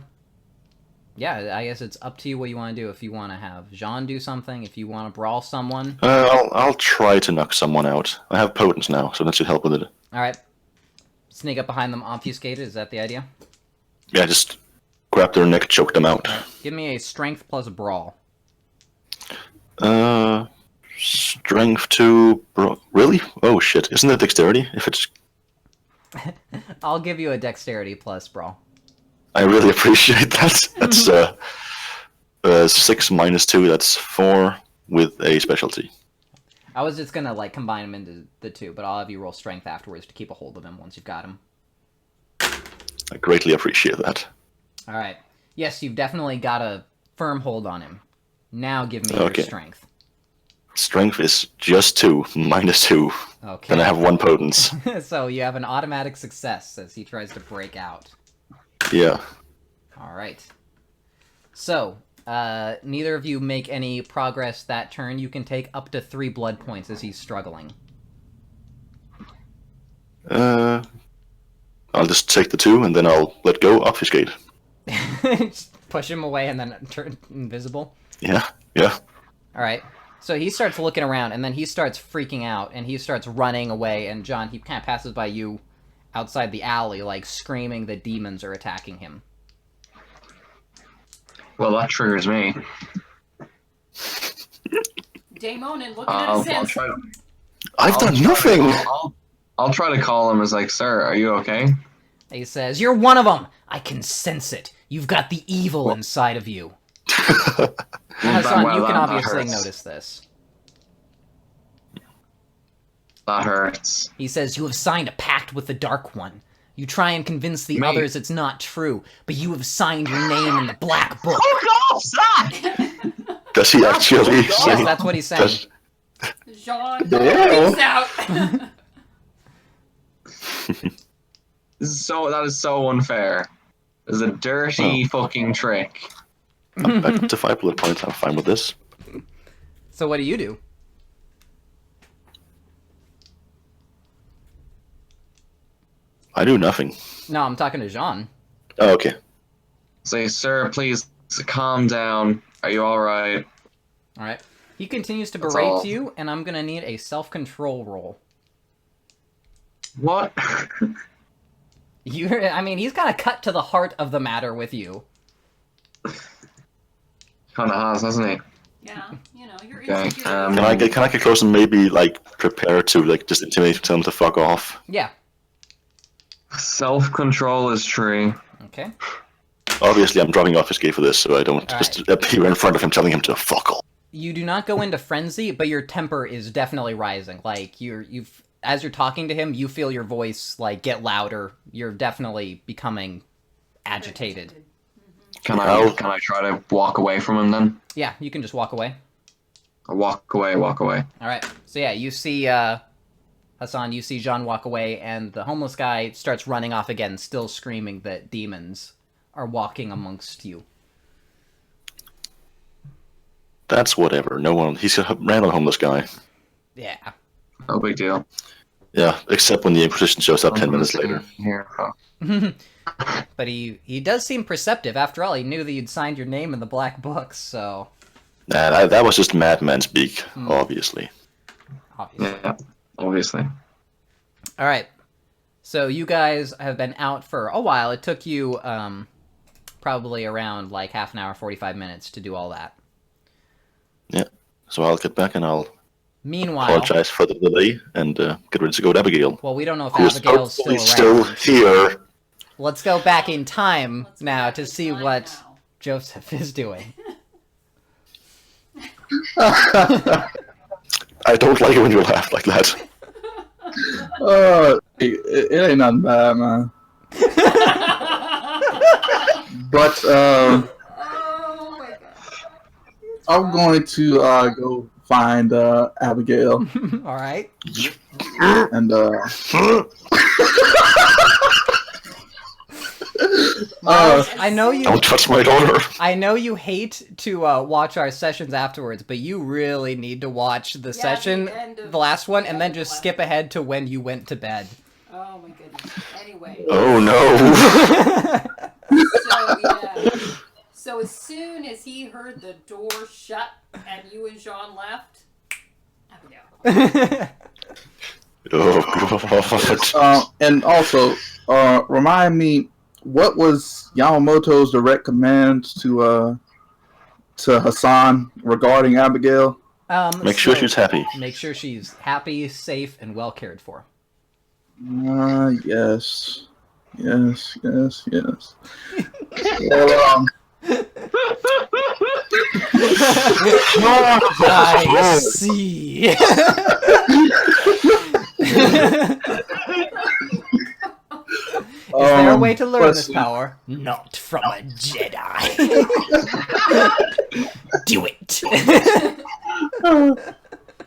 I guess it's up to you what you want to do. If you want to have Jean do something, if you want to brawl someone. I'll try to knock someone out. I have potence now, so that should help with it. Alright. Sneak up behind them, obfuscated, is that the idea? Yeah, just grab their neck, choke them out. Give me a strength plus brawl. Strength to really? Oh shit! Isn't that dexterity? If it's, I'll give you a dexterity plus brawl. I really appreciate that. That's 6 minus 2. That's 4 with a specialty. I was just gonna like combine them into the 2, but I'll have you roll strength afterwards to keep a hold of him once you've got him. I greatly appreciate that. All right. Yes, you've definitely got a firm hold on him. Now give me your strength. Strength is just 2 minus 2. Okay. Then I have 1 potence. So you have an automatic success as he tries to break out. Yeah. All right. So, neither of you make any progress that turn. You can take up to 3 blood points as he's struggling. I'll just take the 2 and then I'll let go, obfuscate. Just push him away and then turn invisible. Yeah. All right. So he starts looking around, and then he starts freaking out, and he starts running away, and John, he kind of passes by you outside the alley, like, screaming that demons are attacking him. Well, that triggers me. Daemonin, looking at his I'll hands. try to... I've done nothing! I'll try to call him as like, sir, are you okay? He says, "You're one of them! I can sense it! You've got the evil inside of you!" Hassan, Well, you can that obviously hurts. notice this. That hurts. He says, "You have signed a pact with the Dark One. You try and convince the Mate. others it's not true, but you have signed your name in the Black Book." Oh, stop! Does he actually Yes, say... that's what he's saying. Jean Damn. freaks out. That is so unfair. It's a dirty fucking trick. I'm back to 5 bullet points. I'm fine with this. So what do you do? I do nothing. No, I'm talking to Jean. Oh, okay. Say, sir, please calm down. Are you alright? All right. He continues to That's berate all. you, and I'm gonna need a self-control roll. What? I mean, he's got to cut to the heart of the matter with you. Kinda has, hasn't he? Yeah, you're Okay, insecure. Can I get close and maybe, like, prepare to, like, just intimidate him to fuck off? Yeah. Self-control is true. Okay. Obviously, I'm dropping off his gate for this, so I don't All just appear in front of him telling him to fuck off. You do not go into frenzy, but your temper is definitely rising. Like as you're talking to him, you feel your voice like get louder. You're definitely becoming agitated. Can How- I try to walk away from him then? Yeah, you can just walk away. I'll walk away. All right. So yeah, you see Hassan, you see Jean walk away, and the homeless guy starts running off again, still screaming that demons are walking amongst you. That's whatever. No one... He's a random homeless guy. Yeah. No big deal. Yeah, except when the Inquisition shows up 10 minutes later. Here. Oh. But he does seem perceptive. After all, he knew that you'd signed your name in the Black Book, so... Nah, that was just madman speak, obviously. Obviously. Yeah, obviously. Alright. So you guys have been out for a while. It took you probably around like half an hour, 45 minutes to do all that. Yeah. So I'll get back and I'll Meanwhile... apologize for the delay and get ready to go to Abigail. Well, we don't know if Who's Abigail's hopefully still around. still here. Let's go back in time Let's go now back to in see time what now. Joseph is doing. I don't like it when you laugh like that. It ain't nothing bad, man. But Oh my god. I'm going to go find Abigail Alright. and Miles, I know you Don't touch my daughter. I know you hate to watch our sessions afterwards, but you really need to watch the session, the end of- the last one, and yeah, then the just last skip ahead to when you went to bed. Oh my goodness. Anyway. Oh no. So yeah. So as soon as he heard the door shut and you and Jean left, Abigail. Oh god. and also remind me what was Yamamoto's direct commands to Hassan regarding Abigail? Make sure she's happy. Make sure she's happy, safe, and well cared for. Yes. Well, I see. Is there a way to learn this power? Not from a Jedi. Do it.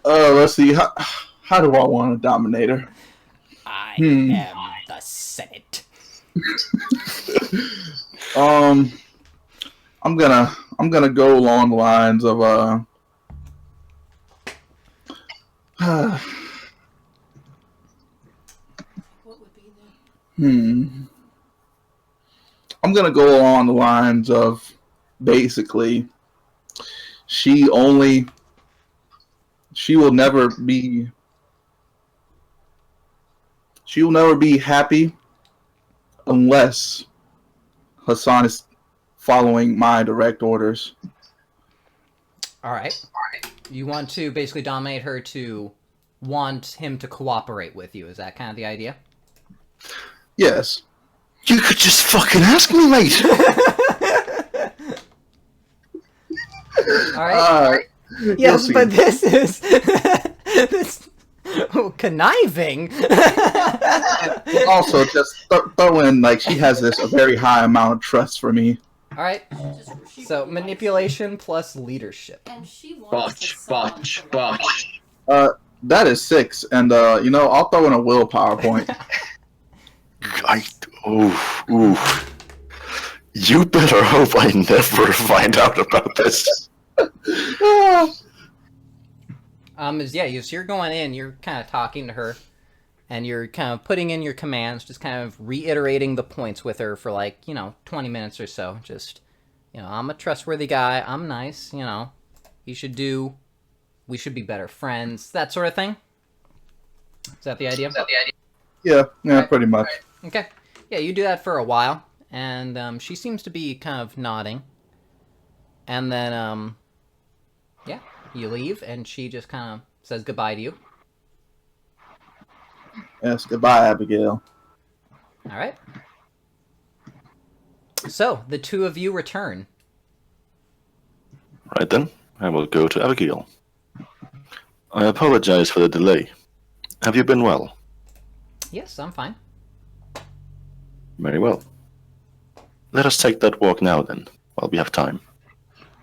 Let's see. How do I want a Dominator? I am the Senate. I'm gonna go along the lines of What would be the... I'm gonna go along the lines of basically she will never be happy unless Hassan is following my direct orders. All right. You want to basically dominate her to want him to cooperate with you. Is that kind of the idea? Yes. You could just fucking ask me, mate. All right. Yes, but this is this conniving. Also, just throw in like she has a very high amount of trust for me. All right. So manipulation plus leadership. And she wants Botch. That is 6, and I'll throw in a willpower point. You better hope I never find out about this. You're going in, you're kind of talking to her, and you're kind of putting in your commands, just kind of reiterating the points with her for 20 minutes or so. Just, I'm a trustworthy guy, I'm nice, we should be better friends, that sort of thing. Is that the idea? Yeah, Right. pretty much. Okay. Yeah, you do that for a while, and she seems to be kind of nodding. And then, you leave, and she just kind of says goodbye to you. Yes, goodbye, Abigail. All right. So, the two of you return. Right then, I will go to Abigail. I apologize for the delay. Have you been well? Yes, I'm fine. Very well. Let us take that walk now then, while we have time.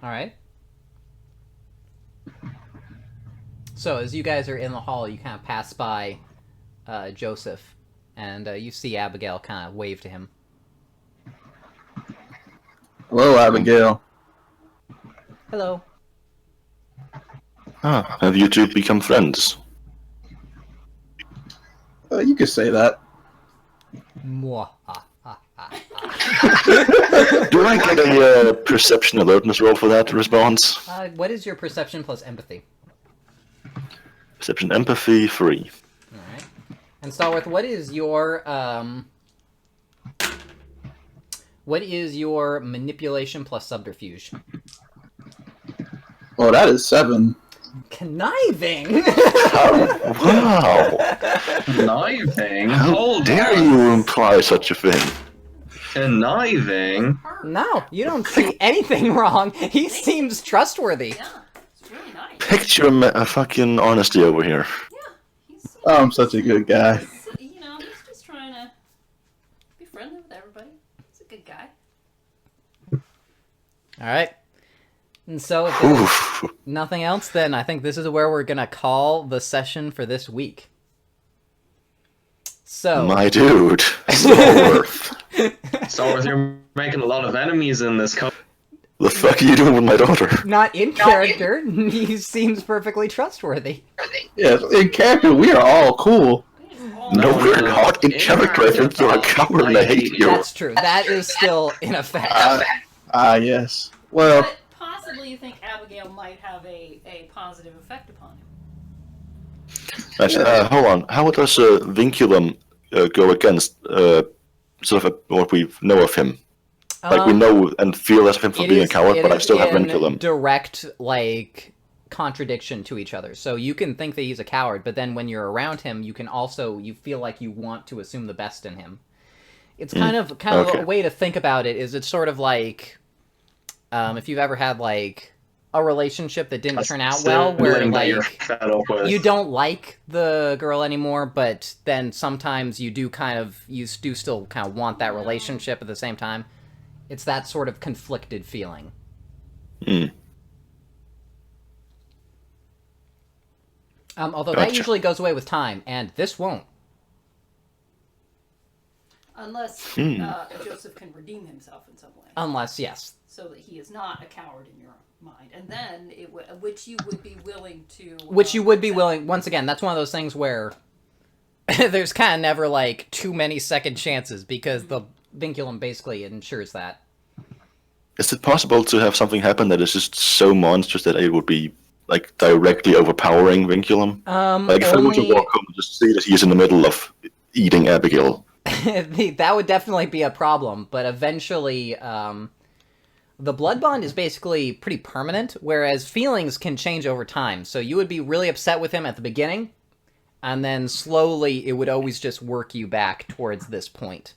All right. So, as you guys are in the hall, you kind of pass by Joseph, and you see Abigail kind of wave to him. Hello, Abigail. Hello. Have you two become friends? You could say that. Mwah. Do I get a perception alertness roll for that response? What is your perception plus empathy? Perception empathy 3. All right. And Starworth, what is your manipulation plus subterfuge? Oh, that is 7. Conniving. Wow! Conniving? How Hold dare on. you imply such a thing? Conniving? No, you don't see anything wrong. He seems trustworthy. Yeah, it's really nice. Picture a fucking honesty over here. Yeah, he's I'm such a good guy. he's just trying to be friendly with everybody. He's a good guy. All right. And so, if there's Oof. nothing else, then I think this is where we're gonna call the session for this week. So, My dude. Starworth. So you're making a lot of enemies in this company. The fuck are you doing with my daughter? not in character, he seems perfectly trustworthy. Yes, in character, we are all cool. No, we're not. In character, I think you're a coward and I hate you. That's true. That is still in effect. Yes. Well, But possibly you think Abigail might have a positive effect upon him. Actually, hold on. How does Vinculum go against sort of what we know of him? Like we know and feel as of him for being a coward, but I still have Vinculum. Direct, like, contradiction to each other. So you can think that he's a coward, but then when you're around him, you can also, you feel like you want to assume the best in him. It's kind of a way to think about it is it's sort of like, if you've ever had, like, a relationship that didn't turn out well, where, like, you don't like the girl anymore, but then sometimes you do still kind of want that relationship at the same time. It's that sort of conflicted feeling. Although that usually goes away with time, and this won't. Unless Joseph can redeem himself in some way. Unless, yes. So that he is not a coward in your mind. And then, which you would be willing to... Which you would be willing... Once again, that's one of those things where there's kind of never, like, too many second chances, because the Vinculum basically ensures that. Is it possible to have something happen that is just so monstrous that it would be, like, directly overpowering Vinculum? Like, if I were to walk home and just see that he is in the middle of eating Abigail... that would definitely be a problem, but eventually, the blood bond is basically pretty permanent, whereas feelings can change over time. So you would be really upset with him at the beginning, and then slowly it would always just work you back towards this point.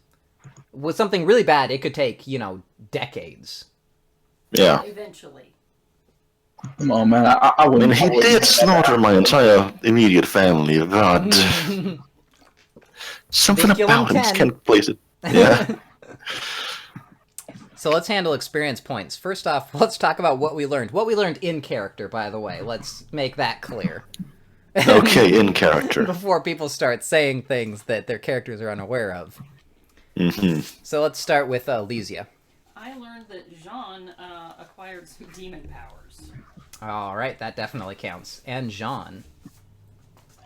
With something really bad, it could take, decades. Yeah. Eventually. Come on, man. I wouldn't. He did slaughter my entire immediate family, but... Something Vinculum about him just can't place it. Yeah. So let's handle experience points. First off, let's talk about what we learned. What we learned in character, by the way. Let's make that clear. Okay, in character. Before people start saying things that their characters are unaware of. So let's start with Lysia. I learned that Jean acquired some demon powers. Alright, that definitely counts. And Jean.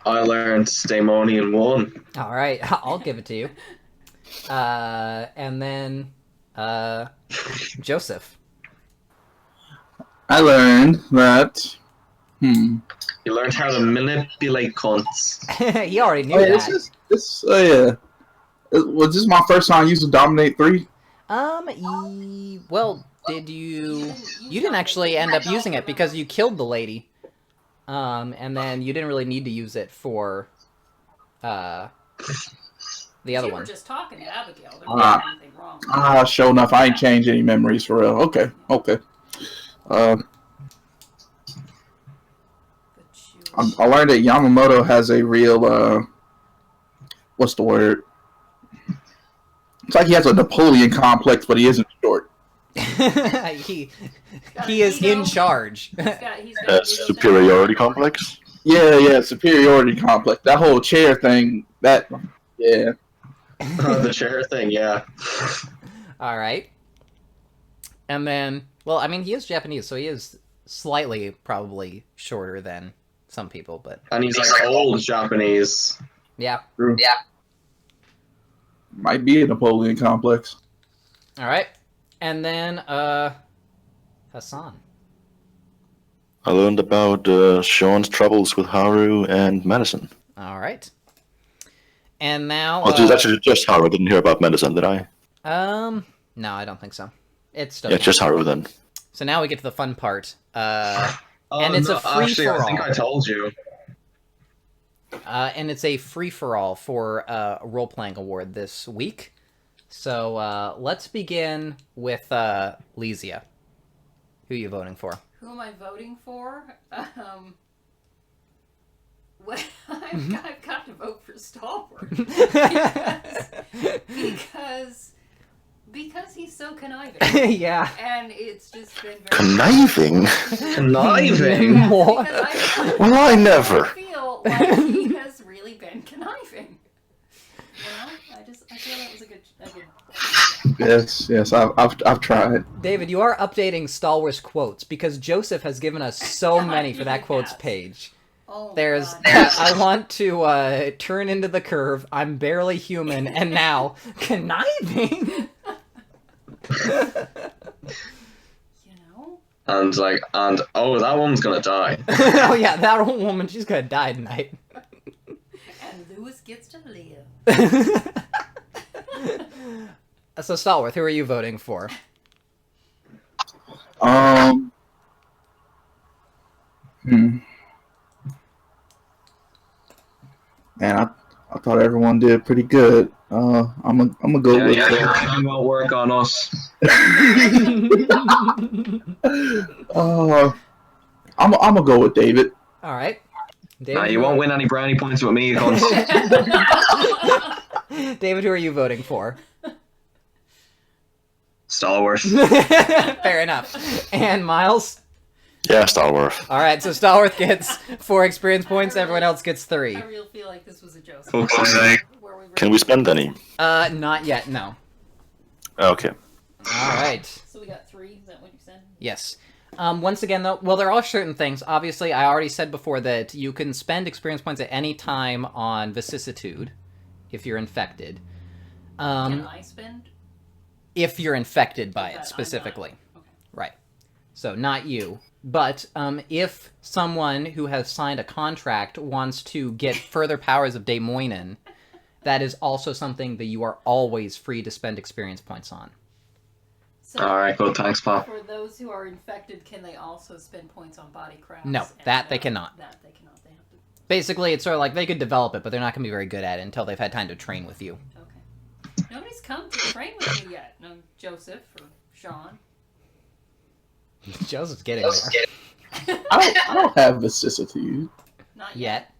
I learned Daemonian 1. Alright, I'll give it to you. And then, Joseph. I learned that... You learned how to manipulate cunts. He already knew that. Yeah. Was this my first time using Dominate 3? Well, did you... You didn't actually end up using it because you killed the lady. And then you didn't really need to use it for, the other one. You were just talking to Abigail. There wasn't anything wrong. Sure enough, I ain't changed any memories for real. Okay. I learned that Yamamoto has a real, what's the word? It's like he has a Napoleon complex, but he isn't short. he is in charge. He's got superiority complex? Yeah, superiority complex. That whole chair thing, yeah. The chair thing, yeah. Alright. And then, well, I mean, he is Japanese, so he is slightly probably shorter than some people, but... And he's like old Japanese. Yeah. True. Yeah. Might be a Napoleon complex. Alright. And then, Hassan. I learned about Sean's troubles with Haru and medicine. Alright. And now... Oh, actually just Haru. I didn't hear about medicine, did I? No, I don't think so. It's still... Yeah, just Haru then. So now we get to the fun part. And it's a free-for-all. Actually, I think I told you. And it's a free-for-all for a role-playing award this week. So let's begin with Lysia. Who are you voting for? Who am I voting for? Well, I've got to vote for Stalwart. Because he's so conniving. Yeah. And it's just been very... Conniving? Conniving? What? Well, I never. I feel like he has really been conniving. I feel that was a good... Yes, I've tried. David, you are updating Stalwart's quotes because Joseph has given us so many for that quotes page. Oh, There's, God. I want to turn into the curve. I'm barely human, and now conniving. And oh, that woman's gonna die. Oh yeah, that old woman, she's gonna die tonight. And Lewis gets to live. So, Stallworth, who are you voting for? Man, I thought everyone did pretty good. I'm gonna go with. Yeah, won't work on us. I'm gonna go with David. All right. David, Nah, you won't win any brownie points with me, you cunts. David, who are you voting for? Stalwart. Fair enough. And Miles? Yeah, Stallworth. All right, so Stallworth gets 4 experience points. Everyone else gets 3. I really feel like this was a Joseph. Fuck's sake. Can we spend any? Not yet. No. Okay. All right. So we got 3. Is that what you said? Yes. Once again, though, well, there are certain things. Obviously, I already said before that you can spend experience points at any time on vicissitude if you're infected. Can I spend? If you're infected by I'm it specifically. not. Okay. Right. So not you. But if someone who has signed a contract wants to get further powers of Daemoinen, that is also something that you are always free to spend experience points on. So, Alright, good, thanks, pal. for those who are infected, can they also spend points on body crafts? No, and, that they cannot. That they cannot. They have to. Basically, it's sort of like they could develop it, but they're not going to be very good at it until they've had time to train with you. Okay. Nobody's come to train with me yet. No, Joseph or Sean. Joseph's getting there. I don't have vicissitude. Not Yet.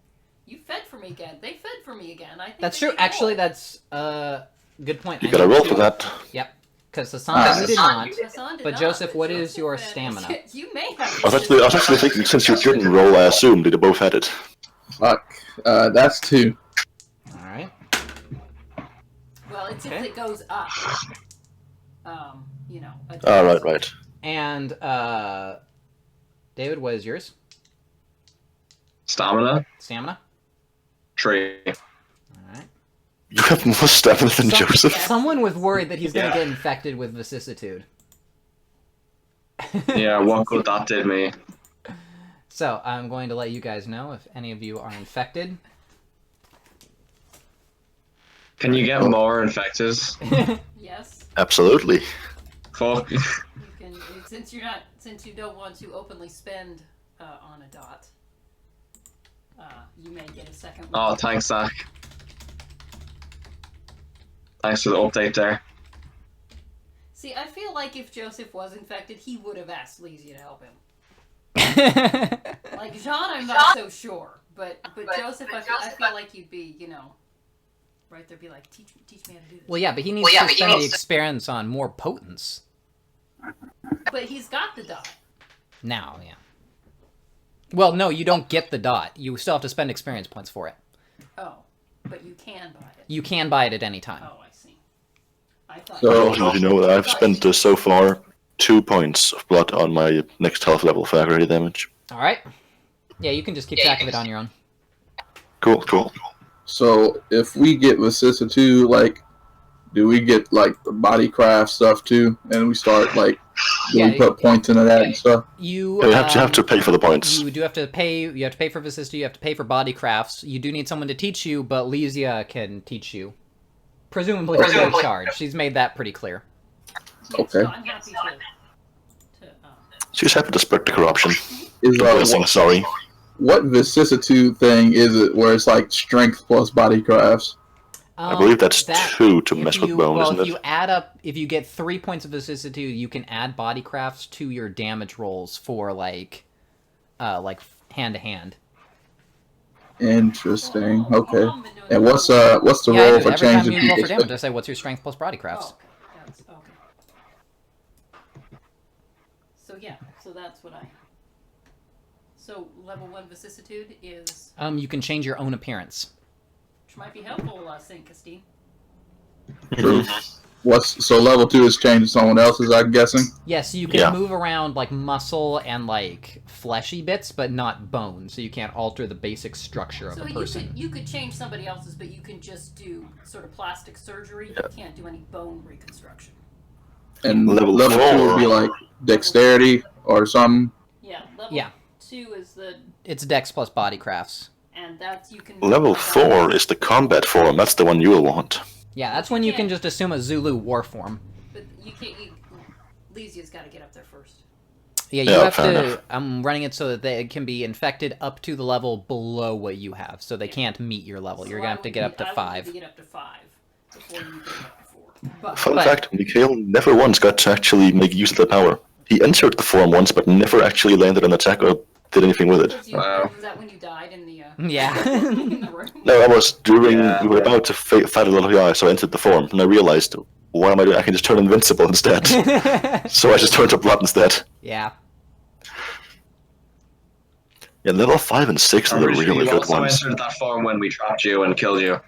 You fed for me again. They fed for me again. I think That's they true. did Actually, roll. that's good point. You gotta roll for that. Yep. Because Hassan, you did not. Hassan did But not, Joseph, what is Joseph your and- stamina? You may have. I was actually thinking, since you didn't roll, I assumed they both had it. Fuck. That's 2. All right. Well, it's Okay. if it goes up. You know. Ah, right. And David, what is yours? Stamina? Stamina. 3. All right. You have more stamina than Joseph. Someone was worried that he's going to Yeah. get infected with vicissitude. Yeah, what good that did me. So I'm going to let you guys know if any of you are infected. Can you get more infected? Yes. Absolutely. Fuck. You can, since you don't want to openly spend on a dot. You may get a second one. Oh, thanks, Zach. Thanks for the update there. See, I feel like if Joseph was infected, he would have asked Lizzie to help him. Like Jean, I'm not so sure, but Joseph, I feel like you'd be, right there, be like, teach me how to do this. Well, yeah, but he needs to spend the experience on more potence. But he's got the dot. Now, yeah. Well, no, you don't get the dot. You still have to spend experience points for it. Oh, but you can buy it. You can buy it at any time. Oh, I see. I thought. So- Also, you know that I've spent so far 2 points of blood on my next health level for aggregate damage. All right. Yeah, you can just keep track of it on your own. Cool. So if we get vicissitude, like, do we get like the body craft stuff too? And we start like, do we put points into that and stuff? You You have to pay for the points. You do have to pay. You have to pay for vicissitude. You have to pay for body crafts. You do need someone to teach you, but Lysia can teach you, presumably for no charge. She's made that pretty clear. Yes, Okay. So I'm happy to She's happy to spread the corruption. Is Sorry. what vicissitude thing is it where it's like strength plus body crafts? I believe that's 2 to if mess with you- bone, well, isn't if it? you add up, if you get 3 points of vicissitude, you can add body crafts to your damage rolls for like hand to hand. Interesting. Okay. And what's the Yeah, role for every time changing you roll for people's damage, I say, "What's your strength plus body crafts?" Oh, okay. That's okay. So yeah, so that's what I. So level 1 vicissitude is, You can change your own appearance. which might be helpful, Saint Castine. So level 2 is changing someone else's, I'm guessing. Yes, you can Yeah. move around like muscle and like fleshy bits, but not bone, so you can't alter the basic structure of So a person. you could change somebody else's, but you can just do sort of plastic surgery. You can't do any bone reconstruction. And Level level 2 would 4. be like dexterity or something. Yeah, level Yeah. 2 is It's Dex plus body crafts. and that's you can. Level 4 is the combat form. That's the one you will want. Yeah, that's when you can just assume a Zulu war form. But you can't. Lysia's got to get up there first. Yeah, you have to. I'm running it so that they can be infected up to the level below what you have, so they can't meet your level. So you're gonna have to get up to 5. I would get up to 5 before you get up to 4. Fun fact: Mikhail never once got to actually make use of the power. He entered the form once, but never actually landed an attack or did anything with it. Wow. Was that when you died in the? Yeah. In the room? No, I was during. We were about to fight a little guy, so I entered the form, and I realized, what am I doing? I can just turn invincible instead. So I just turned to blood instead. Yeah. Yeah, level 5 and 6 are the really you good also ones. entered that form when we trapped you and killed you.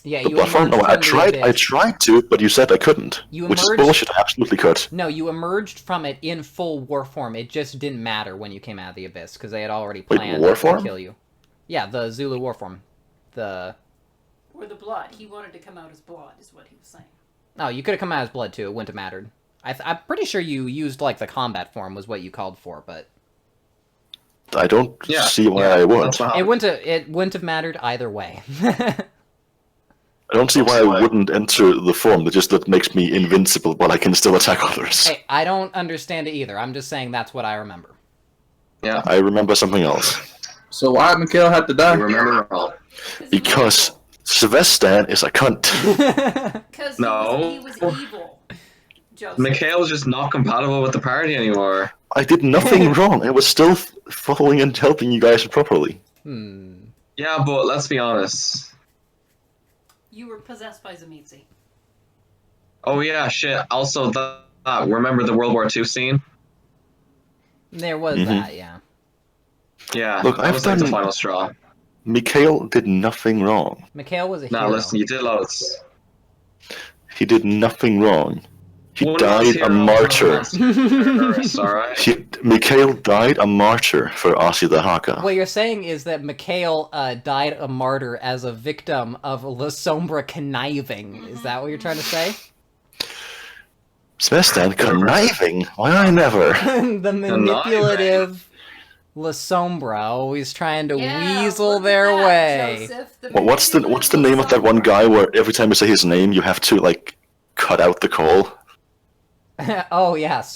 Yeah, The you platform? emerged No, I from the tried. I abyss. tried to, but you said I couldn't. You which is emerged- bullshit. I absolutely could. No, you emerged from it in full war form. It just didn't matter when you came out of the abyss because they had already planned war to form? kill you. Yeah, the Zulu war form. Or the blood. He wanted to come out as blood, is what he was saying. Oh, you could have come out as blood too. It wouldn't have mattered. I'm pretty sure you used like the combat form was what you called for, but I don't see why I would. it wouldn't have mattered either way. I don't see why I wouldn't enter the form. That makes me invincible, but I can still attack others. Hey, I don't understand it either. I'm just saying that's what I remember. Yeah. I remember something else. So why Mikhail had to die? You remember all. Because Svestan is a cunt. Because No. he was evil. Joseph. Mikhail's just not compatible with the party anymore. I did nothing wrong. I was still following and helping you guys properly. Yeah, but let's be honest. You were possessed by Zamitzi. Oh yeah, shit. Also, that remember the World War II scene? There was that, yeah. Yeah, Look, that I've was like the done- final straw. Mikhail did nothing wrong. Mikhail was a Nah, hero. listen, you did loads. He did nothing wrong. He One died man's a hero, martyr. one man's terrorist, alright? Mikhail died a martyr for Asi the Haka. What you're saying is that Mikhail died a martyr as a victim of La Sombra conniving. Is that what you're trying to say? Svestan conniving? Why I never? The manipulative La Sombra always trying to weasel look at their that, way. Joseph, What's the name of that one guy where every time you say his name you have to like cut out the call? Oh yeah, so